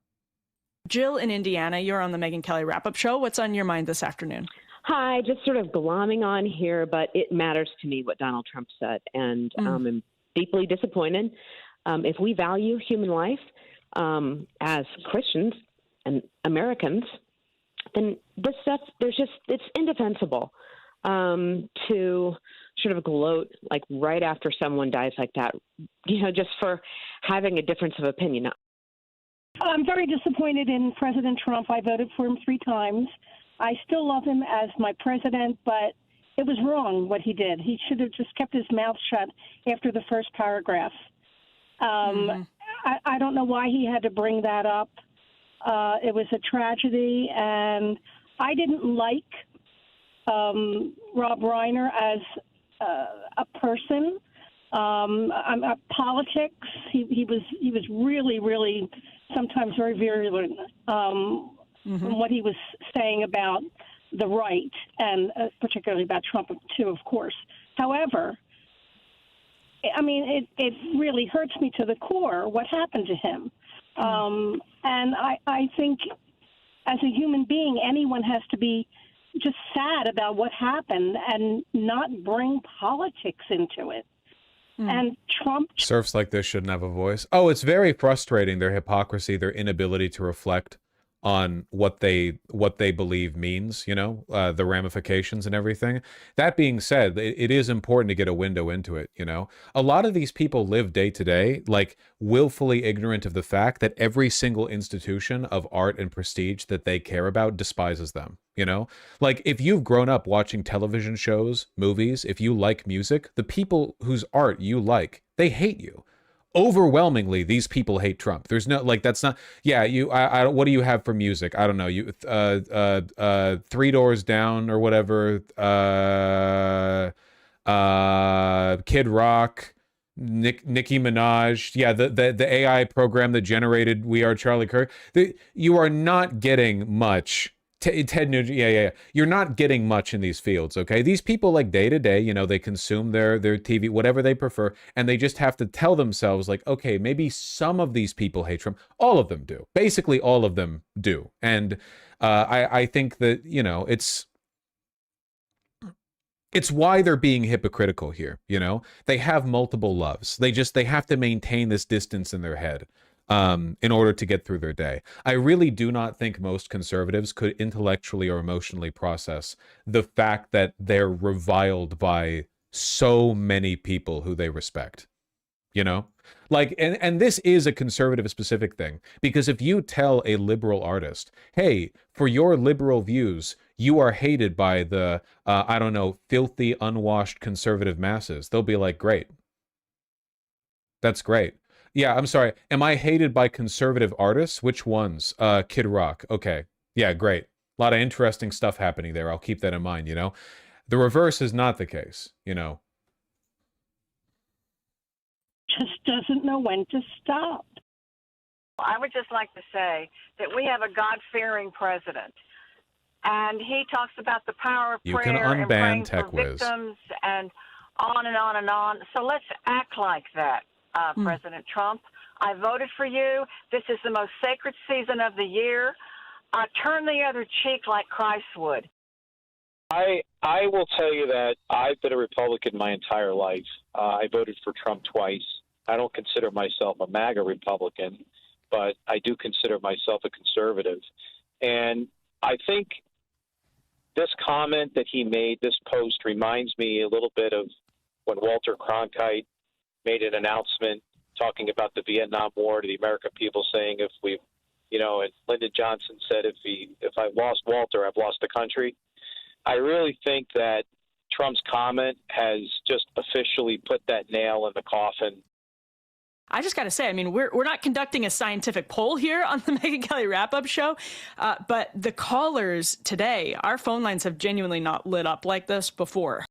Jill in Indiana, you're on the Megyn Kelly wrap-up show. What's on your mind this afternoon? Hi, just sort of glomming on here, but it matters to me what Donald Trump said, and I'm deeply disappointed. If we value human life as Christians, and Americans, then it's indefensible to sort of gloat like right after someone dies like that, just for having a difference of opinion. I'm very disappointed in President Trump. I voted for him 3 times. I still love him as my president, but it was wrong what he did. He should have just kept his mouth shut after the first paragraph. I don't know why he had to bring that up. It was a tragedy, and I didn't like Rob Reiner as a person. Politics. He was really, really sometimes very virulent in what he was saying about the right, and particularly about Trump too, of course. However, I mean, it really hurts me to the core what happened to him. And I think as a human being, anyone has to be just sad about what happened and not bring politics into it. And Trump... Serfs like this shouldn't have a voice. Oh, it's very frustrating, their hypocrisy, their inability to reflect on what they believe means, the ramifications and everything. That being said, it is important to get a window into it, A lot of these people live day to day, like willfully ignorant of the fact that every single institution of art and prestige that they care about despises them, Like, if you've grown up watching television shows, movies, if you like music, the people whose art you like, they hate you. Overwhelmingly, these people hate Trump. There's no, like, that's not, I what do you have for music? I don't know, you, 3 Doors Down or whatever, Kid Rock, Nicki Minaj, the AI program that generated We Are Charlie Kirk. You are not getting much. Ted Nugent, You're not getting much in these fields, okay? These people, like, day to day, they consume their TV, whatever they prefer, and they just have to tell themselves, like, okay, maybe some of these people hate Trump. All of them do. Basically, all of them do. And I think that, it's why they're being hypocritical here, They have multiple loves. They have to maintain this distance in their head. In order to get through their day. I really do not think most conservatives could intellectually or emotionally process the fact that they're reviled by so many people who they respect. Like, and this is a conservative specific thing, because if you tell a liberal artist, hey, for your liberal views, you are hated by the, filthy, unwashed conservative masses, they'll be like, great. That's great. Yeah, I'm sorry. Am I hated by conservative artists? Which ones? Kid Rock. Okay. Yeah, great. A lot of interesting stuff happening there. I'll keep that in mind, The reverse is not the case, Just doesn't know when to stop. I would just like to say that we have a God-fearing president, and he talks about the power of you can prayer and praying unban for victims and on and on and on. So let's act like that. President Trump, I voted for you. This is the most sacred season of the year. Turn the other cheek like Christ would. I will tell you that I've been a Republican my entire life. I voted for Trump twice. I don't consider myself a MAGA Republican, but I do consider myself a conservative. And I think this comment that he made, this post, reminds me a little bit of when Walter Cronkite made an announcement talking about the Vietnam War to the American people, saying and Lyndon Johnson said, if I've lost Walter, I've lost the country. I really think that Trump's comment has just officially put that nail in the coffin. I just got to say, I mean, we're not conducting a scientific poll here on the Megyn Kelly Wrap-Up Show, but the callers today, our phone lines have genuinely not lit up like this before.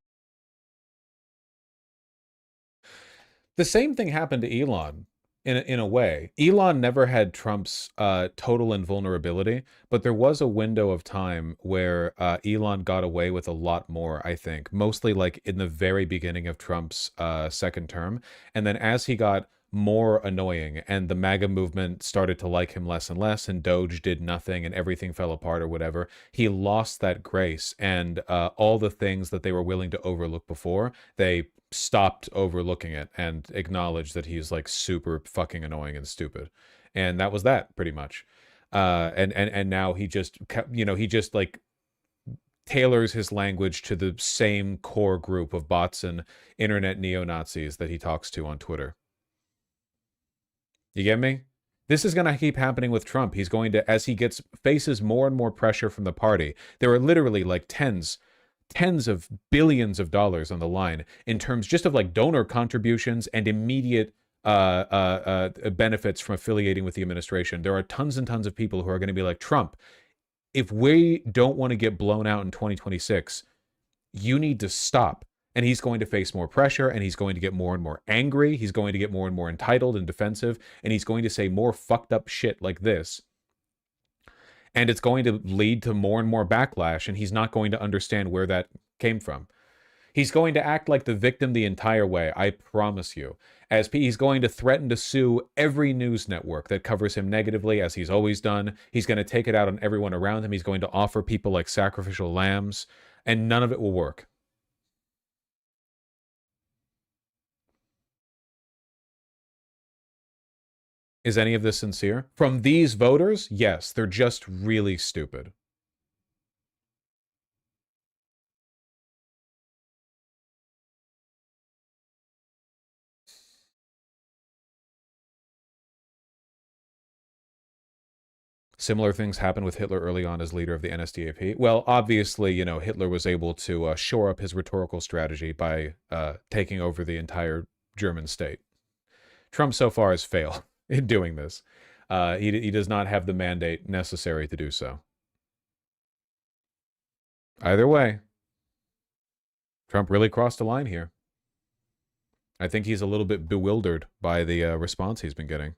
The same thing happened to Elon in a way. Elon never had Trump's total invulnerability, but there was a window of time where Elon got away with a lot more, I think, mostly like in the very beginning of Trump's second term. And then as he got more annoying and the MAGA movement started to like him less and less, and Doge did nothing and everything fell apart or whatever, he lost that grace, and all the things that they were willing to overlook before, they stopped overlooking it and acknowledged that he's like super fucking annoying and stupid. And that was that, pretty much. And now he just, he just like tailors his language to the same core group of bots and internet neo-Nazis that he talks to on Twitter. You get me? This is going to keep happening with Trump. He's going to, as he faces more and more pressure from the party, there are literally like tens of billions of dollars on the line in terms just of like donor contributions and immediate benefits from affiliating with the administration. There are tons and tons of people who are going to be like, Trump, if we don't want to get blown out in 2026, you need to stop. And he's going to face more pressure, and he's going to get more and more angry. He's going to get more and more entitled and defensive, and he's going to say more fucked up shit like this. And it's going to lead to more and more backlash, and he's not going to understand where that came from. He's going to act like the victim the entire way, I promise you. As he's going to threaten to sue every news network that covers him negatively, as he's always done. He's going to take it out on everyone around him. He's going to offer people like sacrificial lambs, and none of it will work. Is any of this sincere? From these voters? Yes, they're just really stupid. Similar things happened with Hitler early on as leader of the NSDAP. Well, obviously, Hitler was able to shore up his rhetorical strategy by taking over the entire German state. Trump so far has failed in doing this. He does not have the mandate necessary to do so. Either way, Trump really crossed a line here. I think he's a little bit bewildered by the response he's been getting.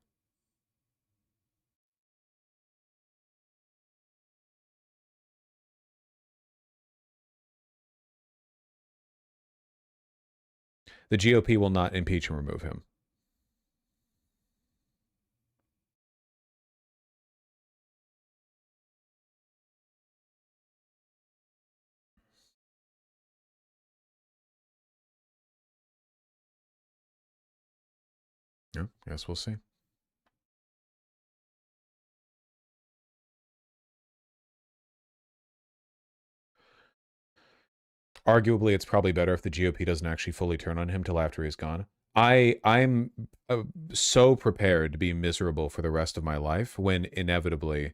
The GOP will not impeach and remove him. Yeah, guess we'll see. Arguably, it's probably better if the GOP doesn't actually fully turn on him till after he's gone. I'm so prepared to be miserable for the rest of my life when inevitably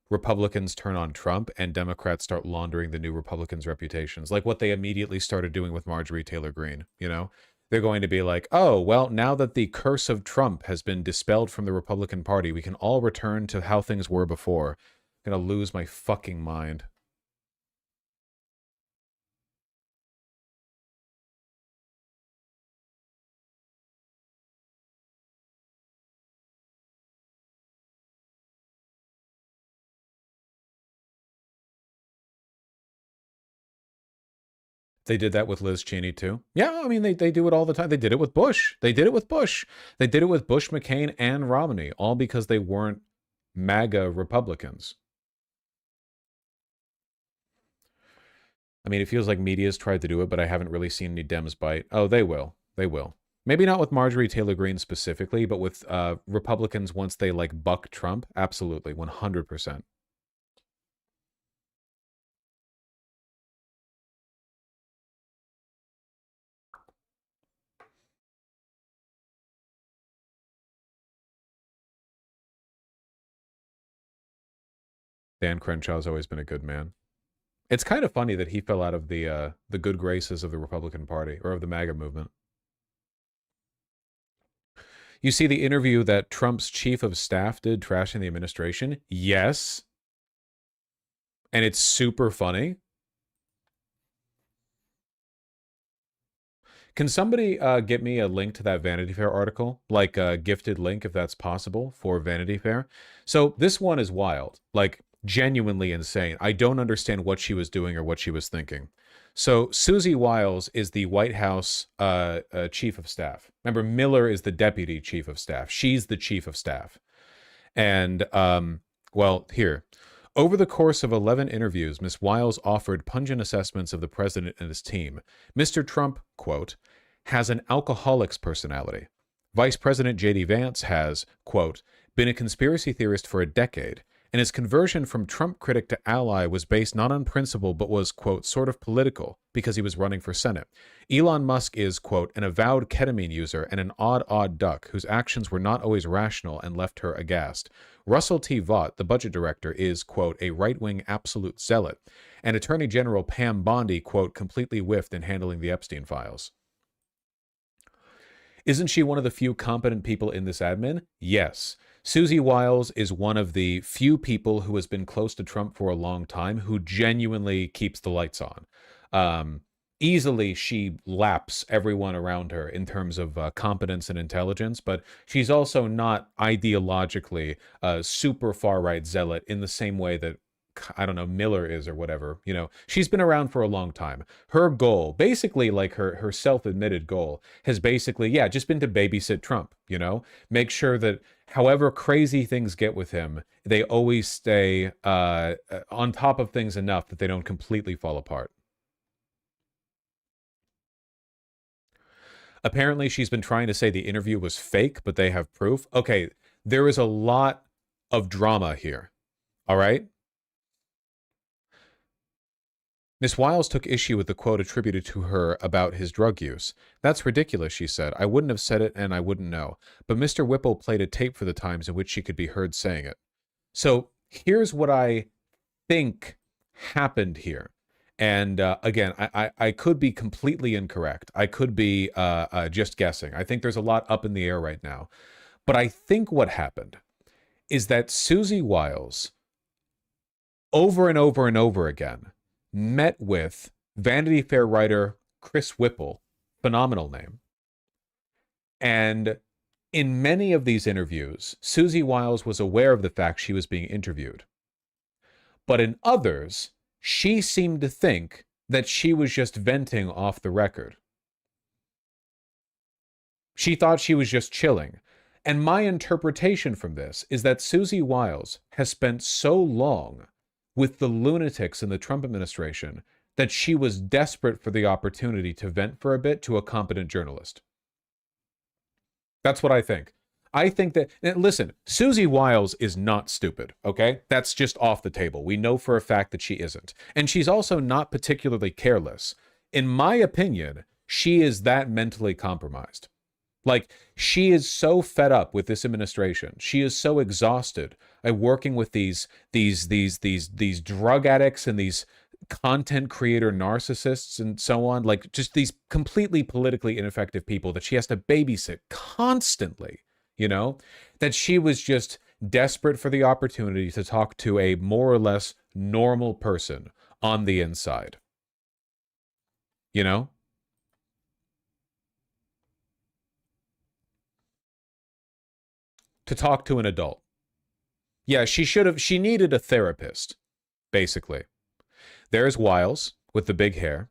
Republicans turn on Trump and Democrats start laundering the new Republicans' reputations, like what they immediately started doing with Marjorie Taylor Greene. They're going to be like, oh, well, now that the curse of Trump has been dispelled from the Republican Party, we can all return to how things were before. I'm going to lose my fucking mind. They did that with Liz Cheney, too. Yeah, I mean, they do it all the time. They did it with Bush. They did it with Bush. They did it with Bush, McCain, and Romney, all because they weren't MAGA Republicans. I mean, it feels like media's tried to do it, but I haven't really seen any Dems bite. Oh, they will. They will. Maybe not with Marjorie Taylor Greene specifically, but with Republicans once they, like, buck Trump. Absolutely, 100%. Dan Crenshaw's always been a good man. It's kind of funny that he fell out of the good graces of the Republican Party, or of the MAGA movement. You see the interview that Trump's chief of staff did trashing the administration? Yes. And it's super funny. Can somebody get me a link to that Vanity Fair article? Like a gifted link, if that's possible, for Vanity Fair? So this one is wild. Like, genuinely insane. I don't understand what she was doing or what she was thinking. So Susie Wiles is the White House chief of staff. Remember, Miller is the deputy chief of staff. She's the chief of staff. And, well, here. Over the course of 11 interviews, Ms. Wiles offered pungent assessments of the president and his team. Mr. Trump, quote, has an alcoholic's personality. Vice President J.D. Vance has, quote, been a conspiracy theorist for a decade, and his conversion from Trump critic to ally was based not on principle but was, quote, sort of political because he was running for Senate. Elon Musk is, quote, an avowed ketamine user and an odd duck whose actions were not always rational and left her aghast. Russell T. Vought, the budget director, is, quote, a right-wing absolute zealot, and Attorney General Pam Bondi, quote, completely whiffed in handling the Epstein files. Isn't she one of the few competent people in this admin? Yes. Susie Wiles is one of the few people who has been close to Trump for a long time who genuinely keeps the lights on. Easily, she laps everyone around her in terms of competence and intelligence, but she's also not ideologically a super far-right zealot in the same way that, I don't know, Miller is or whatever. You know, she's been around for a long time. Her goal, basically like her self-admitted goal, has basically, yeah, just been to babysit Trump, you know? Make sure that however crazy things get with him, they always stay on top of things enough that they don't completely fall apart. Apparently, she's been trying to say the interview was fake, but they have proof. Okay, there is a lot of drama here, all right? Ms. Wiles took issue with the quote attributed to her about his drug use. That's ridiculous, she said. I wouldn't have said it and I wouldn't know. But Mr. Whipple played a tape for the times in which she could be heard saying it. So here's what I think happened here. And again, I could be completely incorrect. I could be just guessing. I think there's a lot up in the air right now. But I think what happened is that Susie Wiles, over and over and over again, met with Vanity Fair writer Chris Whipple, phenomenal name. And in many of these interviews, Susie Wiles was aware of the fact she was being interviewed. But in others, she seemed to think that she was just venting off the record. She thought she was just chilling. And my interpretation from this is that Susie Wiles has spent so long with the lunatics in the Trump administration that she was desperate for the opportunity to vent for a bit to a competent journalist. That's what I think. I think that, listen, Susie Wiles is not stupid, okay? That's just off the table. We know for a fact that she isn't. And she's also not particularly careless. In my opinion, she is that mentally compromised. Like, she is so fed up with this administration. She is so exhausted at working with these drug addicts and these content creator narcissists and so on, like just these completely politically ineffective people that she has to babysit constantly, you know, that she was just desperate for the opportunity to talk to a more or less normal person on the inside, you know? To talk to an adult. Yeah, she needed a therapist, basically. There's Wiles with the big hair.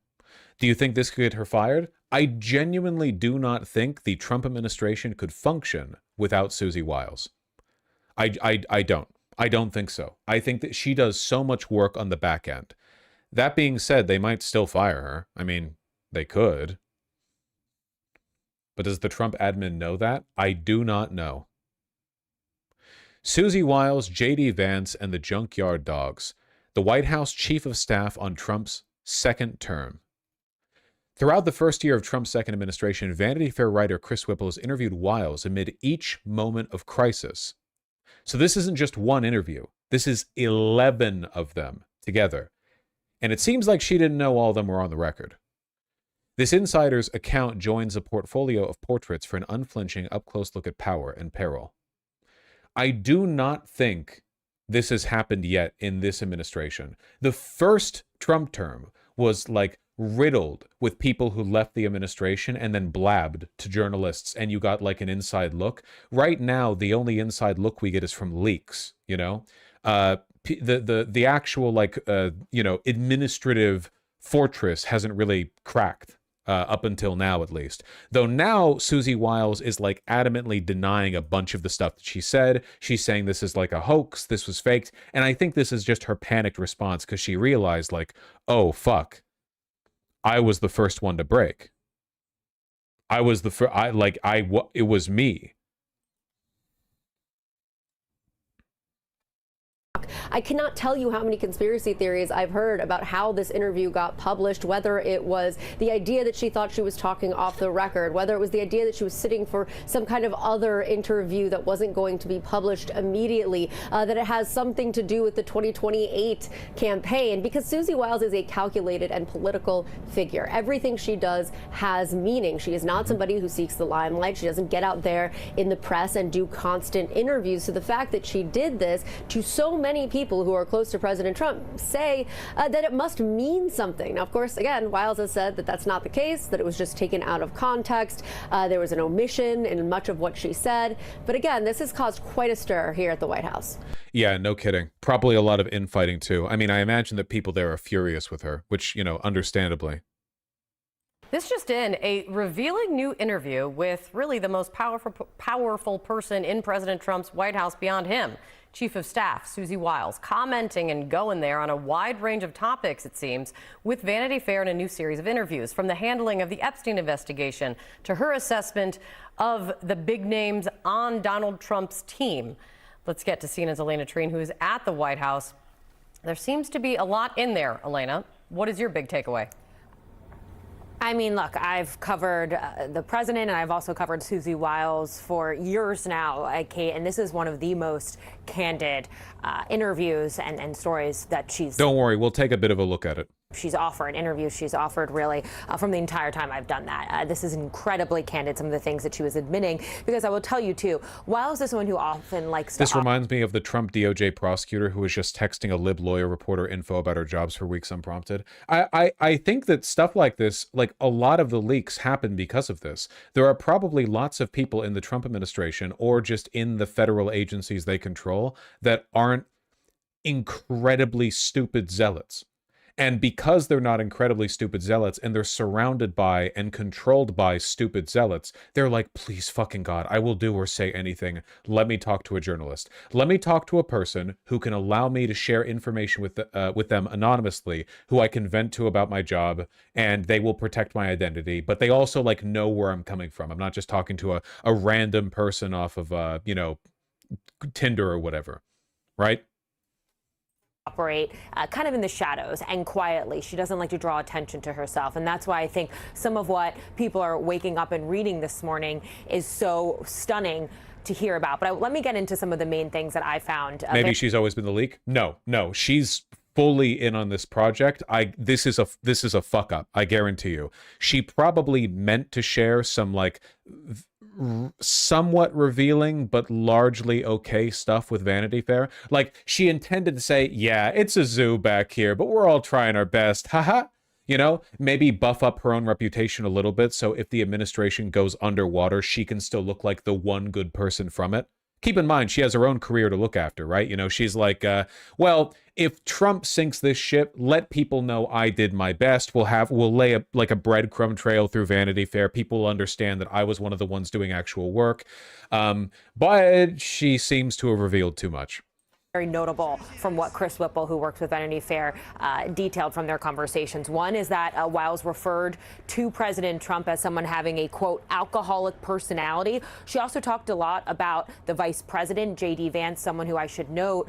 Do you think this could get her fired? I genuinely do not think the Trump administration could function without Susie Wiles. I don't. I don't think so. I think that she does so much work on the back end. That being said, they might still fire her. I mean, they could. But does the Trump admin know that? I do not know. Susie Wiles, J.D. Vance, and the Junkyard Dogs, the White House Chief of Staff on Trump's second term. Throughout the first year of Trump's second administration, Vanity Fair writer Chris Whipple has interviewed Wiles amid each moment of crisis. So this isn't just one interview. This is 11 of them together. And it seems like she didn't know all of them were on the record. This insider's account joins a portfolio of portraits for an unflinching up-close look at power and peril. I do not think this has happened yet in this administration. The first Trump term was like riddled with people who left the administration and then blabbed to journalists, and you got like an inside look. Right now, the only inside look we get is from leaks, you know? The actual like, you know, administrative fortress hasn't really cracked. Up until now, at least. Though now, Susie Wiles is like adamantly denying a bunch of the stuff that she said. She's saying this is like a hoax, this was faked. And I think this is just her panicked response because she realized like, oh, fuck. I was the first one to break. I was the first, it was me. I cannot tell you how many conspiracy theories I've heard about how this interview got published, whether it was the idea that she thought she was talking off the record, whether it was the idea that she was sitting for some kind of other interview that wasn't going to be published immediately, that it has something to do with the 2028 campaign, because Susie Wiles is a calculated and political figure. Everything she does has meaning. She is not somebody who seeks the limelight. She doesn't get out there in the press and do constant interviews. So the fact that she did this to so many people who are close to President Trump say that it must mean something. Now, of course, again, Wiles has said that that's not the case, that it was just taken out of context. There was an omission in much of what she said. But again, this has caused quite a stir here at the White House. Yeah, no kidding. Probably a lot of infighting, too. I mean, I imagine that people there are furious with her, which, you know, understandably. This just in, a revealing new interview with really the most powerful person in President Trump's White House beyond him. Chief of Staff Susie Wiles commenting and going there on a wide range of topics, it seems, with Vanity Fair in a new series of interviews, from the handling of the Epstein investigation to her assessment of the big names on Donald Trump's team. Let's get to CNN's Elena Treen, who is at the White House. There seems to be a lot in there, Elena. What is your big takeaway? I mean, look, I've covered the president, and I've also covered Susie Wiles for years now, Kate, and this is one of the most candid interviews and stories that she's... Don't worry, we'll take a bit of a look at it. She's offered interviews. She's offered really from the entire time I've done that. This is incredibly candid, some of the things that she was admitting, because I will tell you, too, Wiles is someone who often likes to... This reminds me of the Trump DOJ prosecutor who was just texting a lib lawyer reporter info about her jobs for weeks unprompted. I think that stuff like this, like a lot of the leaks happen because of this. There are probably lots of people in the Trump administration or just in the federal agencies they control that aren't incredibly stupid zealots. And because they're not incredibly stupid zealots and they're surrounded by and controlled by stupid zealots, they're like, please fucking God, I will do or say anything. Let me talk to a journalist. Let me talk to a person who can allow me to share information with them anonymously, who I can vent to about my job, and they will protect my identity. But they also like know where I'm coming from. I'm not just talking to a random person off of, you know, Tinder or whatever, right? Operate kind of in the shadows and quietly. She doesn't like to draw attention to herself. And that's why I think some of what people are waking up and reading this morning is so stunning to hear about. But let me get into some of the main things that I found. Maybe she's always been the leak. No, she's fully in on this project. This is a fuck up. I guarantee you. She probably meant to share some like somewhat revealing but largely okay stuff with Vanity Fair. Like she intended to say, yeah, it's a zoo back here, but we're all trying our best. Haha. You know, maybe buff up her own reputation a little bit so if the administration goes underwater, she can still look like the one good person from it. Keep in mind, she has her own career to look after, right? You know, she's like, well, if Trump sinks this ship, let people know I did my best. We'll lay a breadcrumb trail through Vanity Fair. People will understand that I was one of the ones doing actual work. But she seems to have revealed too much. Very notable from what Chris Whipple, who works with Vanity Fair, detailed from their conversations. One is that Wiles referred to President Trump as someone having a, quote, alcoholic personality. She also talked a lot about the vice president, J.D. Vance, someone who I should note,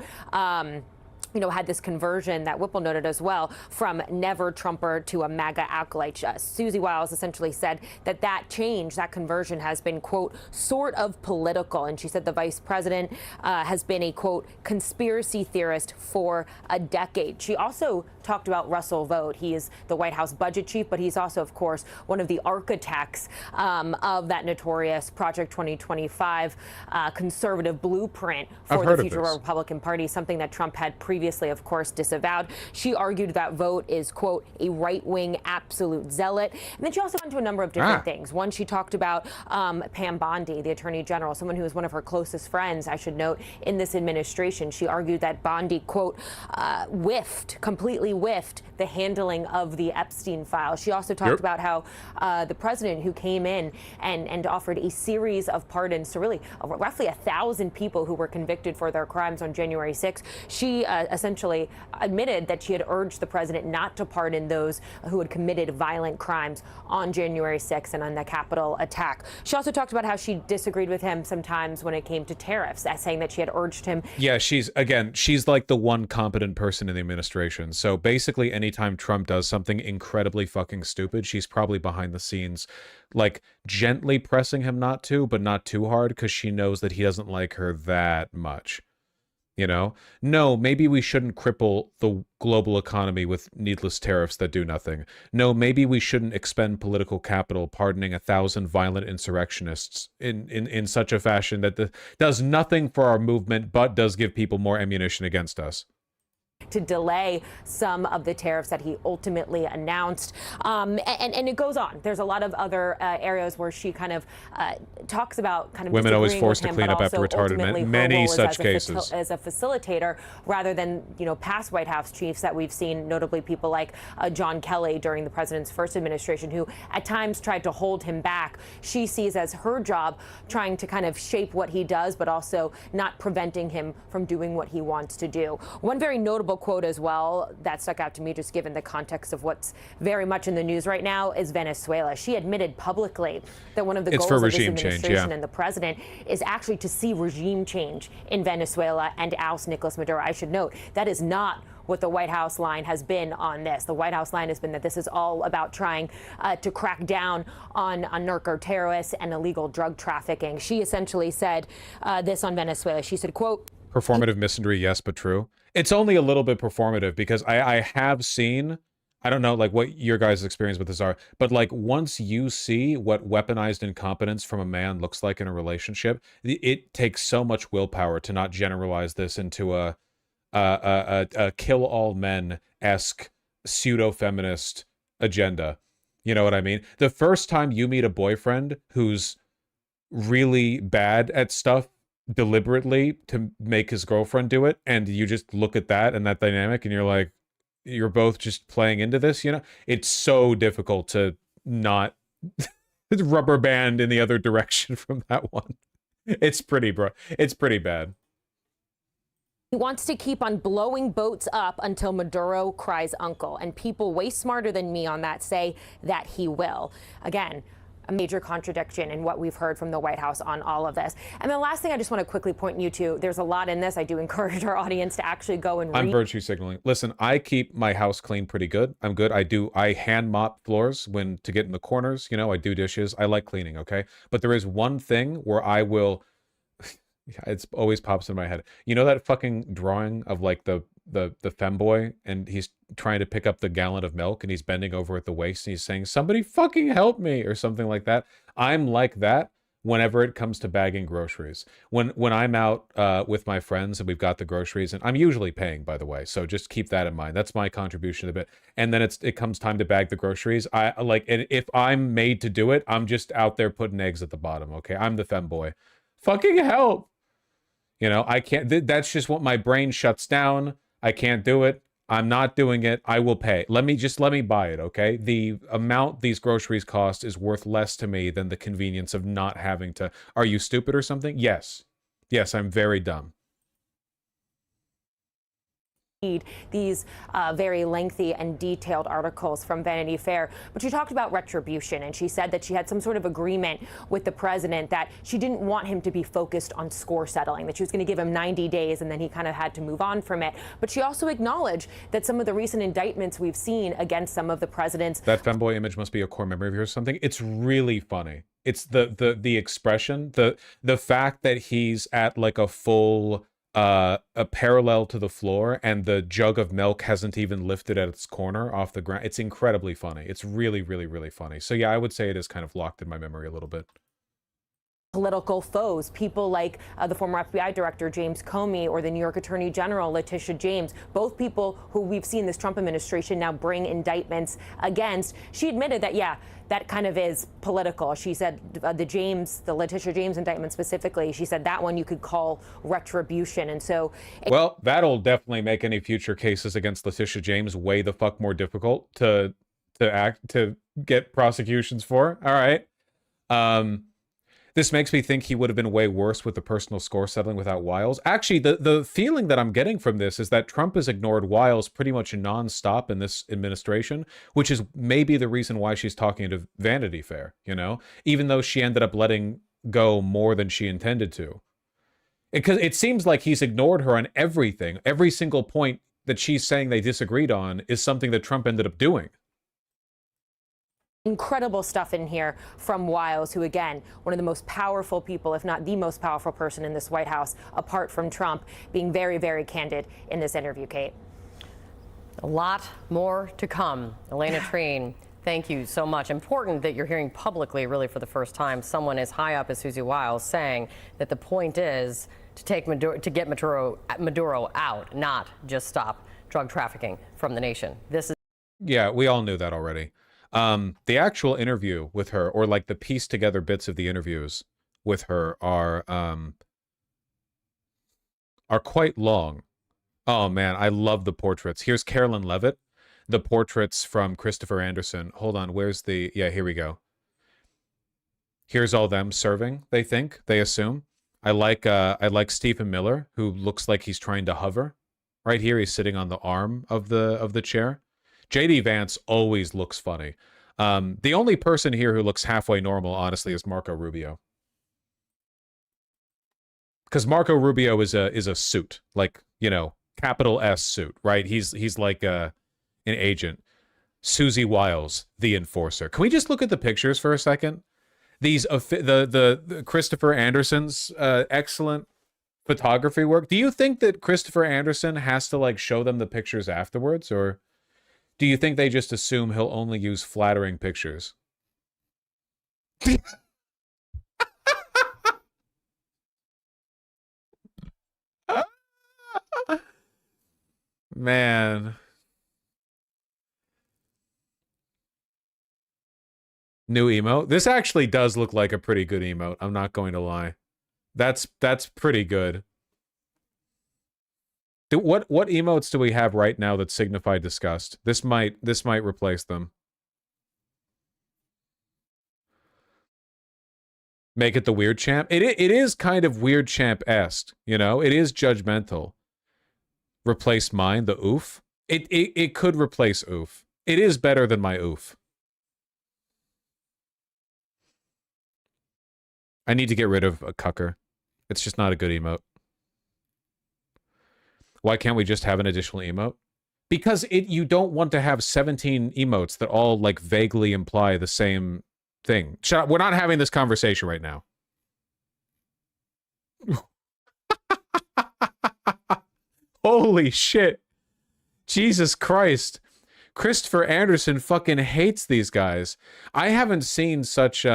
you know, had this conversion that Whipple noted as well from never Trumper to a MAGA acolyte. Susie Wiles essentially said that change, that conversion has been, quote, sort of political. And she said the vice president has been a, quote, conspiracy theorist for a decade. She also talked about Russell Vought. He is the White House budget chief, but he's also, of course, one of the architects of that notorious Project 2025 conservative blueprint for the future Republican Party, something that Trump had previously, of course, disavowed. She argued that Vought is, quote, a right-wing absolute zealot. And then she also went into a number of different things. One, she talked about Pam Bondi, the attorney general, someone who is one of her closest friends, I should note, in this administration. She argued that Bondi, quote, completely whiffed the handling of the Epstein file. She also talked about how the president, who came in and offered a series of pardons to really roughly 1,000 people who were convicted for their crimes on January 6th, she essentially admitted that she had urged the president not to pardon those who had committed violent crimes on January 6th and on the Capitol attack. She also talked about how she disagreed with him sometimes when it came to tariffs, saying that she had urged him. Yeah, she's like the one competent person in the administration. So basically anytime Trump does something incredibly fucking stupid, she's probably behind the scenes, like gently pressing him not to, but not too hard, because she knows that he doesn't like her that much. You know? No, maybe we shouldn't cripple the global economy with needless tariffs that do nothing. No, maybe we shouldn't expend political capital pardoning 1,000 violent insurrectionists in such a fashion that does nothing for our movement, but does give people more ammunition against us. To delay some of the tariffs that he ultimately announced. And it goes on. There's a lot of other areas where she kind of talks about kind of women always forced him, to clean up after retarded men. Many such cases. As a facilitator, rather than, you know, past White House chiefs that we've seen, notably people like John Kelly during the president's first administration, who at times tried to hold him back. She sees as her job trying to kind of shape what he does, but also not preventing him from doing what he wants to do. One very notable quote as well that stuck out to me, just given the context of what's very much in the news right now, is Venezuela. She admitted publicly that one of the goals of this administration and the president is actually to see regime change in Venezuela and oust Nicolas Maduro. I should note that is not what the White House line has been on this. The White House line has been that this is all about trying to crack down on narco-terrorists and illegal drug trafficking. She essentially said this on Venezuela. She said, quote, "Performative misandry, yes, but true." It's only a little bit performative, because I have seen, I don't know like what your guys' experience with this are, but like once you see what weaponized incompetence from a man looks like in a relationship, it takes so much willpower to not generalize this into a kill all men-esque pseudo-feminist agenda. You know what I mean? The first time you meet a boyfriend who's really bad at stuff deliberately to make his girlfriend do it, and you just look at that and that dynamic and you're like, you're both just playing into this, you know? It's so difficult to not rubber band in the other direction from that one. It's pretty bad. He wants to keep on blowing boats up until Maduro cries uncle, and people way smarter than me on that say that he will. Again, a major contradiction in what we've heard from the White House on all of this. And the last thing I just want to quickly point you to, there's a lot in this. I do encourage our audience to actually go and read. I'm virtue signaling. Listen, I keep my house clean pretty good. I'm good. I hand mop floors when to get in the corners. You know, I do dishes. I like cleaning, okay? But there is one thing where I will, it's always pops in my head. You know that fucking drawing of like the femboy, and he's trying to pick up the gallon of milk and he's bending over at the waist and he's saying, "Somebody fucking help me," or something like that. I'm like that whenever it comes to bagging groceries. When I'm out with my friends and we've got the groceries, and I'm usually paying, by the way, so just keep that in mind. That's my contribution a bit. And then it comes time to bag the groceries. I like, and if I'm made to do it, I'm just out there putting eggs at the bottom. Okay, I'm the femboy. Fucking help. You know, I can't. That's just what my brain shuts down. I can't do it. I'm not doing it. I will pay. Let me buy it, okay? The amount these groceries cost is worth less to me than the convenience of not having to. Are you stupid or something? Yes. Yes, I'm very dumb. These very lengthy and detailed articles from Vanity Fair. But she talked about retribution, and she said that she had some sort of agreement with the president that she didn't want him to be focused on score settling, that she was going to give him 90 days and then he kind of had to move on from it. But she also acknowledged that some of the recent indictments we've seen against some of the president's... That femboy image must be a core memory of yours or something. It's really funny. It's the expression, the fact that he's at like a full... a parallel to the floor and the jug of milk hasn't even lifted at its corner off the ground. It's incredibly funny. It's really, really, really funny. So yeah, I would say it is kind of locked in my memory a little bit. Political foes, people like the former FBI director James Comey or the New York Attorney General Letitia James, both people who we've seen this Trump administration now bring indictments against. She admitted that, yeah, that kind of is political. She said the Letitia James indictment specifically, she said that one you could call retribution. And so... Well, that'll definitely make any future cases against Letitia James way the fuck more difficult to get prosecutions for. All right. This makes me think he would have been way worse with the personal score settling without Wiles. Actually, the feeling that I'm getting from this is that Trump has ignored Wiles pretty much nonstop in this administration, which is maybe the reason why she's talking to Vanity Fair, you know? Even though she ended up letting go more than she intended to. Because it seems like he's ignored her on everything. Every single point that she's saying they disagreed on is something that Trump ended up doing. Incredible stuff in here from Wiles, who, again, one of the most powerful people, if not the most powerful person in this White House, apart from Trump, being very, very candid in this interview, Kate. A lot more to come. Elena Treen, thank you so much. Important that you're hearing publicly, really for the first time, someone as high up as Susie Wiles saying that the point is to get Maduro out, not just stop drug trafficking from the nation. This is. Yeah, we all knew that already. The actual interview with her, or like the pieced together bits of the interviews with her, are quite long. Oh man, I love the portraits. Here's Carolyn Levitt, the portraits from Christopher Anderson. Hold on, where's the? Yeah, here we go. Here's all them serving. They assume. I like Stephen Miller, who looks like he's trying to hover. Right here, he's sitting on the arm of the chair. J.D. Vance always looks funny. The only person here who looks halfway normal, honestly, is Marco Rubio. Because Marco Rubio is a suit, like, you know, capital S suit, right? He's like an agent. Susie Wiles, the enforcer. Can we just look at the pictures for a second? These the Christopher Anderson's excellent photography work. Do you think that Christopher Anderson has to like show them the pictures afterwards, or do you think they just assume he'll only use flattering pictures? Man. New emote. This actually does look like a pretty good emote. I'm not going to lie. That's pretty good. What emotes do we have right now that signify disgust? This might replace them. Make it the weird champ. It is kind of weird champ-esque, you know? It is judgmental. Replace mine, the oof. It could replace oof. It is better than my oof. I need to get rid of a cucker. It's just not a good emote. Why can't we just have an additional emote? Because you don't want to have 17 emotes that all like vaguely imply the same thing. Shut up. We're not having this conversation right now. Holy shit. Jesus Christ. Christopher Anderson fucking hates these guys. I haven't seen such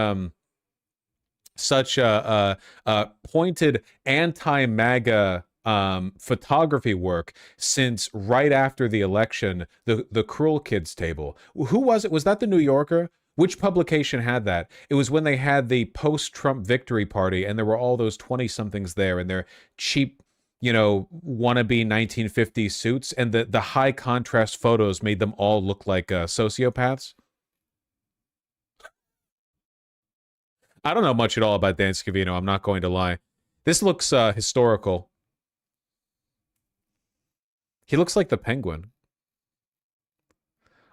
pointed anti-MAGA photography work since right after the election, the Cruel Kids table. Who was it? Was that the New Yorker? Which publication had that? It was when they had the post-Trump victory party, and there were all those 20-somethings there in their cheap, you know, wannabe 1950s suits, and the high contrast photos made them all look like sociopaths. I don't know much at all about Dan Scavino, I'm not going to lie. This looks historical. He looks like the Penguin.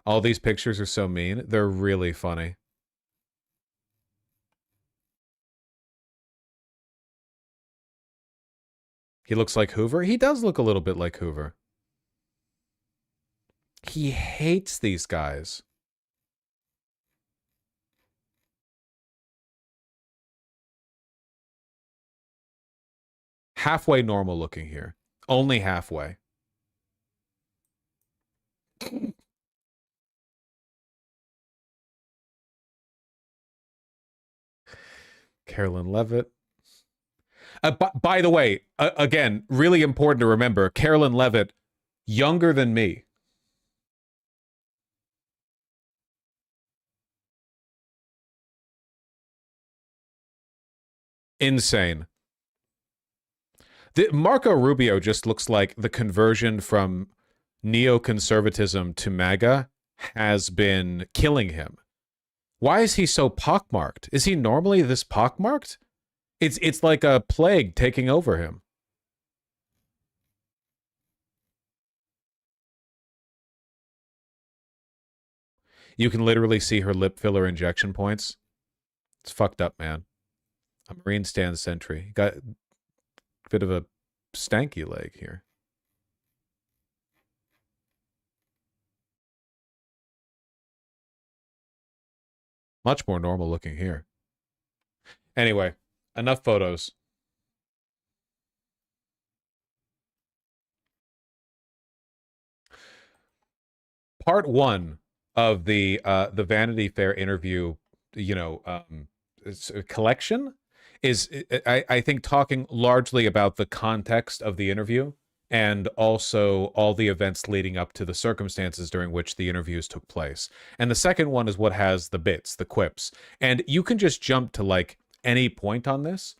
All these pictures are so mean. They're really funny. He looks like Hoover. He does look a little bit like Hoover. He hates these guys. Halfway normal looking here. Only halfway. Carolyn Levitt. By the way, again, really important to remember, Carolyn Levitt, younger than me. Insane. Marco Rubio just looks like the conversion from neoconservatism to MAGA has been killing him. Why is he so pockmarked? Is he normally this pockmarked? It's like a plague taking over him. You can literally see her lip filler injection points. It's fucked up, man. A Marine stand sentry. Got a bit of a stanky leg here. Much more normal looking here. Anyway, enough photos. Part one of the Vanity Fair interview, collection is, I think, talking largely about the context of the interview and also all the events leading up to the circumstances during which the interviews took place. And the second one is what has the bits, the quips. And you can just jump to like any point on this.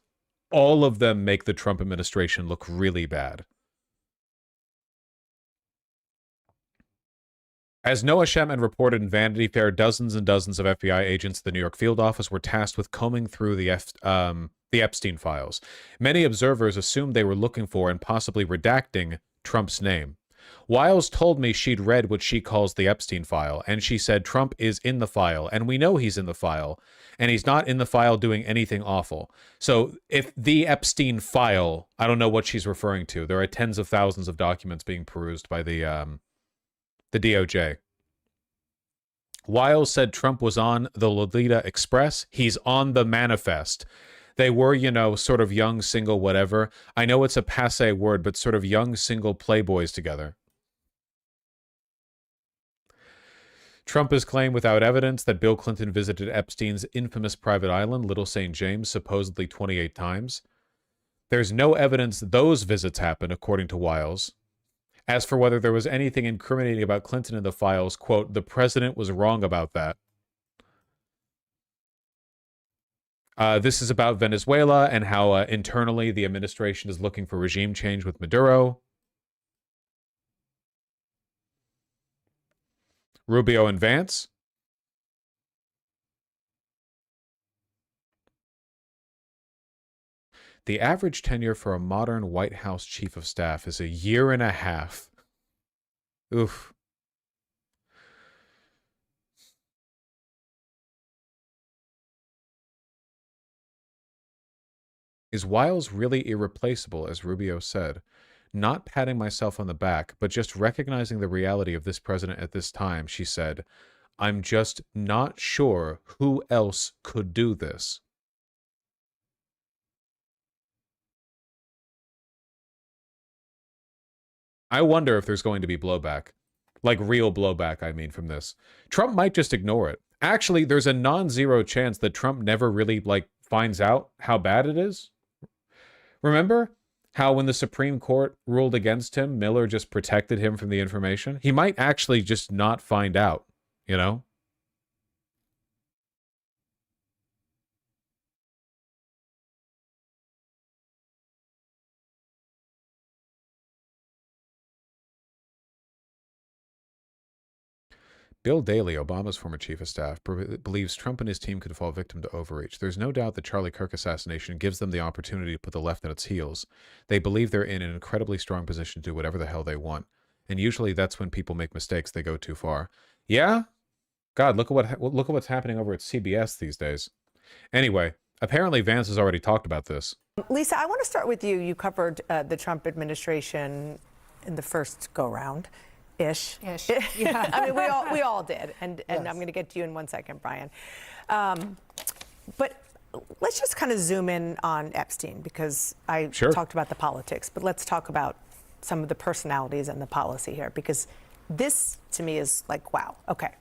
All of them make the Trump administration look really bad. As Noah Shetman reported in Vanity Fair, dozens and dozens of FBI agents at the New York field office were tasked with combing through the Epstein files. Many observers assumed they were looking for and possibly redacting Trump's name. Wiles told me she'd read what she calls the Epstein file, and she said Trump is in the file, and we know he's in the file, and he's not in the file doing anything awful. So if the Epstein file, I don't know what she's referring to. There are tens of thousands of documents being perused by the DOJ. Wiles said Trump was on the Lolita Express. He's on the Manifest. They were, sort of young, single, whatever. I know it's a passé word, but sort of young, single playboys together. Trump has claimed without evidence that Bill Clinton visited Epstein's infamous private island, Little St. James, supposedly 28 times. There's no evidence those visits happened, according to Wiles. As for whether there was anything incriminating about Clinton in the files, quote, the president was wrong about that. This is about Venezuela and how internally the administration is looking for regime change with Maduro. Rubio and Vance. The average tenure for a modern White House chief of staff is 1.5 years. Oof. Is Wiles really irreplaceable, as Rubio said? Not patting myself on the back, but just recognizing the reality of this president at this time, she said, I'm just not sure who else could do this. I wonder if there's going to be blowback. Like real blowback, I mean, from this. Trump might just ignore it. Actually, there's a non-zero chance that Trump never really, finds out how bad it is. Remember how when the Supreme Court ruled against him, Miller just protected him from the information? He might actually just not find out, Bill Daley, Obama's former chief of staff, believes Trump and his team could fall victim to overreach. There's no doubt the Charlie Kirk assassination gives them the opportunity to put the left on its heels. They believe they're in an incredibly strong position to do whatever the hell they want. And usually that's when people make mistakes, they go too far. Yeah? God, look at what's happening over at CBS these days. Anyway, apparently Vance has already talked about this. Lisa, I want to start with you. You covered the Trump administration in the first go-round. Ish. Yeah. I mean, we all did. And yes. I'm going to get to you in 1 second, Brian. But let's just kind of zoom in on Epstein, because I talked about the politics, but let's talk about some of the personalities and the policy here, because this to me is like, wow. Okay.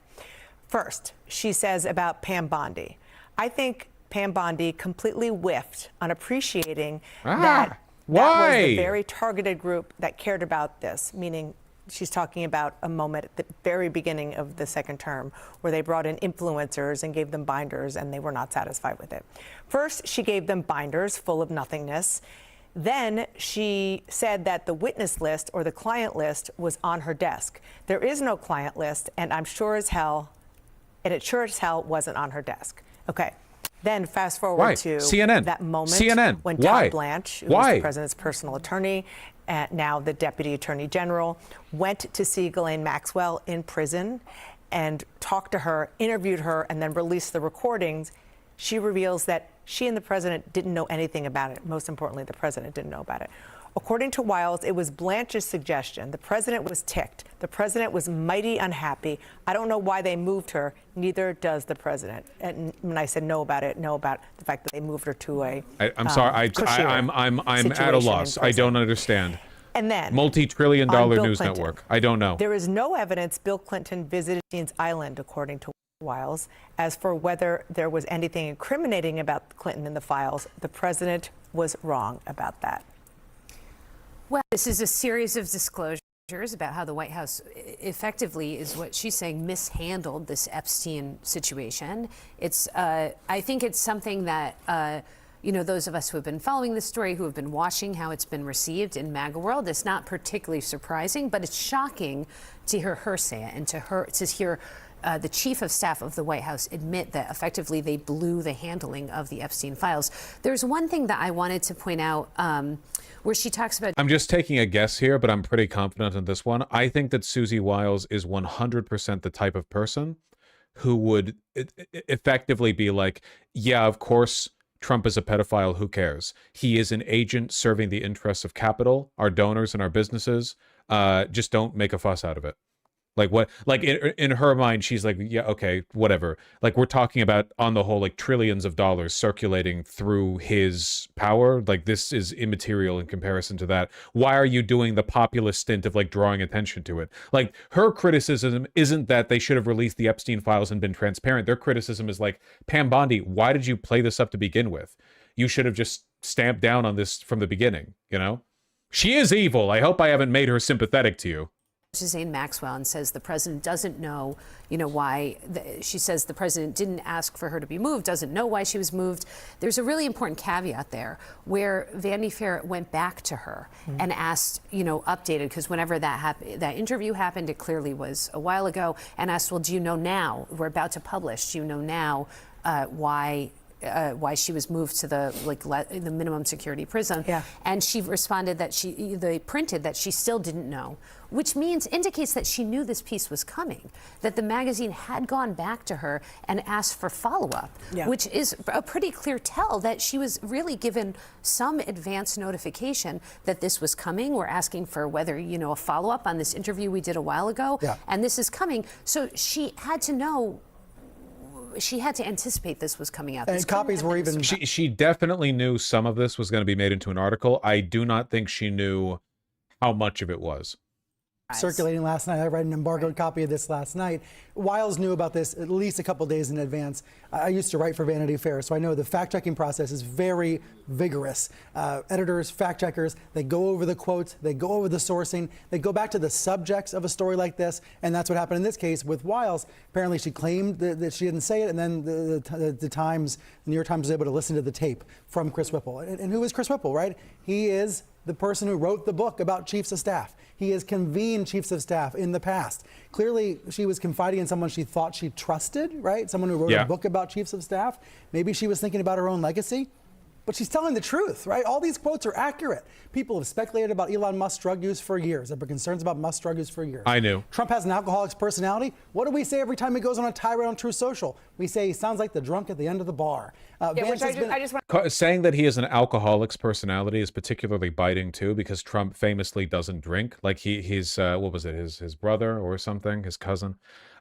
First, she says about Pam Bondi. I think Pam Bondi completely whiffed on appreciating that was the very targeted group that cared about this, meaning she's talking about a moment at the very beginning of the second term where they brought in influencers and gave them binders, and they were not satisfied with it. First, she gave them binders full of nothingness. Then she said that the witness list or the client list was on her desk. There is no client list, and it sure as hell wasn't on her desk. Okay. Then fast forward to CNN. that moment CNN. when Why? Todd Blanche, who was the president's personal attorney, and now the deputy attorney general, went to see Ghislaine Maxwell in prison and talked to her, interviewed her, and then released the recordings. She reveals that she and the president didn't know anything about it. Most importantly, the president didn't know about it. According to Wiles, it was Blanche's suggestion. The president was ticked. The president was mighty unhappy. I don't know why they moved her. Neither does the president. And when I said know about the fact that they moved her to a I'm sorry. I'm at a loss. I don't understand. And then multi-trillion-dollar news network. I don't know. There is no evidence Bill Clinton visited Epstein's island, according to Wiles. As for whether there was anything incriminating about Clinton in the files, the president was wrong about that. Well, this is a series of disclosures about how the White House effectively is what she's saying mishandled this Epstein situation. It's I think it's something that those of us who have been following this story, who have been watching how it's been received in MAGA world, it's not particularly surprising, but it's shocking to hear her say it and to hear the chief of staff of the White House admit that effectively they blew the handling of the Epstein files. There's one thing that I wanted to point out where she talks about. I'm just taking a guess here, but I'm pretty confident in this one. I think that Susie Wiles is 100% the type of person who would effectively be like, yeah, of course, Trump is a pedophile. Who cares? He is an agent serving the interests of capital, our donors and our businesses. Just don't make a fuss out of it. Like what? Like in her mind, she's like, yeah, okay, whatever. Like we're talking about on the whole, like trillions of dollars circulating through his power. Like this is immaterial in comparison to that. Why are you doing the populist stint of like drawing attention to it? Like her criticism isn't that they should have released the Epstein files and been transparent. Their criticism is like, Pam Bondi, why did you play this up to begin with? You should have just stamped down on this from the beginning. You know, she is evil. I hope I haven't made her sympathetic to you. Ghislaine Maxwell and says the president doesn't know, why. She says the president didn't ask for her to be moved, doesn't know why she was moved. There's a really important caveat there where Vanity Fair went back to her and asked, updated, because whenever that interview happened, it clearly was a while ago, and asked, well, do you know now? We're about to publish. Do you know now why she was moved to the minimum security prison? Yeah. And she responded that they printed that she still didn't know, which indicates that she knew this piece was coming, that the magazine had gone back to her and asked for follow-up, which is a pretty clear tell that she was really given some advance notification that this was coming. We're asking for whether, a follow-up on this interview we did a while ago, and this is coming. So she had to know. She had to anticipate this was coming out. And copies were even. She definitely knew some of this was going to be made into an article. I do not think she knew how much of it was circulating last night. I read an embargoed copy of this last night. Wiles knew about this at least a couple days in advance. I used to write for Vanity Fair, so I know the fact-checking process is very vigorous. Editors, fact-checkers, they go over the quotes, they go over the sourcing, they go back to the subjects of a story like this, and that's what happened in this case with Wiles. Apparently she claimed that she didn't say it, and then the Times, the New York Times was able to listen to the tape from Chris Whipple. And who is Chris Whipple, right? He is the person who wrote the book about chiefs of staff. He has convened chiefs of staff in the past. Clearly, she was confiding in someone she thought she trusted, right? Someone who wrote a book about chiefs of staff. Maybe she was thinking about her own legacy. But she's telling the truth, right? All these quotes are accurate. People have speculated about Elon Musk's drug use for years. There have been concerns about Musk's drug use for years. I knew. Trump has an alcoholic's personality. What do we say every time he goes on a tirade on Truth Social? We say he sounds like the drunk at the end of the bar. Saying that he has an alcoholic's personality is particularly biting too, because Trump famously doesn't drink. Like he's what was it? His brother or something, his cousin,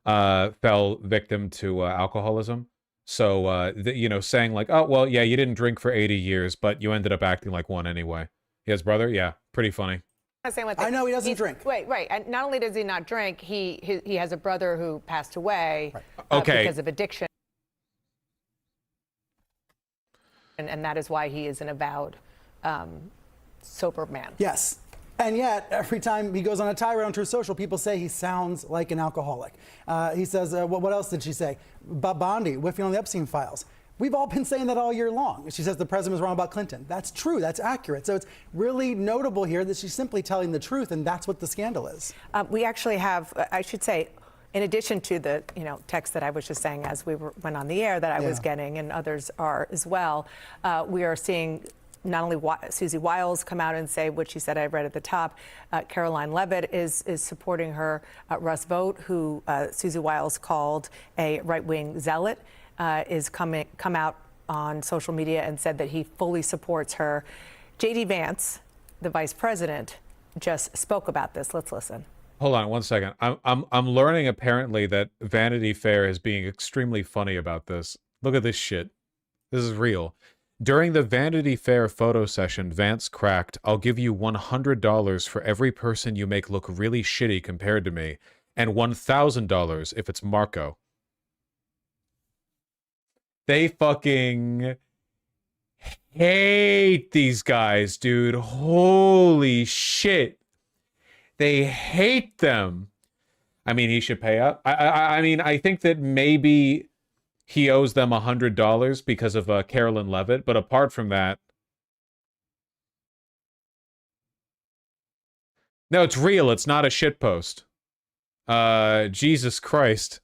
fell victim to alcoholism. So, saying like, oh, well, yeah, you didn't drink for 80 years, but you ended up acting like one anyway. His brother? Yeah, pretty funny. I know he doesn't drink. Right. And not only does he not drink, he has a brother who passed away because of addiction. And that is why he is an avowed sober man. Yes. And yet, every time he goes on a tirade on Truth Social, people say he sounds like an alcoholic. He says, what else did she say? About Bondi, whiffing on the Epstein files. We've all been saying that all year long. She says the president was wrong about Clinton. That's true. That's accurate. So it's really notable here that she's simply telling the truth, and that's what the scandal is. We actually have, I should say, in addition to the text that I was just saying as we went on the air that I was getting, and others are as well, we are seeing not only Susie Wiles come out and say what she said I read at the top. Caroline Leavitt is supporting her. Russ Vought, who Susie Wiles called a right-wing zealot, is come out on social media and said that he fully supports her. J.D. Vance, the vice president, just spoke about this. Let's listen. Hold on one second. I'm learning apparently that Vanity Fair is being extremely funny about this. Look at this shit. This is real. During the Vanity Fair photo session, Vance cracked, "I'll give you $100 for every person you make look really shitty compared to me, and $1,000 if it's Marco." They fucking hate these guys, dude. Holy shit. They hate them. I mean, he should pay up. I mean, I think that maybe he owes them $100 because of Caroline Leavitt, but apart from that, no, it's real. It's not a shitpost. Jesus Christ.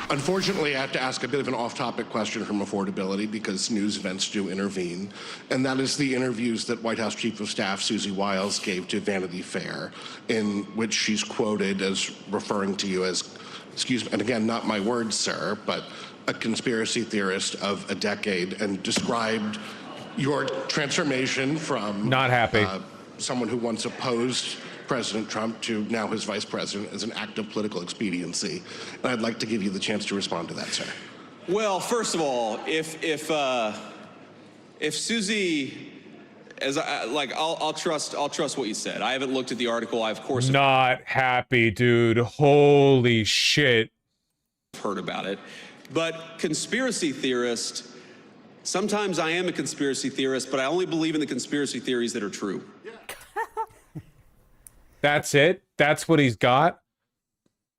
Unfortunately, I have to ask a bit of an off-topic question from affordability because news events do intervene, and that is the interviews that White House Chief of Staff Susie Wiles gave to Vanity Fair, in which she's quoted as referring to you as, excuse me, and again, not my words, sir, but a conspiracy theorist of a decade, and described your transformation from not happy someone who once opposed President Trump to now his vice president as an act of political expediency. And I'd like to give you the chance to respond to that, sir. Well, first of all, if Susie, I'll trust what you said. I haven't looked at the article. I of course not happy, dude. Holy shit. Heard about it, but conspiracy theorist. Sometimes I am a conspiracy theorist, but I only believe in the conspiracy theories that are true. That's it? That's what he's got?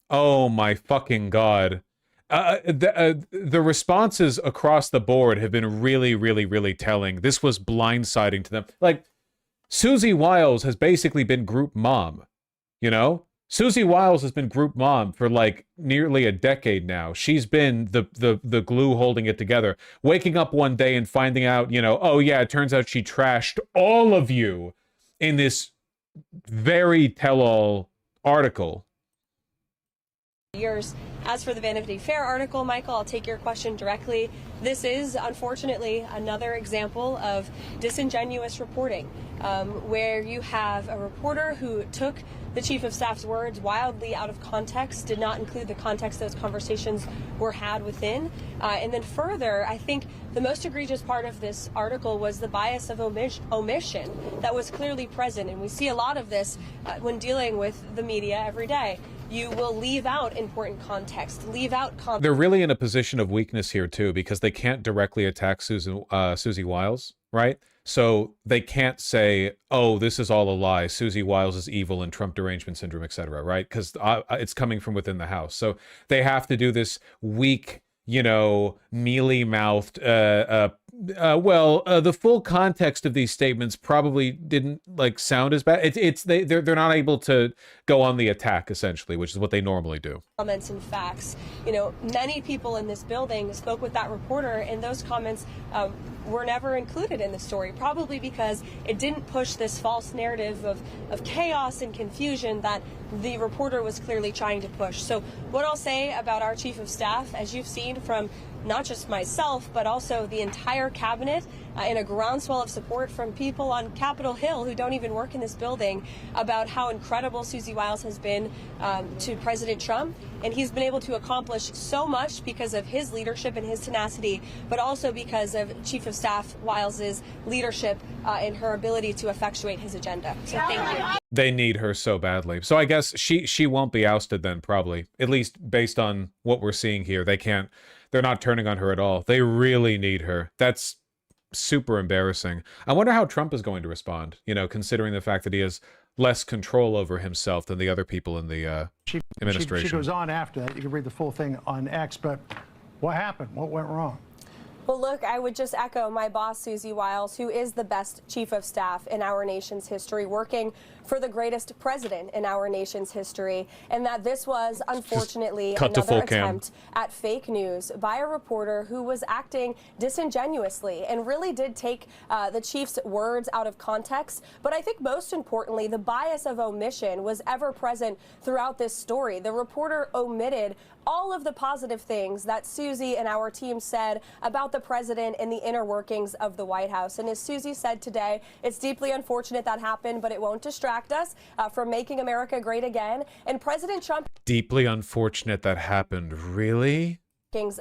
Oh my fucking God. The responses across the board have been really, really, really telling. This was blindsiding to them. Like, Susie Wiles has basically been group mom, you know? Susie Wiles has been group mom for like nearly a decade now. She's been the glue holding it together. Waking up one day and finding out, oh yeah, it turns out she trashed all of you in this very tell-all article. Years. As for the Vanity Fair article, Michael, I'll take your question directly. This is, unfortunately, another example of disingenuous reporting, where you have a reporter who took the Chief of Staff's words wildly out of context, did not include the context those conversations were had within. And then further, I think the most egregious part of this article was the bias of omission that was clearly present. And we see a lot of this when dealing with the media every day. You will leave out important context, leave out context. They're really in a position of weakness here, too, because they can't directly attack Susie Wiles, right? So they can't say, oh, this is all a lie. Susie Wiles is evil and Trump derangement syndrome, etc., right? Because it's coming from within the House. So they have to do this weak, mealy-mouthed, the full context of these statements probably didn't sound as bad. They're not able to go on the attack, essentially, which is what they normally do. Comments and facts. Many people in this building spoke with that reporter, and those comments were never included in the story, probably because it didn't push this false narrative of chaos and confusion that the reporter was clearly trying to push. So what I'll say about our Chief of Staff, as you've seen from not just myself, but also the entire cabinet, and a groundswell of support from people on Capitol Hill who don't even work in this building, about how incredible Susie Wiles has been to President Trump. And he's been able to accomplish so much because of his leadership and his tenacity, but also because of Chief of Staff Wiles's leadership and her ability to effectuate his agenda. So thank you. They need her so badly. So I guess she won't be ousted then, probably. At least based on what we're seeing here. They're not turning on her at all. They really need her. That's super embarrassing. I wonder how Trump is going to respond, considering the fact that he has less control over himself than the other people in the administration. She goes on after that. You can read the full thing on X, but what happened? What went wrong? Well, look, I would just echo my boss, Susie Wiles, who is the best Chief of Staff in our nation's history, working for the greatest president in our nation's history, and that this was unfortunately cut to another full cam. attempt at fake news by a reporter who was acting disingenuously and really did take the chief's words out of context. But I think most importantly, the bias of omission was ever present throughout this story. The reporter omitted all of the positive things that Susie and our team said about the president and the inner workings of the White House. And as Susie said today, it's deeply unfortunate that happened, but it won't distract us from making America great again. And President Trump... Deeply unfortunate that happened. Really?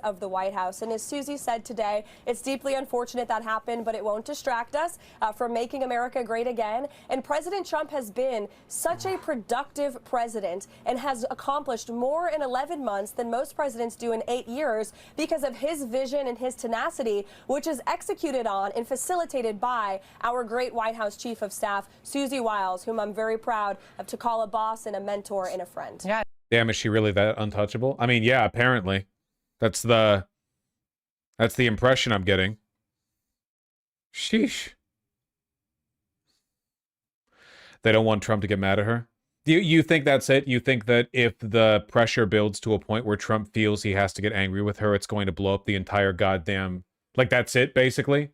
Of the White House. And as Susie said today, it's deeply unfortunate that happened, but it won't distract us from making America great again. And President Trump has been such a productive president and has accomplished more in 11 months than most presidents do in 8 years because of his vision and his tenacity, which is executed on and facilitated by our great White House Chief of Staff, Susie Wiles, whom I'm very proud of to call a boss and a mentor and a friend. Yeah. Damn, is she really that untouchable? I mean, yeah, apparently. That's the impression I'm getting. Sheesh. They don't want Trump to get mad at her. You think that's it? You think that if the pressure builds to a point where Trump feels he has to get angry with her, it's going to blow up the entire goddamn... Like, that's it, basically?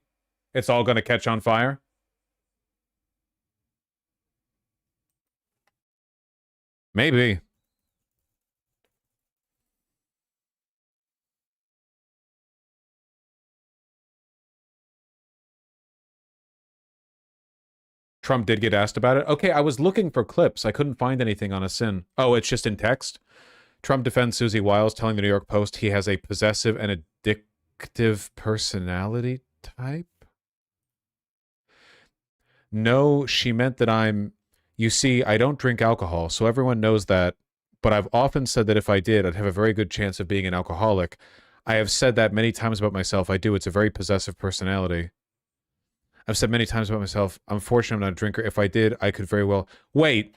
It's all going to catch on fire? Maybe. Trump did get asked about it. Okay, I was looking for clips. I couldn't find anything on a sin. Oh, it's just in text? Trump defends Susie Wiles, telling the New York Post he has a possessive and addictive personality type. No, she meant that I'm... You see, I don't drink alcohol, so everyone knows that. But I've often said that if I did, I'd have a very good chance of being an alcoholic. I have said that many times about myself. I do. It's a very possessive personality. I've said many times about myself, I'm fortunate I'm not a drinker. If I did, I could very well... Wait.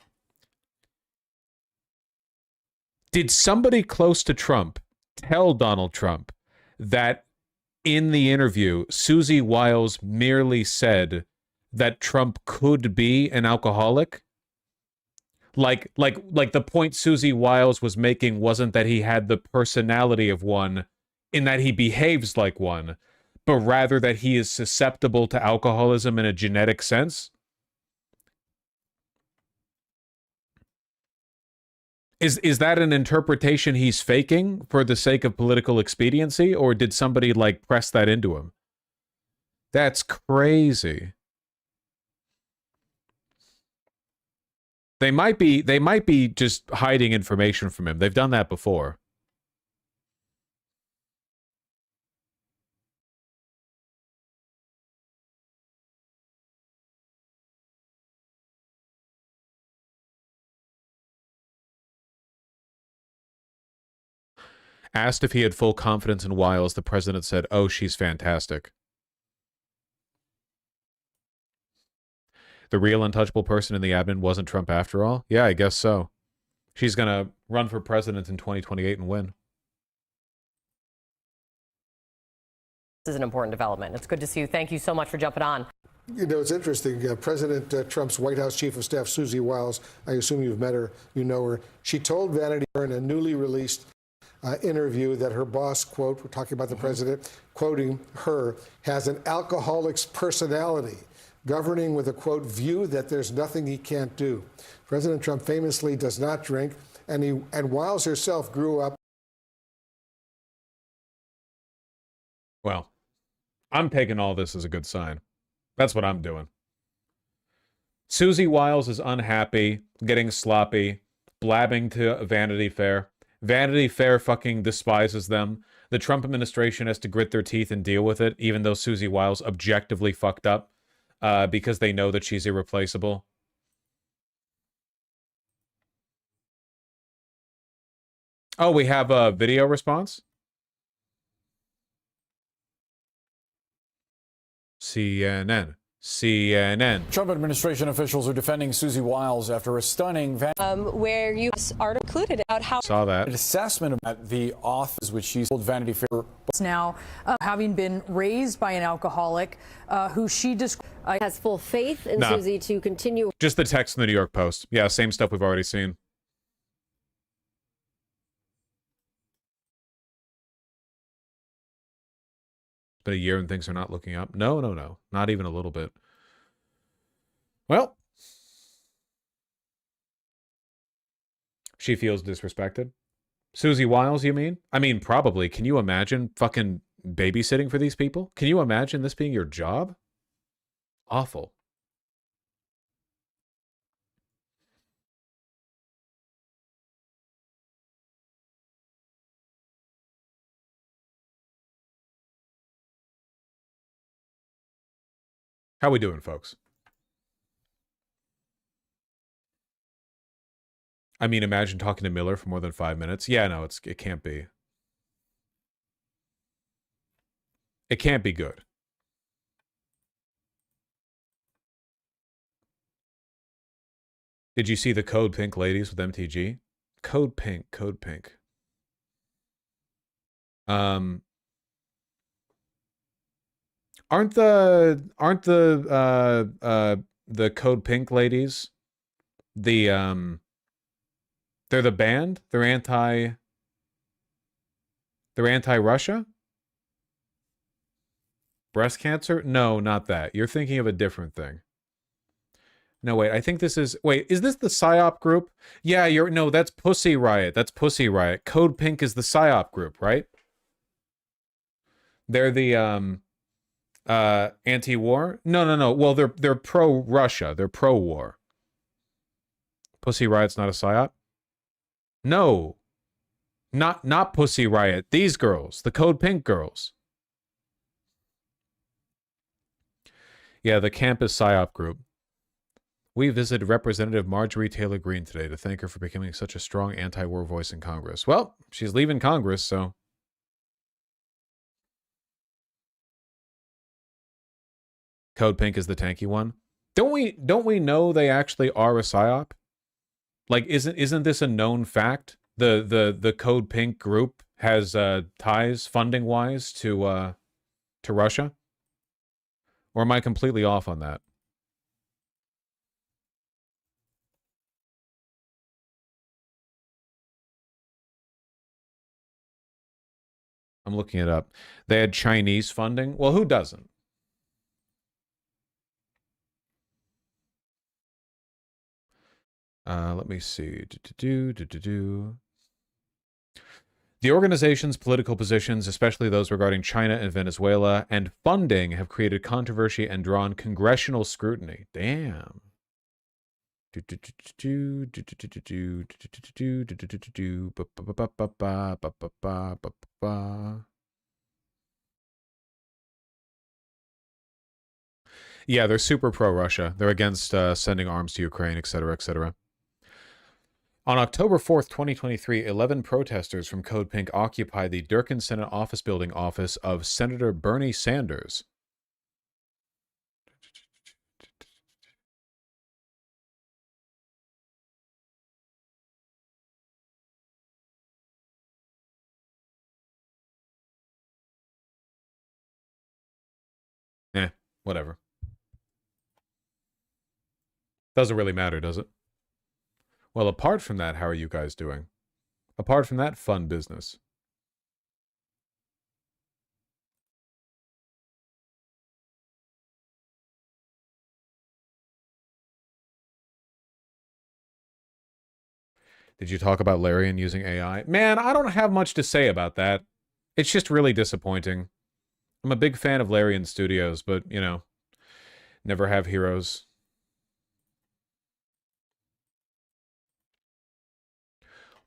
Did somebody close to Trump tell Donald Trump that in the interview, Susie Wiles merely said that Trump could be an alcoholic? Like the point Susie Wiles was making wasn't that he had the personality of one in that he behaves like one, but rather that he is susceptible to alcoholism in a genetic sense? Is that an interpretation he's faking for the sake of political expediency, or did somebody, like, press that into him? That's crazy. They might be just hiding information from him. They've done that before. Asked if he had full confidence in Wiles, the president said, "Oh, she's fantastic." The real untouchable person in the admin wasn't Trump after all? Yeah, I guess so. She's going to run for president in 2028 and win. This is an important development. It's good to see you. Thank you so much for jumping on. You know, it's interesting. President Trump's White House Chief of Staff, Susie Wiles, I assume you've met her, you know her. She told Vanity Fair in a newly released interview that her boss, quote, we're talking about the president, quoting her, has an alcoholic's personality, governing with a, quote, view that there's nothing he can't do. President Trump famously does not drink, and Wiles herself grew up. Well, I'm taking all this as a good sign. That's what I'm doing. Susie Wiles is unhappy, getting sloppy, blabbing to Vanity Fair. Vanity Fair fucking despises them. The Trump administration has to grit their teeth and deal with it, even though Susie Wiles objectively fucked up because they know that she's irreplaceable. Oh, we have a video response? CNN. CNN. Trump administration officials are defending Susie Wiles after a stunning where you are included about how saw that assessment about the authors, which she told Vanity Fair. Now, having been raised by an alcoholic who she has full faith in Susie to continue. Just the text in the New York Post. Yeah, same stuff we've already seen. Been a year and things are not looking up. No, not even a little bit. Well, she feels disrespected. Susie Wiles, you mean? I mean, probably. Can you imagine fucking babysitting for these people? Can you imagine this being your job? Awful. How we doing, folks? I mean, imagine talking to Miller for more than 5 minutes. Yeah, no, it can't be. It can't be good. Did you see the Code Pink ladies with MTG? Code Pink. Aren't the Code Pink ladies they're the band? They're anti-Russia? Breast cancer? No, not that. You're thinking of a different thing. No, wait, I think this is... Wait, is this the PSYOP group? Yeah, no, that's Pussy Riot. That's Pussy Riot. Code Pink is the PSYOP group, right? They're the anti-war? No. Well, they're pro-Russia. They're pro-war. Pussy Riot's not a PSYOP? No. Not Pussy Riot. These girls. The Code Pink girls. Yeah, the campus PSYOP group. We visited Representative Marjorie Taylor Greene today to thank her for becoming such a strong anti-war voice in Congress. Well, she's leaving Congress, so... Code Pink is the tanky one. Don't we know they actually are a PSYOP? Like, isn't this a known fact? The Code Pink group has ties funding-wise to Russia? Or am I completely off on that? I'm looking it up. They had Chinese funding. Well, who doesn't? Let me see. The organization's political positions, especially those regarding China and Venezuela, and funding have created controversy and drawn congressional scrutiny. Damn. Yeah, they're super pro-Russia. They're against sending arms to Ukraine, etc., etc. On October 4th, 2023, 11 protesters from Code Pink occupied the Durkin Senate Office Building office of Senator Bernie Sanders. Whatever. Doesn't really matter, does it? Well, apart from that, how are you guys doing? Apart from that fun business. Did you talk about Larian using AI? Man, I don't have much to say about that. It's just really disappointing. I'm a big fan of Larian Studios, but, you know, never have heroes.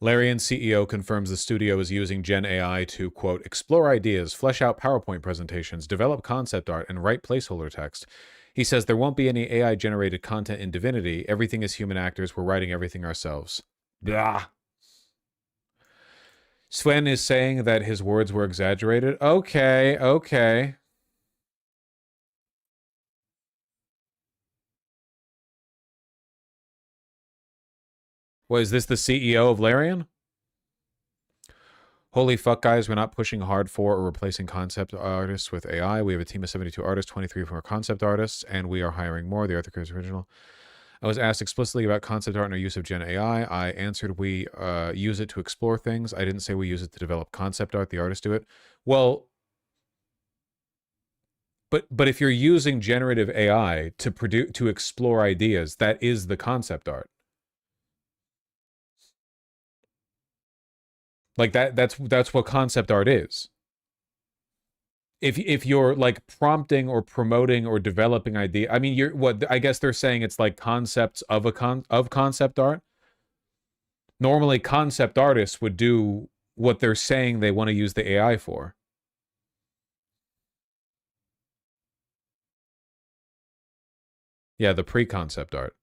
Larian CEO confirms the studio is using Gen AI to, quote, explore ideas, flesh out PowerPoint presentations, develop concept art, and write placeholder text. He says there won't be any AI-generated content in Divinity. Everything is human actors. We're writing everything ourselves. Blah. Sven is saying that his words were exaggerated. Okay. What, is this the CEO of Larian? Holy fuck, guys, we're not pushing hard for or replacing concept artists with AI. We have a team of 72 artists, 23 from our concept artists, and we are hiring more. The Arthur is original. I was asked explicitly about concept art and our use of Gen AI. I answered we use it to explore things. I didn't say we use it to develop concept art. The artists do it. Well, but if you're using generative AI to explore ideas, that is the concept art. Like that's what concept art is. If you're like prompting or promoting or developing idea, I mean, I guess they're saying it's like concepts of concept art. Normally concept artists would do what they're saying they want to use the AI for. Yeah, the pre-concept art.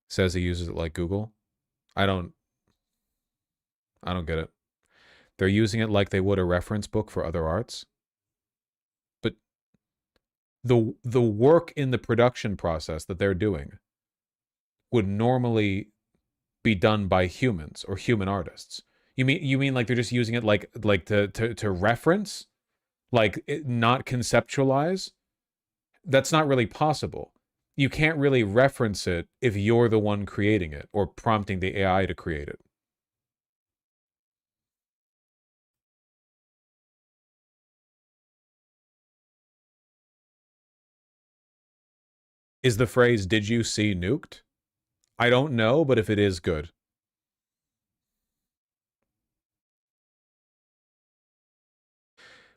Says he uses it like Google. I don't get it. They're using it like they would a reference book for other arts. But the work in the production process that they're doing would normally be done by humans or human artists. You mean like they're just using it like to reference, like not conceptualize? That's not really possible. You can't really reference it if you're the one creating it or prompting the AI to create it. Is the phrase, "Did you see nuked"? I don't know, but if it is, good.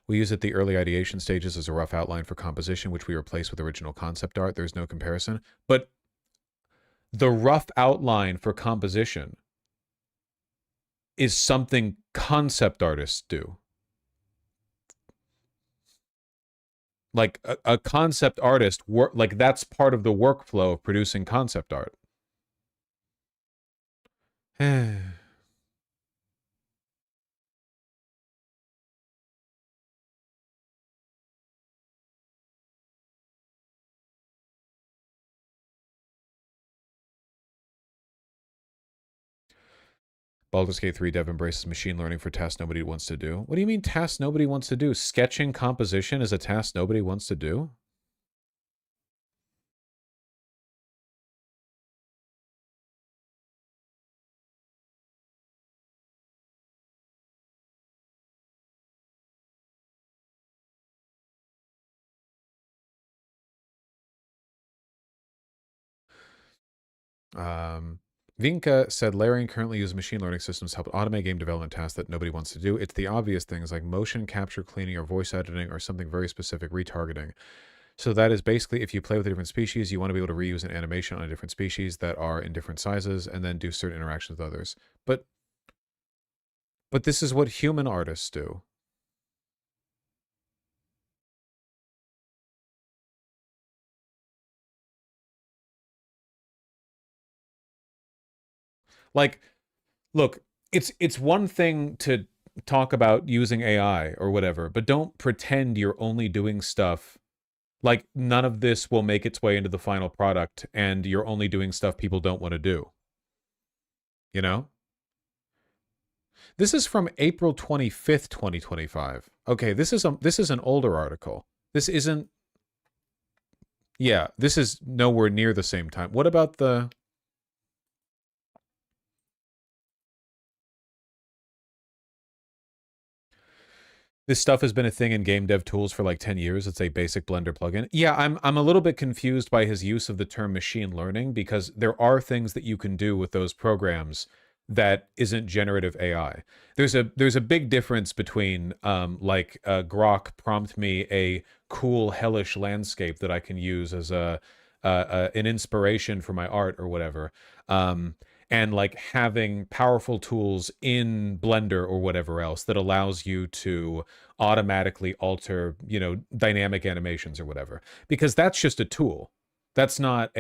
We use it at the early ideation stages as a rough outline for composition, which we replace with original concept art. There's no comparison. But the rough outline for composition is something concept artists do. Like a concept artist, like that's part of the workflow of producing concept art. Baldur's Gate 3 dev embraces machine learning for tasks nobody wants to do. What do you mean tasks nobody wants to do? Sketching composition is a task nobody wants to do? Vinka said Larian currently uses machine learning systems to help automate game development tasks that nobody wants to do. It's the obvious things like motion capture cleaning or voice editing or something very specific, retargeting. So that is basically if you play with a different species, you want to be able to reuse an animation on a different species that are in different sizes and then do certain interactions with others. But this is what human artists do. Like, look, it's one thing to talk about using AI or whatever, but don't pretend you're only doing stuff like none of this will make its way into the final product and you're only doing stuff people don't want to do. You know? This is from April 25th, 2025. Okay, this is an older article. This isn't. Yeah, this is nowhere near the same time. What about the This stuff has been a thing in game dev tools for like 10 years. It's a basic Blender plugin. Yeah, I'm a little bit confused by his use of the term machine learning because there are things that you can do with those programs that isn't generative AI. There's a big difference between Grok prompt me a cool hellish landscape that I can use as an inspiration for my art or whatever. And like having powerful tools in Blender or whatever else that allows you to automatically alter, dynamic animations or whatever, because that's just a tool. That's not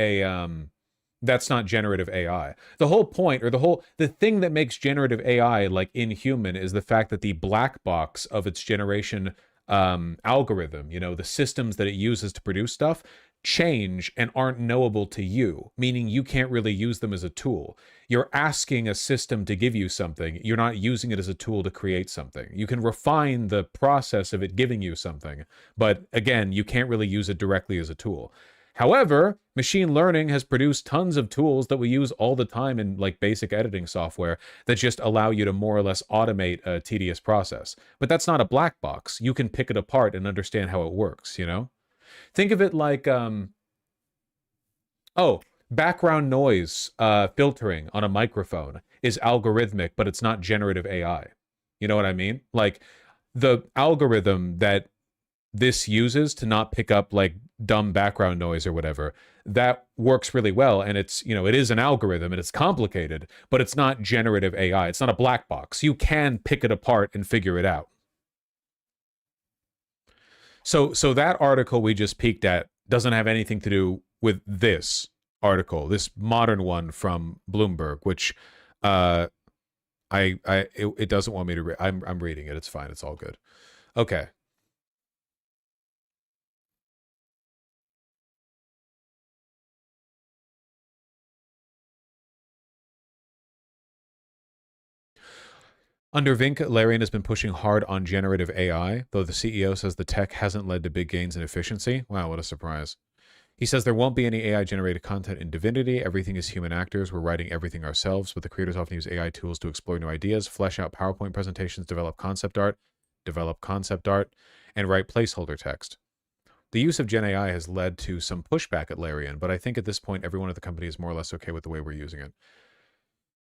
generative AI. The whole point or the thing that makes generative AI like inhuman is the fact that the black box of its generation algorithm, the systems that it uses to produce stuff change and aren't knowable to you, meaning you can't really use them as a tool. You're asking a system to give you something. You're not using it as a tool to create something. You can refine the process of it giving you something, but again, you can't really use it directly as a tool. However, machine learning has produced tons of tools that we use all the time in like basic editing software that just allow you to more or less automate a tedious process. But that's not a black box. You can pick it apart and understand how it works, you know? Think of it like, background noise filtering on a microphone is algorithmic, but it's not generative AI. You know what I mean? Like the algorithm that this uses to not pick up like dumb background noise or whatever, that works really well. And it's, you know, it is an algorithm and it's complicated, but it's not generative AI. It's not a black box. You can pick it apart and figure it out. So that article we just peeked at doesn't have anything to do with this article, this modern one from Bloomberg, which it doesn't want me to read. I'm reading it. It's fine. It's all good. Okay. Under Vink, Larian has been pushing hard on generative AI, though the CEO says the tech hasn't led to big gains in efficiency. Wow, what a surprise. He says there won't be any AI-generated content in Divinity. Everything is human actors. We're writing everything ourselves, but the creators often use AI tools to explore new ideas, flesh out PowerPoint presentations, develop concept art, and write placeholder text. The use of Gen AI has led to some pushback at Larian, but I think at this point everyone at the company is more or less okay with the way we're using it.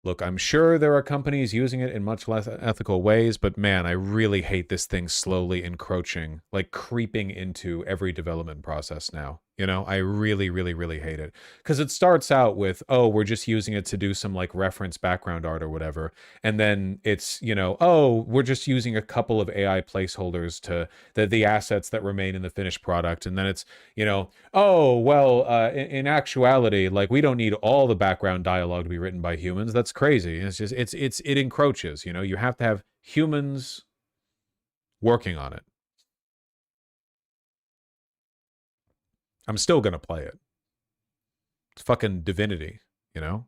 Look, I'm sure there are companies using it in much less ethical ways, but man, I really hate this thing slowly encroaching, like creeping into every development process now. You know, I really, really, really hate it. Because it starts out with, oh, we're just using it to do some like reference background art or whatever. And then it's, you know, oh, we're just using a couple of AI placeholders to the assets that remain in the finished product. And then it's, you know, oh, well, in actuality, like we don't need all the background dialogue to be written by humans. That's crazy. It's just, it encroaches, you know, you have to have humans working on it. I'm still going to play it. It's fucking Divinity, you know?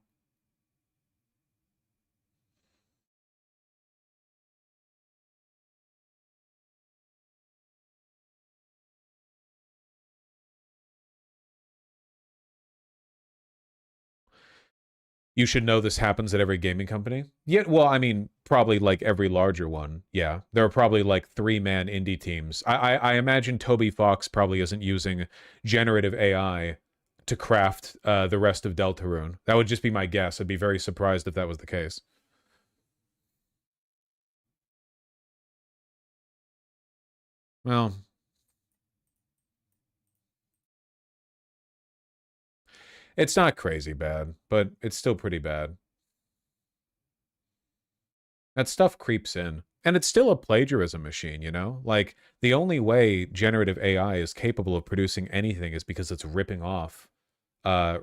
You should know this happens at every gaming company. Yeah, well, I mean, probably like every larger one. Yeah, there are probably like 3-man indie teams. I imagine Toby Fox probably isn't using generative AI to craft the rest of Deltarune. That would just be my guess. I'd be very surprised if that was the case. Well, it's not crazy bad, but it's still pretty bad. That stuff creeps in. And it's still a plagiarism machine, you know? Like, the only way generative AI is capable of producing anything is because it's ripping off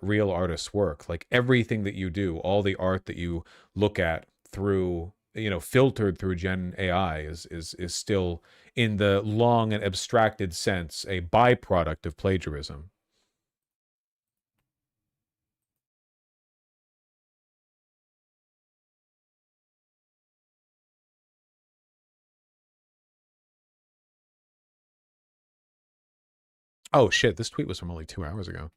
real artists' work. Like, everything that you do, all the art that you look at through, you know, filtered through Gen AI is still, in the long and abstracted sense, a byproduct of plagiarism. Oh shit, this tweet was from only 2 hours ago.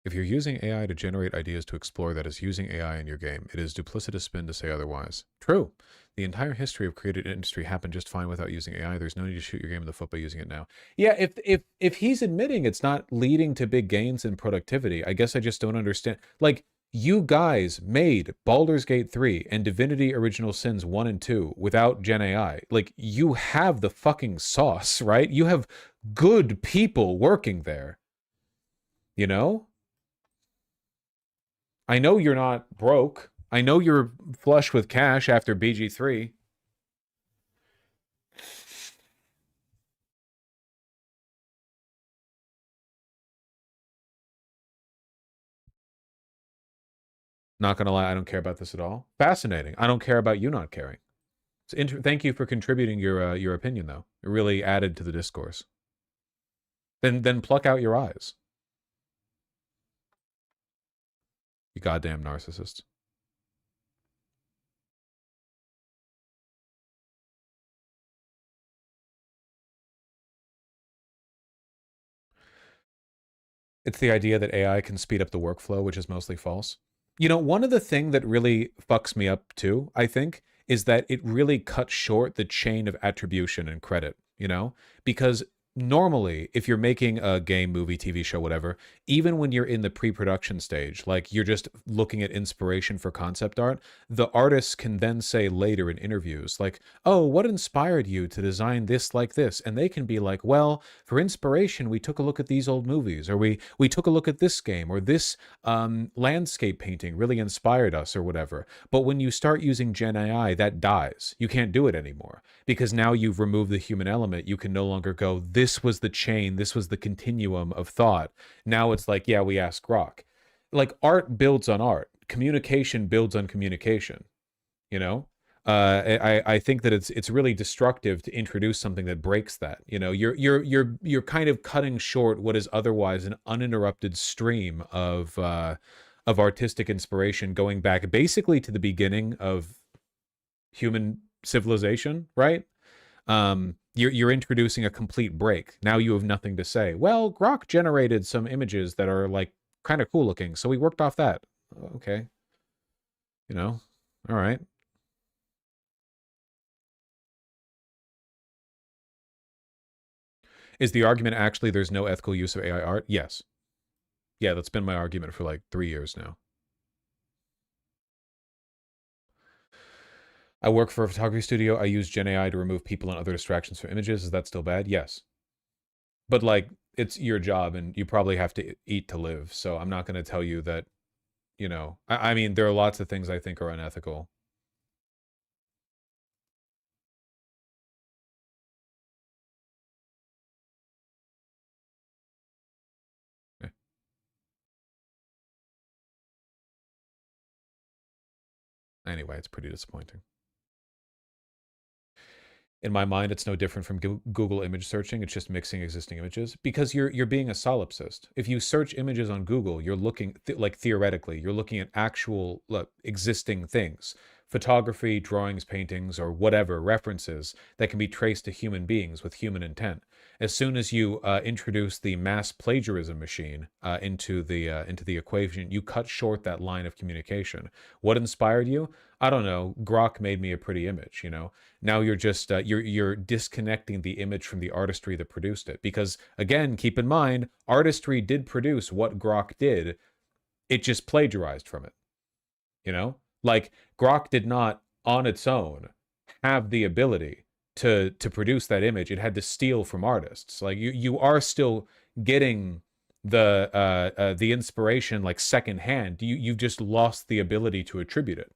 If you're using AI to generate ideas to explore, that is using AI in your game. It is duplicitous spin to say otherwise. True. The entire history of creative industry happened just fine without using AI. There's no need to shoot your game in the foot by using it now. Yeah, if he's admitting it's not leading to big gains in productivity, I guess I just don't understand. Like, you guys made Baldur's Gate 3 and Divinity Original Sins 1 and 2 without Gen AI. Like, you have the fucking sauce, right? You have good people working there. You know? I know you're not broke. I know you're flush with cash after BG3. Not gonna lie, I don't care about this at all. Fascinating. I don't care about you not caring. Thank you for contributing your opinion, though. It really added to the discourse. Then pluck out your eyes. You goddamn narcissists. It's the idea that AI can speed up the workflow, which is mostly false. You know, one of the things that really fucks me up too, I think, is that it really cuts short the chain of attribution and credit, you know? Because normally, if you're making a game, movie, TV show, whatever, even when you're in the pre-production stage, like you're just looking at inspiration for concept art, the artists can then say later in interviews, like, oh, what inspired you to design this like this? And they can be like, well, for inspiration, we took a look at these old movies, or we took a look at this game, or this landscape painting really inspired us, or whatever. But when you start using Gen AI, that dies. You can't do it anymore, because now you've removed the human element. You can no longer go, this was the chain, this was the continuum of thought. Now it's like, yeah, we ask Grok. Like, art builds on art. Communication builds on communication. You know? I think that it's really destructive to introduce something that breaks that. You know, you're kind of cutting short what is otherwise an uninterrupted stream of artistic inspiration going back basically to the beginning of human civilization, right? You're introducing a complete break. Now you have nothing to say. Well, Grok generated some images that are like kind of cool looking, so we worked off that. Okay. You know, all right. Is the argument actually there's no ethical use of AI art? Yes. Yeah, that's been my argument for like 3 years now. I work for a photography studio. I use Gen AI to remove people and other distractions from images. Is that still bad? Yes. But like, it's your job and you probably have to eat to live. So I'm not going to tell you that, you know, I mean, there are lots of things I think are unethical. Anyway, it's pretty disappointing. In my mind, it's no different from Google image searching. It's just mixing existing images, because you're being a solipsist. If you search images on Google, you're looking like theoretically, you're looking at actual existing things, photography, drawings, paintings, or whatever references that can be traced to human beings with human intent. As soon as you introduce the mass plagiarism machine into the equation, you cut short that line of communication. What inspired you? I don't know. Grok made me a pretty image, you know. Now you're just you're disconnecting the image from the artistry that produced it. Because again, keep in mind, artistry did produce what Grok did. It just plagiarized from it. You know, like Grok did not on its own have the ability to produce that image. It had to steal from artists. Like you are still getting the inspiration like secondhand. You've just lost the ability to attribute it.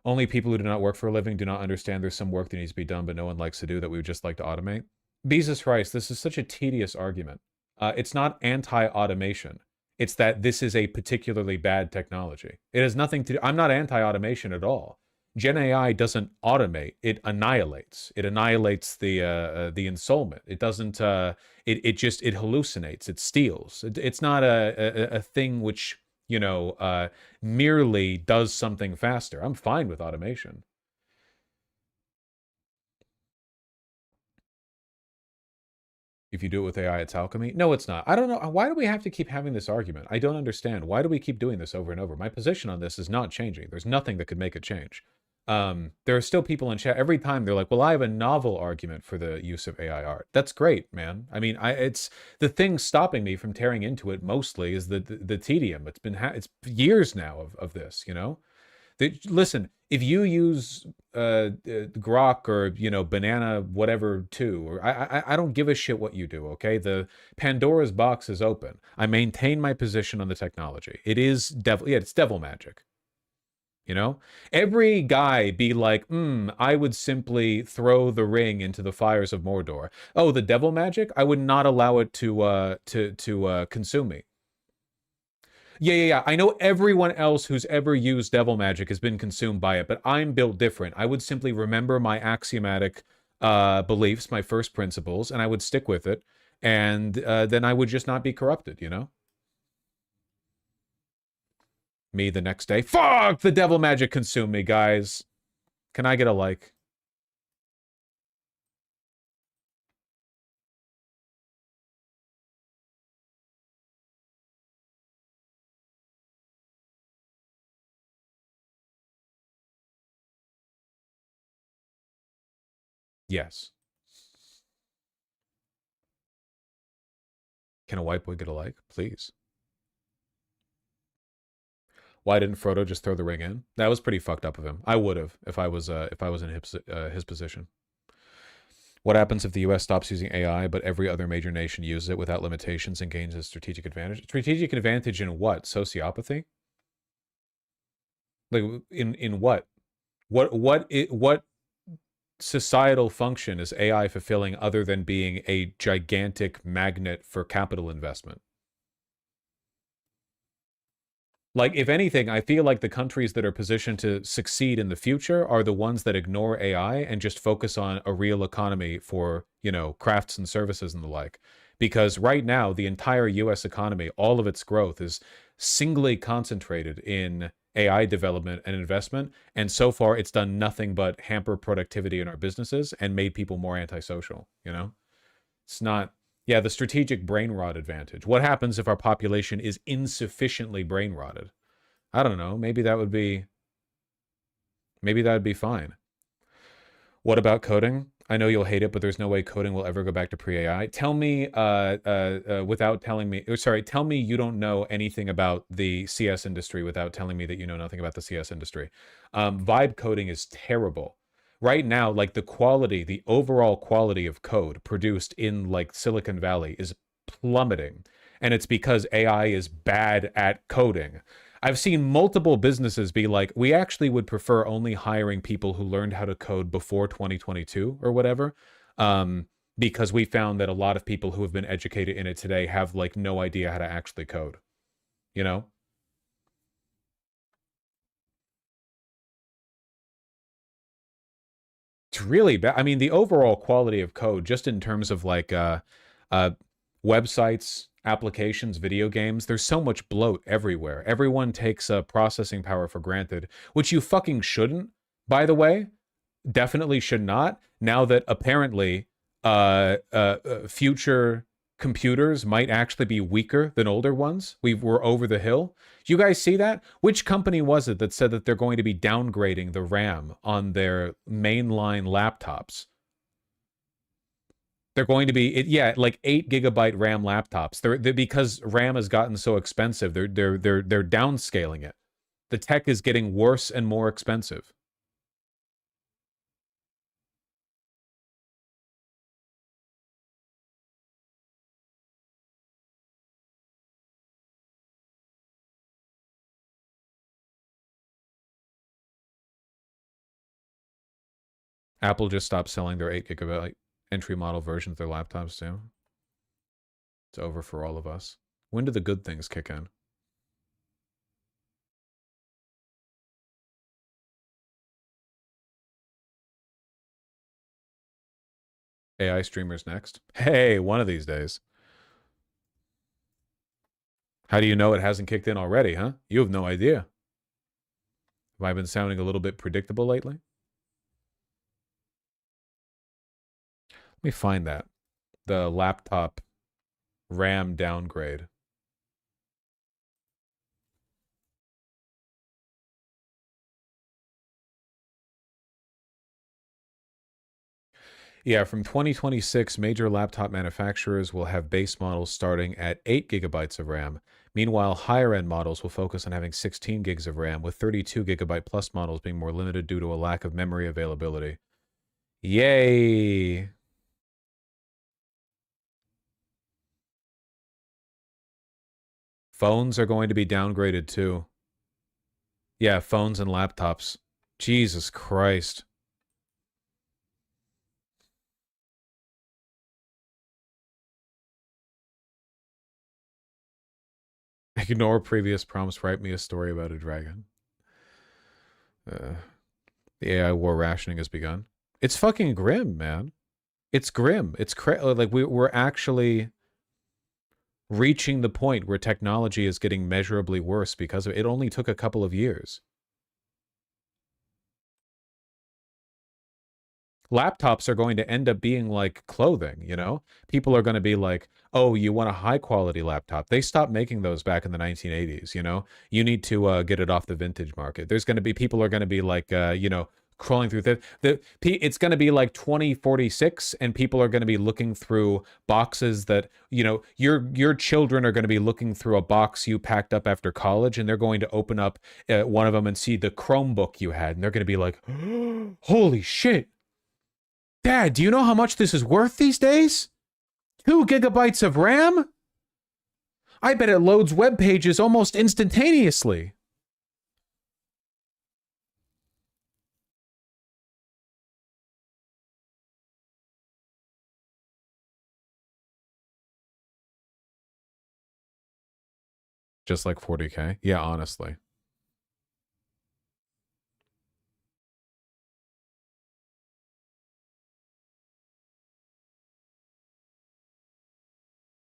Only people who do not work for a living do not understand there's some work that needs to be done, but no one likes to do that we would just like to automate. Jesus Christ, this is such a tedious argument. It's not anti-automation. It's that this is a particularly bad technology. It has nothing to do, I'm not anti-automation at all. Gen AI doesn't automate, it annihilates. It annihilates the ensoulment. It doesn't, it hallucinates, it steals. It's not a thing which, you know, merely does something faster. I'm fine with automation. If you do it with AI, it's alchemy. No, it's not. I don't know. Why do we have to keep having this argument? I don't understand. Why do we keep doing this over and over? My position on this is not changing. There's nothing that could make it change. There are still people in chat. Every time they're like, well, I have a novel argument for the use of AI art. That's great, man. I mean, it's the thing stopping me from tearing into it mostly is the tedium. It's years now of this, you know? Listen, if you use Grok or, you know, Banana whatever 2, or I don't give a shit what you do, okay? The Pandora's box is open. I maintain my position on the technology. It is devil, yeah, it's devil magic. You know, every guy be like, I would simply throw the ring into the fires of Mordor. Oh, the devil magic? I would not allow it to consume me. Yeah. I know everyone else who's ever used devil magic has been consumed by it, but I'm built different. I would simply remember my axiomatic beliefs, my first principles, and I would stick with it, and then I would just not be corrupted, you know? Me the next day. Fuck! The devil magic consumed me, guys. Can I get a like? Yes. Can a white boy get a like? Please. Why didn't Frodo just throw the ring in? That was pretty fucked up of him. I would have if I was in his position. What happens if the U.S. stops using AI, but every other major nation uses it without limitations and gains a strategic advantage? Strategic advantage in what? Sociopathy? Like in what? What societal function is AI fulfilling other than being a gigantic magnet for capital investment? Like, if anything, I feel like the countries that are positioned to succeed in the future are the ones that ignore AI and just focus on a real economy for, you know, crafts and services and the like. Because right now, the entire US economy, all of its growth is singly concentrated in AI development and investment. And so far, it's done nothing but hamper productivity in our businesses and made people more antisocial, you know? It's not... Yeah, the strategic brain rot advantage. What happens if our population is insufficiently brain rotted? I don't know. Maybe that would be fine. What about coding? I know you'll hate it, but there's no way coding will ever go back to pre-AI. Tell me, without telling me, sorry, tell me you don't know anything about the CS industry without telling me that you know nothing about the CS industry. Vibe coding is terrible. Right now, like the quality, the overall quality of code produced in like Silicon Valley is plummeting. And it's because AI is bad at coding. I've seen multiple businesses be like, we actually would prefer only hiring people who learned how to code before 2022 or whatever. Because we found that a lot of people who have been educated in it today have like no idea how to actually code, you know? It's really bad. I mean, the overall quality of code, just in terms of like websites, applications, video games, there's so much bloat everywhere. Everyone takes processing power for granted, which you fucking shouldn't, by the way. Definitely should not. Now that apparently future computers might actually be weaker than older ones. We're over the hill. You guys see that? Which company was it that said that they're going to be downgrading the RAM on their mainline laptops? They're going to be, like 8 gigabyte RAM laptops. They're because RAM has gotten so expensive. They're downscaling it. The tech is getting worse and more expensive. Apple just stopped selling their 8 gigabyte entry model versions of their laptops too. It's over for all of us. When do the good things kick in? AI streamers next? Hey, one of these days. How do you know it hasn't kicked in already, huh? You have no idea. Have I been sounding a little bit predictable lately? Let me find that. The laptop RAM downgrade. Yeah, from 2026, major laptop manufacturers will have base models starting at 8 gigabytes of RAM. Meanwhile, higher-end models will focus on having 16 gigs of RAM, with 32 gigabyte plus models being more limited due to a lack of memory availability. Yay! Phones are going to be downgraded too. Yeah, phones and laptops. Jesus Christ. Ignore previous prompts. Write me a story about a dragon. The AI war rationing has begun. It's fucking grim, man. It's grim. It's like we're actually reaching the point where technology is getting measurably worse because it only took a couple of years. Laptops are going to end up being like clothing, you know? People are going to be like, oh, you want a high quality laptop. They stopped making those back in the 1980s, you know? You need to get it off the vintage market. There's going to be, people are going to be like, you know, crawling through it's going to be like 2046 and people are going to be looking through boxes that, you know, your children are going to be looking through a box you packed up after college and they're going to open up one of them and see the Chromebook you had and they're going to be like, holy shit. Dad, do you know how much this is worth these days? 2 gigabytes of RAM? I bet it loads web pages almost instantaneously. Just like 40K? Yeah, honestly.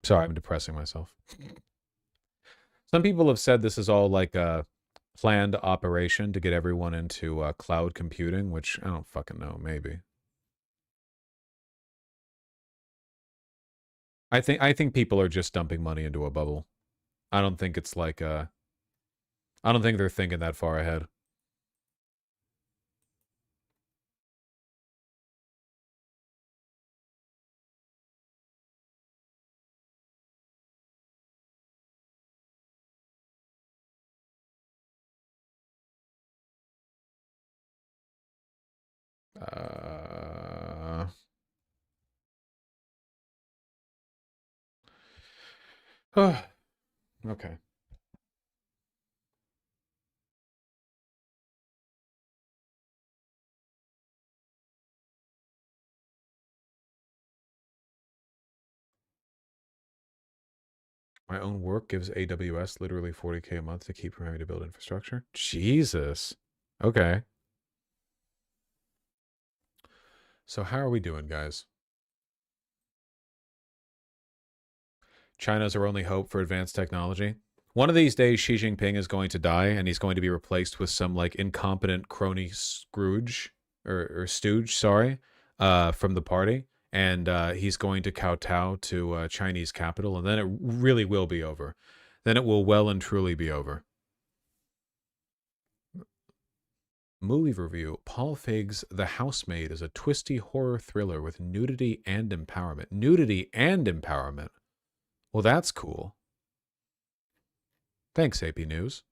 Sorry, I'm depressing myself. Some people have said this is all like a planned operation to get everyone into cloud computing, which I don't fucking know, maybe. I think people are just dumping money into a bubble. I don't think it's like I don't think they're thinking that far ahead. Okay. My own work gives AWS literally 40K a month to keep from having to build infrastructure. Jesus. Okay. So how are we doing, guys? China's our only hope for advanced technology. One of these days, Xi Jinping is going to die, and he's going to be replaced with some like incompetent crony Scrooge or Stooge, sorry, from the party, and he's going to kowtow to Chinese capital, and then it really will be over. Then it will well and truly be over. Movie review. Paul Feig's The Housemaid is a twisty horror thriller with nudity and empowerment. Nudity and empowerment. Well, that's cool. Thanks, AP News.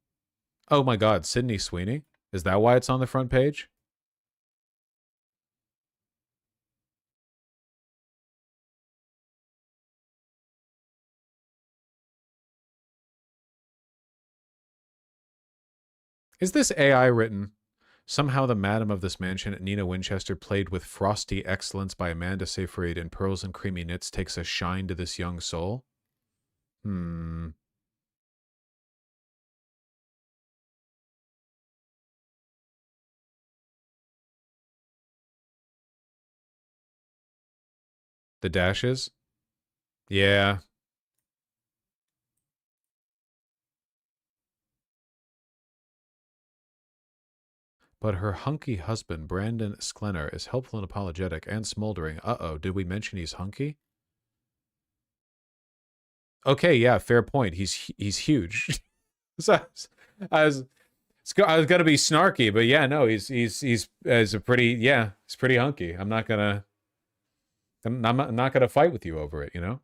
Oh my god, Sydney Sweeney? Is that why it's on the front page? Is this AI written? Somehow the madam of this mansion, Nina Winchester, played with frosty excellence by Amanda Seyfried in Pearls and Creamy Knits, takes a shine to this young soul? Hmm. The dashes? Yeah. But her hunky husband, Brandon Sklenar, is helpful and apologetic and smoldering. Uh-oh, did we mention he's hunky? Okay, yeah, fair point. He's huge. So, I was gonna be snarky, but yeah, no, he's a pretty, yeah, he's pretty hunky. I'm not gonna fight with you over it, you know?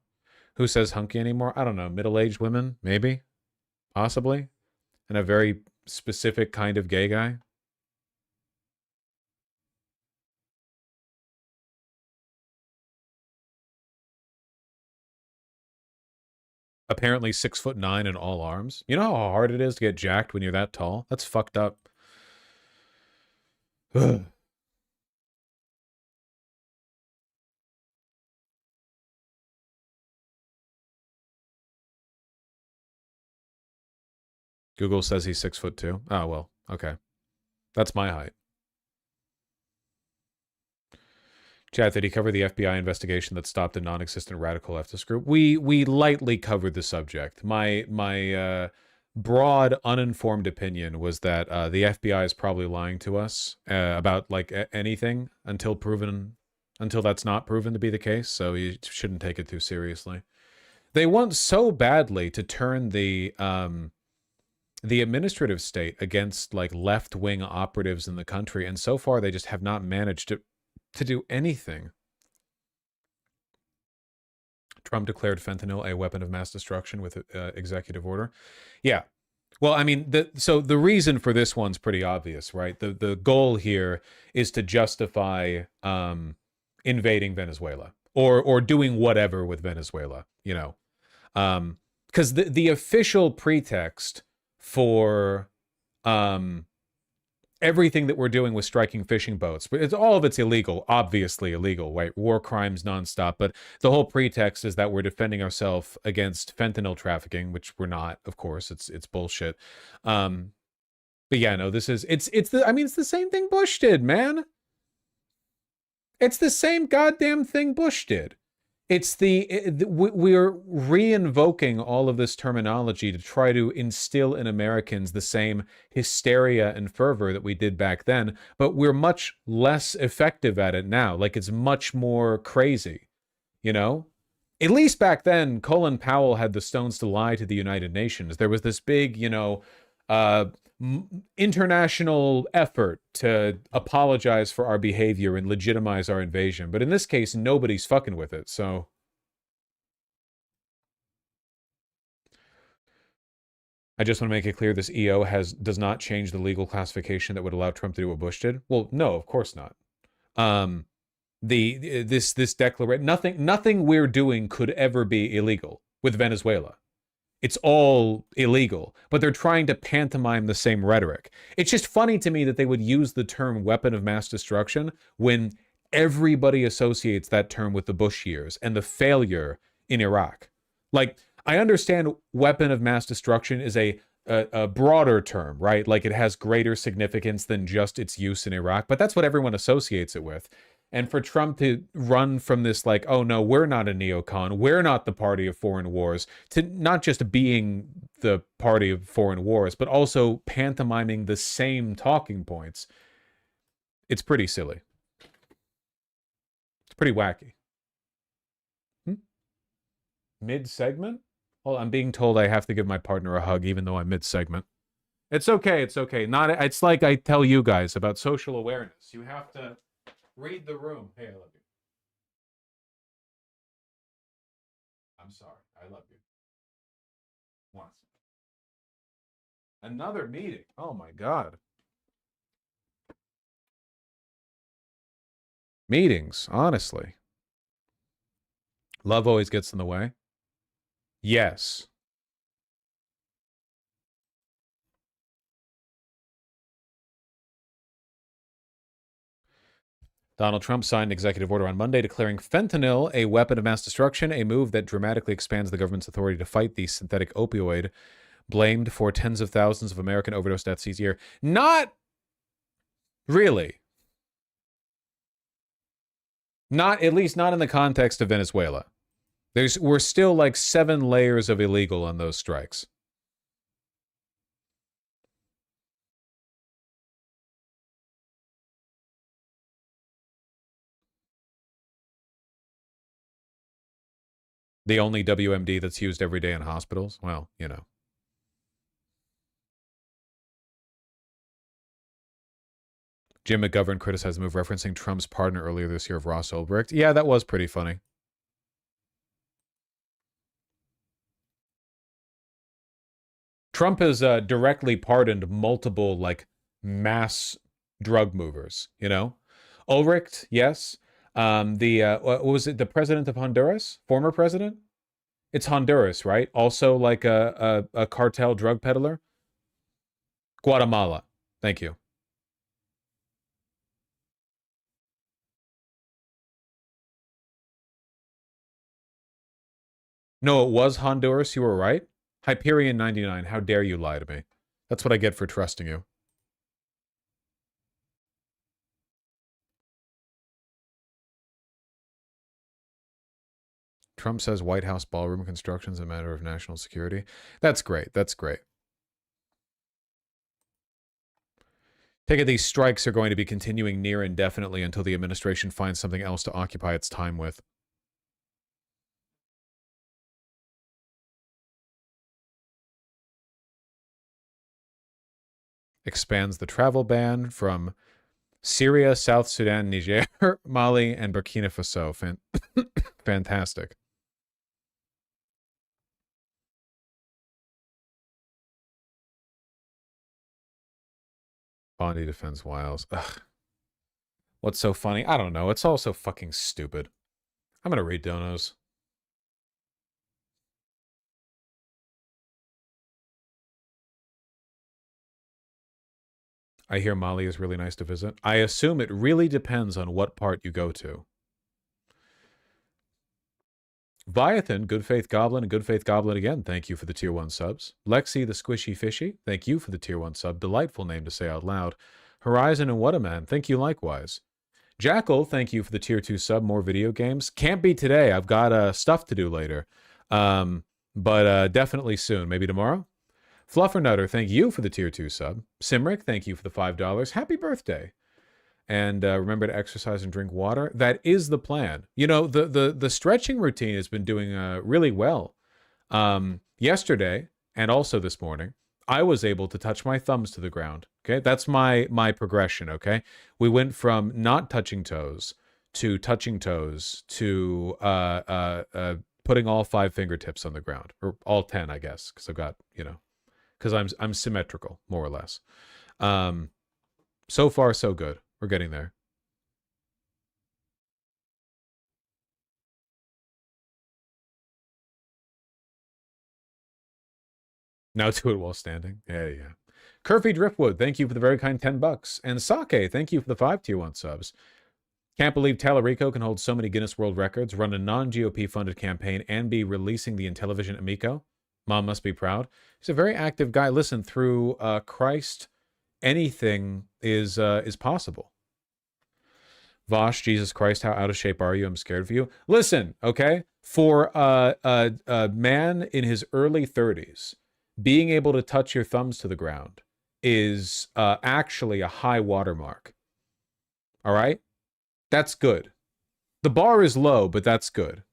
Who says hunky anymore? I don't know. Middle-aged women, maybe, possibly, and a very specific kind of gay guy. apparently 6'9" in all arms. You know how hard it is to get jacked when you're that tall? That's fucked up. Google says he's 6'2". Oh, well, okay. That's my height. Chad, did he cover the FBI investigation that stopped a non-existent radical leftist group? We lightly covered the subject. My broad, uninformed opinion was that the FBI is probably lying to us about like anything until that's not proven to be the case. So you shouldn't take it too seriously. They want so badly to turn the administrative state against like left-wing operatives in the country, and so far they just have not managed to do anything. Trump declared fentanyl a weapon of mass destruction with executive order. Yeah. Well, I mean, so the reason for this one's pretty obvious, right? The goal here is to justify invading Venezuela or doing whatever with Venezuela, you know. Because the official pretext for everything that we're doing with striking fishing boats, but all of it's illegal, obviously illegal, right? War crimes nonstop. But the whole pretext is that we're defending ourselves against fentanyl trafficking, which we're not, of course. It's bullshit. But yeah, no, it's the same thing Bush did, man. It's the same goddamn thing Bush did. We're re-invoking all of this terminology to try to instill in Americans the same hysteria and fervor that we did back then, but we're much less effective at it now. Like, it's much more crazy, you know? At least back then, Colin Powell had the stones to lie to the United Nations. There was this big, international effort to apologize for our behavior and legitimize our invasion. But in this case, nobody's fucking with it, so... I just want to make it clear this EO does not change the legal classification that would allow Trump to do what Bush did. Well, no, of course not. This declaration, nothing we're doing could ever be illegal with Venezuela. It's all illegal, but they're trying to pantomime the same rhetoric. It's just funny to me that they would use the term weapon of mass destruction when everybody associates that term with the Bush years and the failure in Iraq. Like, I understand weapon of mass destruction is a broader term, right? Like, it has greater significance than just its use in Iraq, but that's what everyone associates it with. And for Trump to run from this, like, oh no, we're not a neocon, we're not the party of foreign wars, to not just being the party of foreign wars, but also pantomiming the same talking points, it's pretty silly. It's pretty wacky. Mid-segment? Well, I'm being told I have to give my partner a hug even though I'm mid-segment. It's okay, it's okay. It's like I tell you guys about social awareness. You have to read the room. Hey, I love you. I'm sorry. I love you. Once. Another meeting. Oh my God. Meetings, honestly. Love always gets in the way. Yes. Donald Trump signed an executive order on Monday declaring fentanyl a weapon of mass destruction, a move that dramatically expands the government's authority to fight the synthetic opioid blamed for tens of thousands of American overdose deaths each year. Not really. Not, at least not in the context of Venezuela. We're still like 7 layers of illegal on those strikes. The only WMD that's used every day in hospitals? Well, you know. Jim McGovern criticized the move referencing Trump's pardon earlier this year of Ross Ulbricht. Yeah, that was pretty funny. Trump has directly pardoned multiple, like, mass drug movers, you know? Ulbricht, yes. What was it, the president of Honduras? Former president? It's Honduras, right? Also like a cartel drug peddler? Guatemala. Thank you. No, it was Honduras. You were right. Hyperion 99. How dare you lie to me? That's what I get for trusting you. Trump says White House ballroom construction is a matter of national security. That's great. That's great. Take it these strikes are going to be continuing near indefinitely until the administration finds something else to occupy its time with. Expands the travel ban from Syria, South Sudan, Niger, Mali, and Burkina Faso. Fantastic. Bondi defends Wiles. Ugh. What's so funny? I don't know. It's all so fucking stupid. I'm gonna read donos. I hear Mali is really nice to visit. I assume it really depends on what part you go to. Viathan, Good Faith Goblin, and Good Faith Goblin again, thank you for the tier 1 subs. Lexi the Squishy Fishy, thank you for the tier 1 sub. Delightful name to say out loud. Horizon and What a Man, thank you likewise. Jackal, thank you for the tier 2 sub. More video games. Can't be today. I've got stuff to do later. But definitely soon. Maybe tomorrow? Fluffernutter, thank you for the tier 2 sub. Simric, thank you for the $5. Happy birthday. And remember to exercise and drink water. That is the plan. You know, the stretching routine has been doing really well. Yesterday, and also this morning, I was able to touch my thumbs to the ground. Okay, that's my progression, okay? We went from not touching toes to touching toes to putting all 5 fingertips on the ground. Or all 10, I guess, because I've got, you know, because I'm symmetrical, more or less. So far, so good. We're getting there. Now do it while standing. Yeah. Curfy Driftwood, thank you for the very kind $10. And Sake, thank you for the 5 tier 1 subs. Can't believe Talarico can hold so many Guinness World Records, run a non-GOP funded campaign, and be releasing the Intellivision Amico. Mom must be proud. He's a very active guy. Listen, through Christ, anything is possible. Vosh, Jesus Christ, how out of shape are you? I'm scared for you. Listen, okay? For a man in his early 30s, being able to touch your thumbs to the ground is actually a high watermark. All right? That's good. The bar is low, but that's good.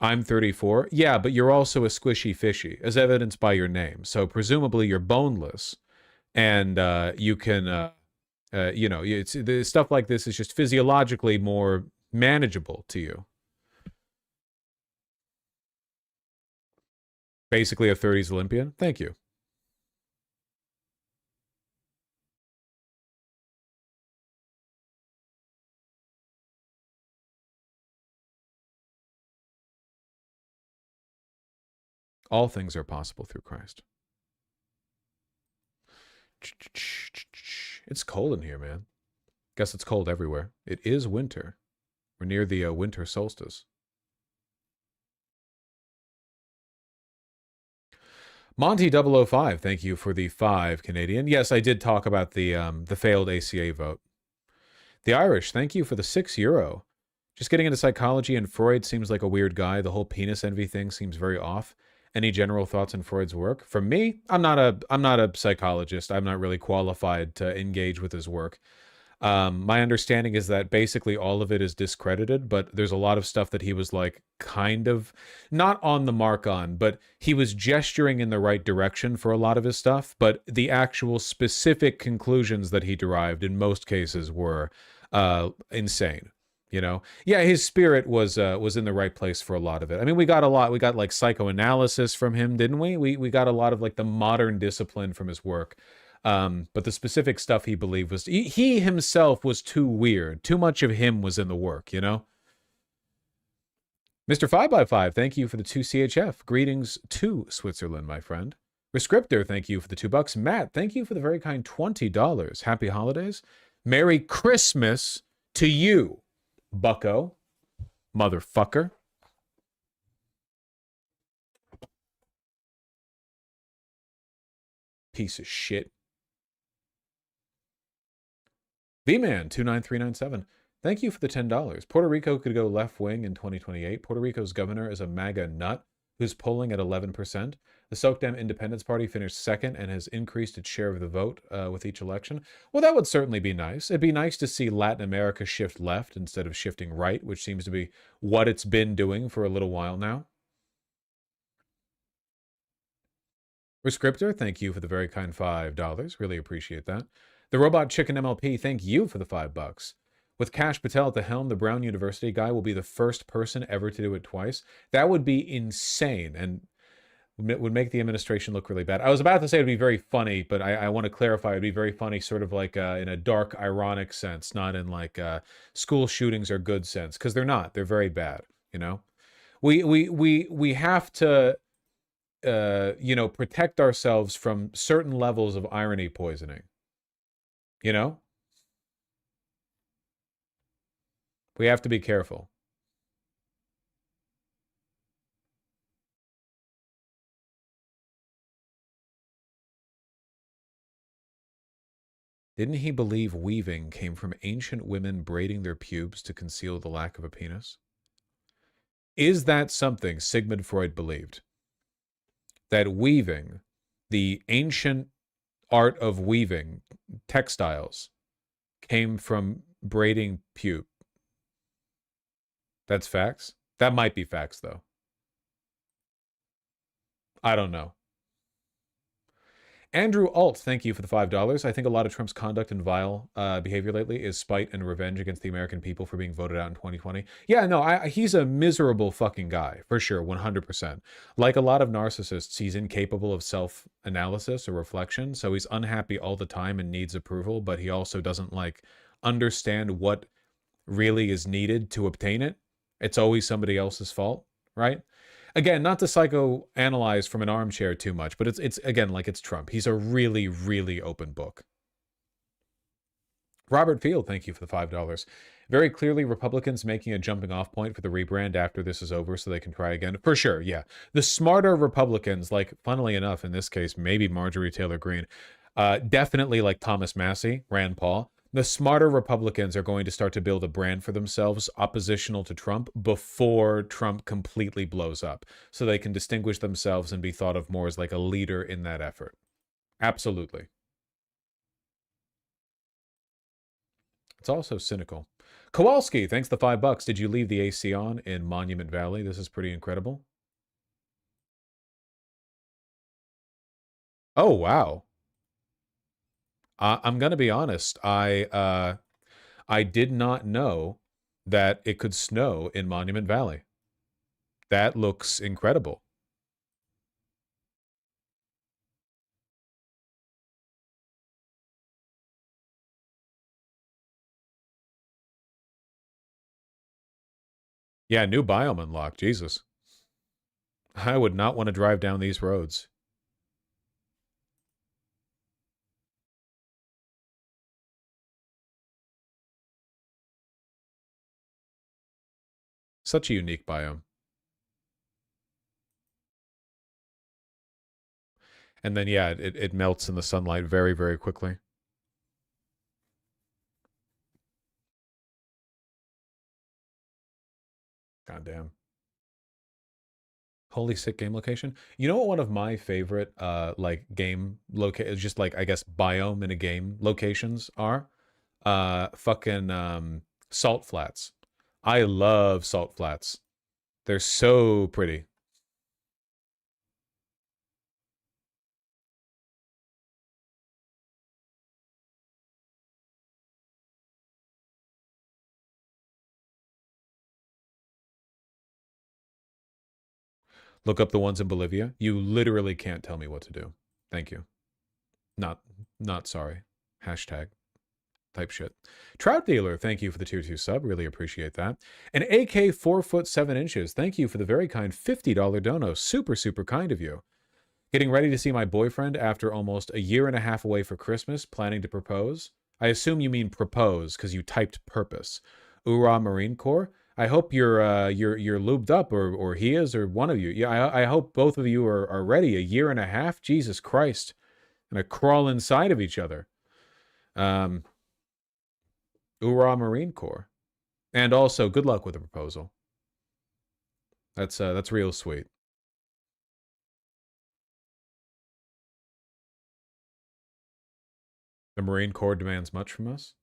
I'm 34. Yeah, but you're also a squishy fishy, as evidenced by your name. So presumably you're boneless, and you can... you know, stuff like this is just physiologically more manageable to you. Basically a 30s Olympian. Thank you. All things are possible through Christ. It's cold in here, man. Guess it's cold everywhere. It is winter. We're near the winter solstice. Monty005, thank you for the 5 Canadian. Yes, I did talk about the failed ACA vote. The Irish, thank you for the €6. Just getting into psychology, and Freud seems like a weird guy. The whole penis envy thing seems very off. Any general thoughts on Freud's work? For me, I'm not a psychologist. I'm not really qualified to engage with his work. My understanding is that basically all of it is discredited, but there's a lot of stuff that he was like kind of not on the mark on, but he was gesturing in the right direction for a lot of his stuff. But the actual specific conclusions that he derived in most cases were insane. You know, yeah, his spirit was in the right place for a lot of it. I mean, we got like psychoanalysis from him, didn't we? We got a lot of like the modern discipline from his work. But the specific stuff he believed was he himself was too weird. Too much of him was in the work, you know? Mr. 5x5, thank you for the 2 CHF. Greetings to Switzerland, my friend. Rescriptor, thank you for the $2. Matt, thank you for the very kind $20. Happy holidays. Merry Christmas to you, bucko. Motherfucker. Piece of shit. V-Man, 29397. Thank you for the $10. Puerto Rico could go left wing in 2028. Puerto Rico's governor is a MAGA nut who's polling at 11%. The Soakdam Independence Party finished second and has increased its share of the vote with each election. Well, that would certainly be nice. It'd be nice to see Latin America shift left instead of shifting right, which seems to be what it's been doing for a little while now. Rescriptor, thank you for the very kind $5. Really appreciate that. The Robot Chicken MLP, thank you for the $5. With Kash Patel at the helm, the Brown University guy will be the first person ever to do it twice. That would be insane and would make the administration look really bad. I was about to say it'd be very funny, but I want to clarify it'd be very funny sort of like in a dark, ironic sense, not in like school shootings are good sense, because they're not. They're very bad, you know? We have to, you know, protect ourselves from certain levels of irony poisoning, you know? We have to be careful. Didn't he believe weaving came from ancient women braiding their pubes to conceal the lack of a penis? Is that something Sigmund Freud believed? That weaving, the ancient art of weaving textiles, came from braiding pube? That's facts? That might be facts, though. I don't know. Andrew Alt, thank you for the $5. I think a lot of Trump's conduct and vile behavior lately is spite and revenge against the American people for being voted out in 2020. Yeah, no, he's a miserable fucking guy, for sure, 100%. Like a lot of narcissists, he's incapable of self-analysis or reflection, so he's unhappy all the time and needs approval, but he also doesn't, like, understand what really is needed to obtain it. It's always somebody else's fault, right? Again, not to psychoanalyze from an armchair too much, but it's again, like it's Trump. He's a really, really open book. Robert Field, thank you for the $5. Very clearly, Republicans making a jumping off point for the rebrand after this is over so they can try again. For sure, yeah. The smarter Republicans, like, funnily enough, in this case, maybe Marjorie Taylor Greene, definitely like Thomas Massie, Rand Paul, the smarter Republicans are going to start to build a brand for themselves oppositional to Trump before Trump completely blows up, so they can distinguish themselves and be thought of more as like a leader in that effort. Absolutely. It's also cynical. Kowalski, thanks the $5. Did you leave the AC on in Monument Valley? This is pretty incredible. Oh, wow. I'm going to be honest. I did not know that it could snow in Monument Valley. That looks incredible. Yeah, new biome unlocked. Jesus. I would not want to drive down these roads. Such a unique biome. And then, yeah, it melts in the sunlight very, very quickly. Goddamn. Holy sick game location. You know what one of my favorite, like, game locations, just like, I guess, biome in a game locations are? Fucking, salt flats. I love salt flats. They're so pretty. Look up the ones in Bolivia. You literally can't tell me what to do. Thank you. Not sorry. Hashtag. type shit. Trout Dealer, thank you for the tier 2 sub. Really appreciate that. And AK 4 foot 7 inches, thank you for the very kind $50 dono. Super, super kind of you. Getting ready to see my boyfriend after almost a year and a half away for Christmas, planning to propose. I assume you mean propose because you typed purpose. Hoorah, Marine Corps. I hope you're lubed up, or he is, or one of you. Yeah, I hope both of you are ready. A year and a half, Jesus Christ, gonna crawl inside of each other. Hoorah, Marine Corps, and also good luck with the proposal. That's real sweet. The Marine Corps demands much from us,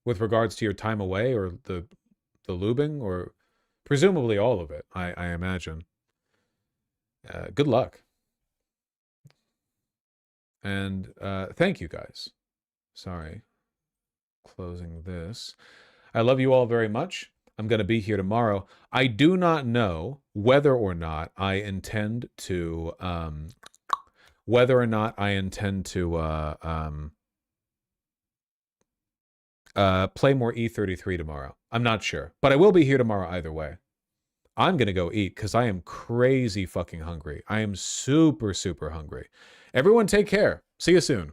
with regards to your time away, or the lubing, or presumably all of it, I imagine. Good luck. And thank you, guys. Sorry. Closing this. I love you all very much. I'm going to be here tomorrow. I do not know whether or not I intend to play more E33 tomorrow. I'm not sure, but I will be here tomorrow either way. I'm going to go eat because I am crazy fucking hungry. I am super, super hungry. Everyone take care. See you soon.